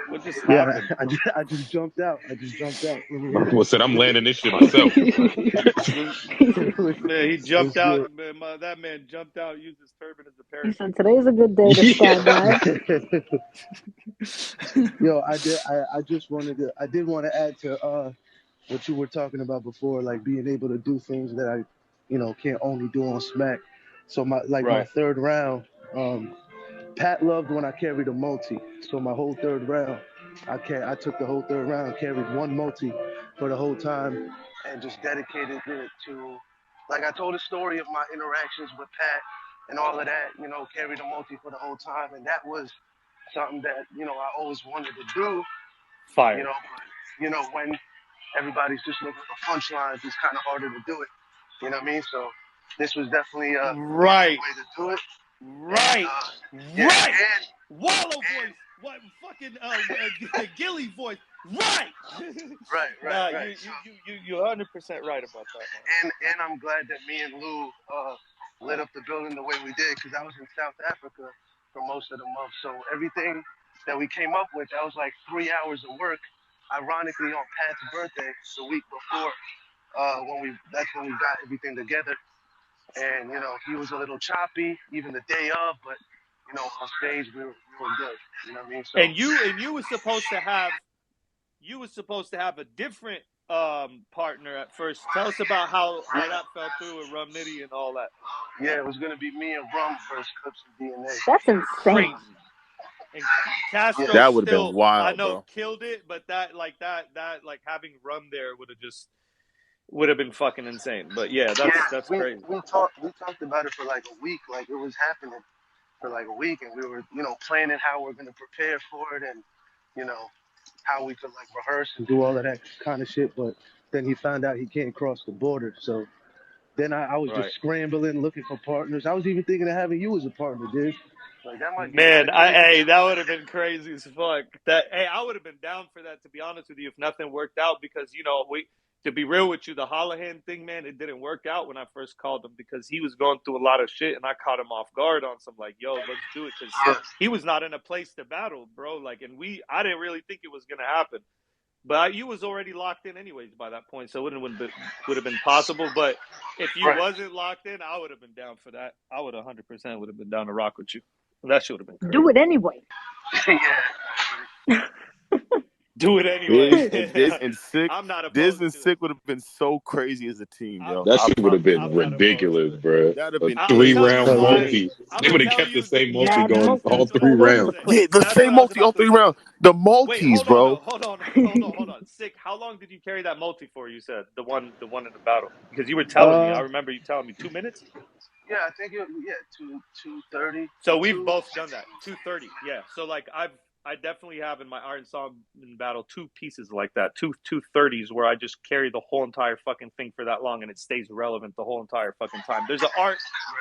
What just Yeah, happened? I just jumped out. I just jumped out. Well, said I'm landing this shit myself. Man, he jumped What's out. good? That man jumped out, used his turban as a He said parachute. today's a good day to skydive. Yo, I just wanted to I did want to add to what you were talking about before, like being able to do things that I, can't only do on Smack. So my Right. third round, Pat loved when I carried a multi. So my whole third round, I took the whole third round, carried one multi for the whole time, and just dedicated it to, like I told a story of my interactions with Pat and all of that. Carried a multi for the whole time, and that was something that I always wanted to do. Fire. When everybody's just looking for punchlines, it's kind of harder to do it. You know what I mean? So this was definitely a easy Right. way to do it. And Right. yeah, Right. and Wallow voice. What fucking Gilly voice. Right. Nah, right. you're 100% right about that, man. And I'm glad that me and Lou lit up the building the way we did because I was in South Africa for most of the month. So everything that we came up with, that was like 3 hours of work. Ironically, on Pat's birthday, the week before, that's when we got everything together. And he was a little choppy even the day of, but on stage we were good. You know what I mean? So And you were supposed to have a different partner at first. Tell us about how that fell through with Rum Nitty and all that. yeah, it was gonna be me and Rum versus Clips and DNA. That's insane. Crazy. And Castro Yeah, That would have been still, I wild, know, bro. killed it, but that having Rum there would have been fucking insane. But yeah, yeah. that's We crazy. we talked about it for like a week, like it was happening for like a week, and we were planning how we're gonna prepare for it, and you know how we could like rehearse and do all of that kind of shit. But then he found out he can't cross the border, so then I was just Right. scrambling looking for partners. I was even thinking of having you as a partner, dude. Like that might be kind Man, of crazy. that would have been crazy as fuck. I would have been down for that, to be honest with you, if nothing worked out, because to be real with you, the Holohan thing, man, it didn't work out when I first called him because he was going through a lot of shit, and I caught him off guard on some like, yo, let's do it, because Yeah, he was not in a place to battle, bro. Like, and I didn't really think it was gonna happen, but you was already locked in anyways by that point, so it would have been possible. But if you right. wasn't locked in, I would have been down for that. I would 100% would have been down to rock with you. That shit would have been Do crazy. it anyway. Yeah. Do it Diz anyway. and Diz and Sick, I'm not Diz opposed and to it. Sick would have been so crazy as a team, I'm yo. That I shit would have promise been I'm you. not opposed to ridiculous, it. bro. That'd have A been I'm gonna lit. tell you three-round why. multi. I'm They gonna would have tell kept the you same multi Yeah, the going multi all was three all over the rounds. Yeah, place. the that's what same I was multi all about to 3 rounds. say. The Wait, Maltese, hold on bro. though. Hold on. Sick. How long did you carry that multi for? You said the one in the battle, because you were telling me. I Uh, remember you telling me 2 minutes. yeah, I think two 30, So we've two. both done that. 2:30. Yeah. So like I definitely have in my Iron Song battle two pieces like that. Two 30s where I just carry the whole entire fucking thing for that long and it stays relevant the whole entire fucking time. There's an art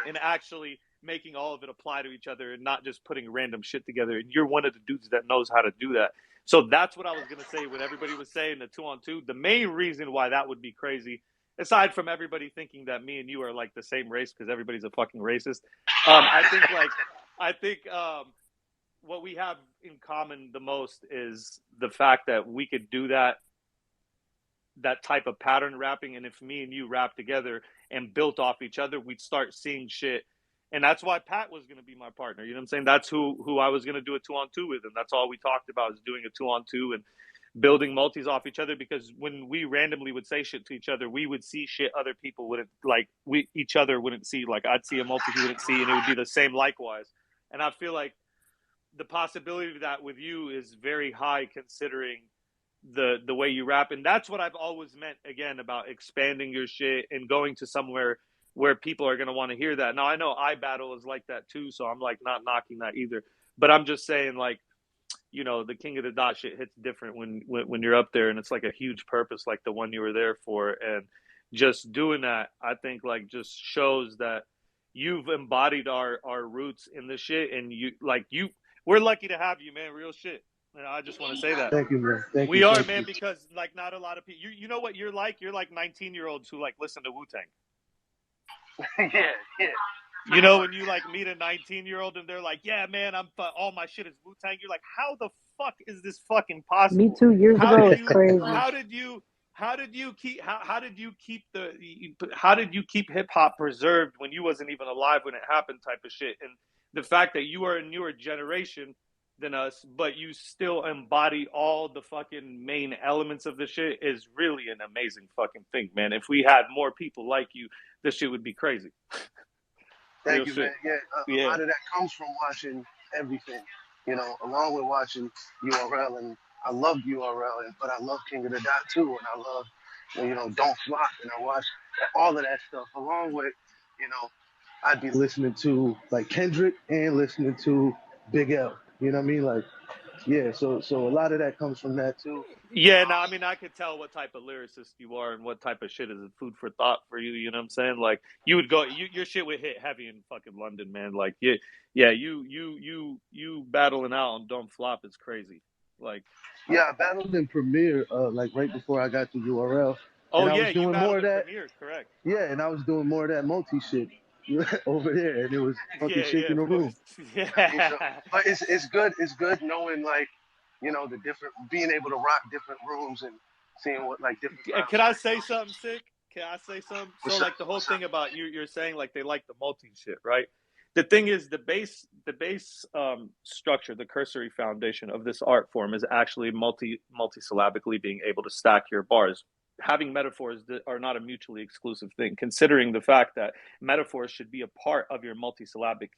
in actually making all of it apply to each other and not just putting random shit together. And you're one of the dudes that knows how to do that. So that's what I was going to say when everybody was saying the 2-on-2. The main reason why that would be crazy, aside from everybody thinking that me and you are like the same race because everybody's a fucking racist, I think what we have in common the most is the fact that we could do that type of pattern rapping. And if me and you rap together and built off each other, we'd start seeing shit. And that's why Pat was going to be my partner. You know what I'm saying? That's who I was going to do a 2-on-2 with. And that's all we talked about, is doing a 2-on-2 and building multis off each other. Because when we randomly would say shit to each other, we would see shit other people wouldn't, like, each other wouldn't see. Like, I'd see a multi he wouldn't see, and it would be the same likewise. And I feel like the possibility of that with you is very high, considering the way you rap. And that's what I've always meant, again, about expanding your shit and going to somewhere where people are going to want to hear that. Now, I know iBattle is like that too, so I'm like not knocking that either, but I'm just saying, like, you know, the King of the Dot shit hits different when you're up there, and it's like a huge purpose, like the one you were there for. And just doing that, I think, like, just shows that you've embodied our roots in this shit. And we're lucky to have you, man. Real shit. And I just want to say that. Thank you, man. Thank We you. are, Thank man, you. because like not a lot of people. You know what you're like? You're like 19-year-olds who like listen to Wu-Tang. Yeah. You know, when you like meet a 19-year-old and they're like, "Yeah, man, all my shit is Wu-Tang." You're like, "How the fuck is this fucking Me possible? 2 years How ago did was you? crazy. How did you? How did you keep? How did you keep How did you keep hip hop preserved when you wasn't even alive when it happened? Type of shit. And the fact that you are a newer generation than us, but you still embody all the fucking main elements of the shit is really an amazing fucking thing, man. If we had more people like you, this shit would be crazy. Real Thank you, man. shit. Yeah, a Yeah. lot of that comes from watching everything, along with watching URL. And I loved URL, but I love King of the Dot too. And I love, Don't Flop. And I watch all of that stuff along with, I'd be listening to like Kendrick and listening to Big L. You know what I mean? Like, yeah, so a lot of that comes from that too. Yeah, no, I mean, I could tell what type of lyricist you are and what type of shit is food for thought for you. You know what I'm saying? Like, you would go, your shit would hit heavy in fucking London, man. Like, you battling out on Don't Flop is crazy. Like, Yeah, I battled in Premiere, like right before I got to URL, oh and I yeah, was you doing more battled of in that. Premiere, correct? Yeah, and I was doing more of that multi shit over there, and it was fucking Yeah, shaking the of course. room. So, Yeah. but it's good. It's good knowing, like, the different, being able to rock different rooms and seeing what, like, different crowds Can I like. say something sick? Can I say something? So, What's up? like, the whole What's up? thing about you're saying, like, they like the multi shit, right? The thing is, the base structure, the cursory foundation of this art form is actually multisyllabically being able to stack your bars. Having metaphors that are not a mutually exclusive thing, considering the fact that metaphors should be a part of your multisyllabic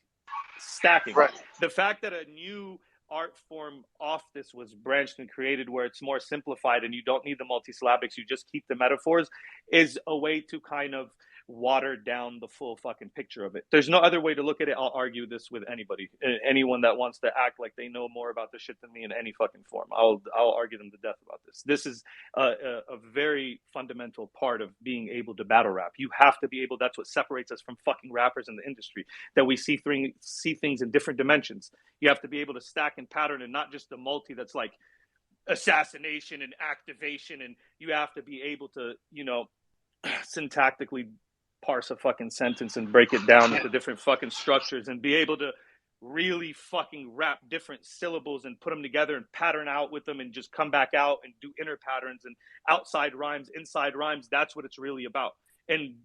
stacking. Right. The fact that a new art form off this was branched and created where it's more simplified and you don't need the multisyllabics, you just keep the metaphors, is a way to kind of water down the full fucking picture of it. There's no other way to look at it. I'll argue this with anybody, anyone that wants to act like they know more about this shit than me in any fucking form. I'll argue them to death about this. This is a very fundamental part of being able to battle rap. You have to be able. That's what separates us from fucking rappers in the industry. That we see things in different dimensions. You have to be able to stack and pattern, and not just the multi that's like assassination and activation. And you have to be able to, syntactically parse a fucking sentence and break it down into different fucking structures and be able to really fucking wrap different syllables and put them together and pattern out with them and just come back out and do inner patterns and outside rhymes, inside rhymes. That's what it's really about. And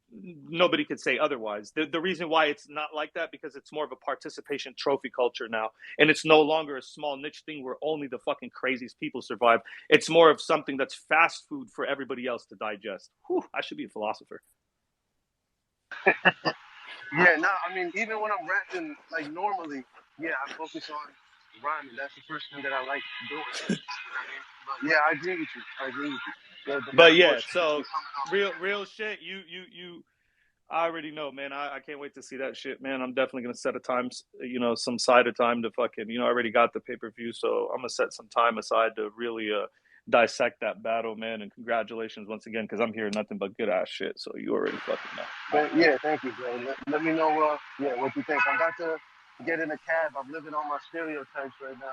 nobody could say otherwise. The reason why it's not like that, because it's more of a participation trophy culture now. And it's no longer a small niche thing where only the fucking craziest people survive. It's more of something that's fast food for everybody else to digest. Whew, I should be a philosopher. Yeah, no, I mean, even when I'm rapping, like, normally, yeah, I focus on rhyming. That's the first thing that I like doing. You know what I mean? But yeah, I agree with you. The But metaphor yeah, should just be so coming off. real shit. You I already know, man. I can't wait to see that shit, man. I'm definitely gonna set a time, some side of time to fucking, I already got the pay-per-view, so I'm gonna set some time aside to really dissect that battle, man. And congratulations once again, because I'm hearing nothing but good ass shit. So you already fucking know. But yeah, thank you, bro. Let me know what you think. I'm about to get in a cab. I'm living on my stereotypes right now.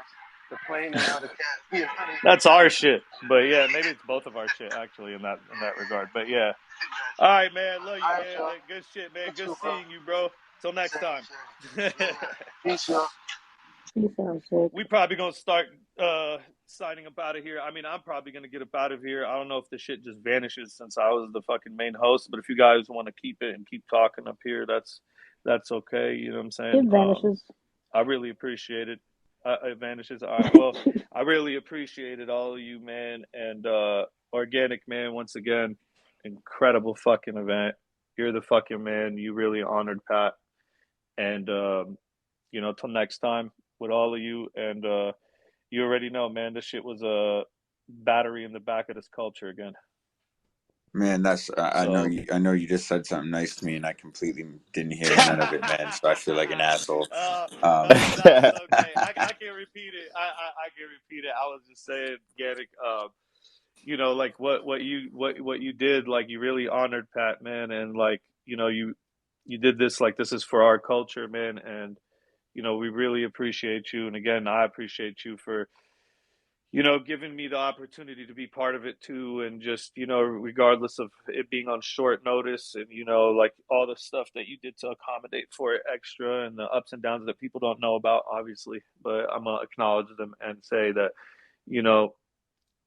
The plane and now the cab. Yeah, That's our shit. But yeah, maybe it's both of our shit actually in that regard. But yeah. All right, man. Love you, all right, man. y'all. Good shit, man. You Good too, bro. seeing you, bro. Till next Same, time. same. Yeah, man. Peace, y'all. Peace out, Sick. We probably gonna start signing up out of here. I mean, I'm probably gonna get up out of here. I don't know if the shit just vanishes since I was the fucking main host, but if you guys want to keep it and keep talking up here, that's okay. You know what I'm saying? It vanishes. I really appreciate it. It vanishes. All right. Well, I really appreciated all of you, man, and Organik, man. Once again, incredible fucking event. You're the fucking man. You really honored Pat, and till next time with all of you, and you already know, man. This shit was a battery in the back of this culture again. Man, that's I know So you just said something nice to me, and I completely didn't hear none of it, man. So I feel like an asshole. no, it's okay. I can repeat it. I can repeat it. I was just saying, Gannick, like what you did, like you really honored Pat, man, and like you did this, like this is for our culture, man, and we really appreciate you, and again, I appreciate you for giving me the opportunity to be part of it too. And just, regardless of it being on short notice and, like all the stuff that you did to accommodate for it extra and the ups and downs that people don't know about, obviously, but I'm going to acknowledge them and say that,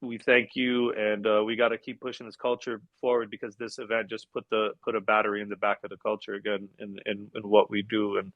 we thank you. And we got to keep pushing this culture forward because this event just put a battery in the back of the culture again in what we do. And,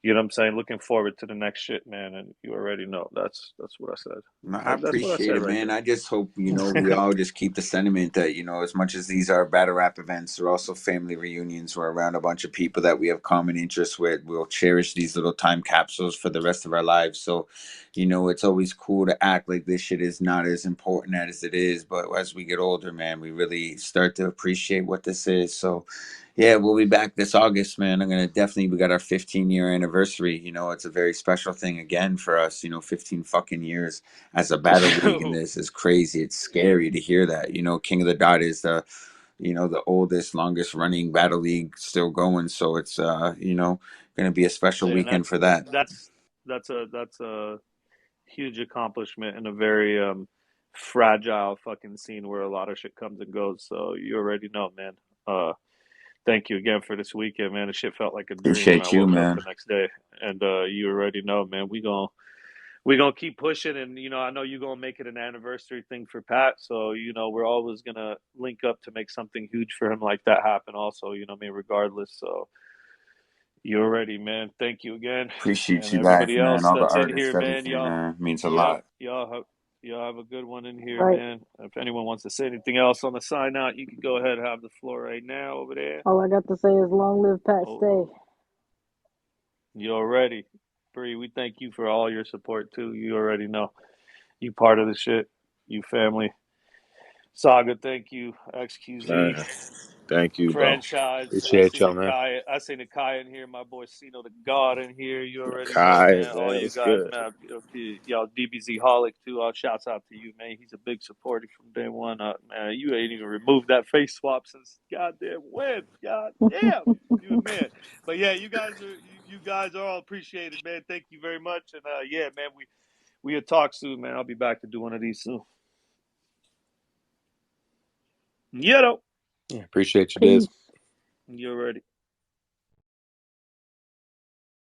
you know what I'm saying? Looking forward to the next shit, man. And you already know that's what I said. No, I That's what I appreciate said it, right man. there. I just hope, we all just keep the sentiment that, as much as these are battle rap events, they're also family reunions. We're around a bunch of people that we have common interests with. We'll cherish these little time capsules for the rest of our lives. So, it's always cool to act like this shit is not as important as it is. But as we get older, man, we really start to appreciate what this is. So, yeah, we'll be back this August, man. We got our 15-year anniversary. It's a very special thing again for us, 15 fucking years as a battle league, and this is crazy. It's scary to hear that. King of the Dot is the oldest, longest running battle league still going. So it's gonna be a special And weekend for that. that's a huge accomplishment in a very fragile fucking scene where a lot of shit comes and goes. So you already know, man. Thank you again for this weekend, man. The shit felt like a dream when I Appreciate you, woke up man. the next day. And you already know, man. We gonna keep pushing, and I know you're gonna make it an anniversary thing for Pat. So we're always gonna link up to make something huge for him like that happen. Also, what I mean, regardless. So you already, man. Thank you again, Appreciate and you guys, everybody man. else All the that's in artists, here, man. everything, Y'all, man. Means a yep, lot. y'all have a good one in here, Right. man. If anyone wants to say anything else on the sign out, you can go ahead and have the floor right now over there. All I got to say is long live Pat Oh, Stay. you already, Bree. We thank you for all your support too. You already know you part of the shit. You family. Saga, thank you. XQZ. Thank you, bro. Franchise. Appreciate y'all, man. I seen the Kai in here. My boy Sino the God in here. You already know, Kai, man. All man, you it's guys, good. man. Y'all DBZ Holic too. All shouts out to you, man. He's a big supporter from day one. Man, you ain't even removed that face swap since goddamn when. Goddamn, you a man. But yeah, you guys are all appreciated, man. Thank you very much. And yeah, man, we'll talk soon, man. I'll be back to do one of these soon. Yeah, Appreciate you, Diz. Peace. you're ready.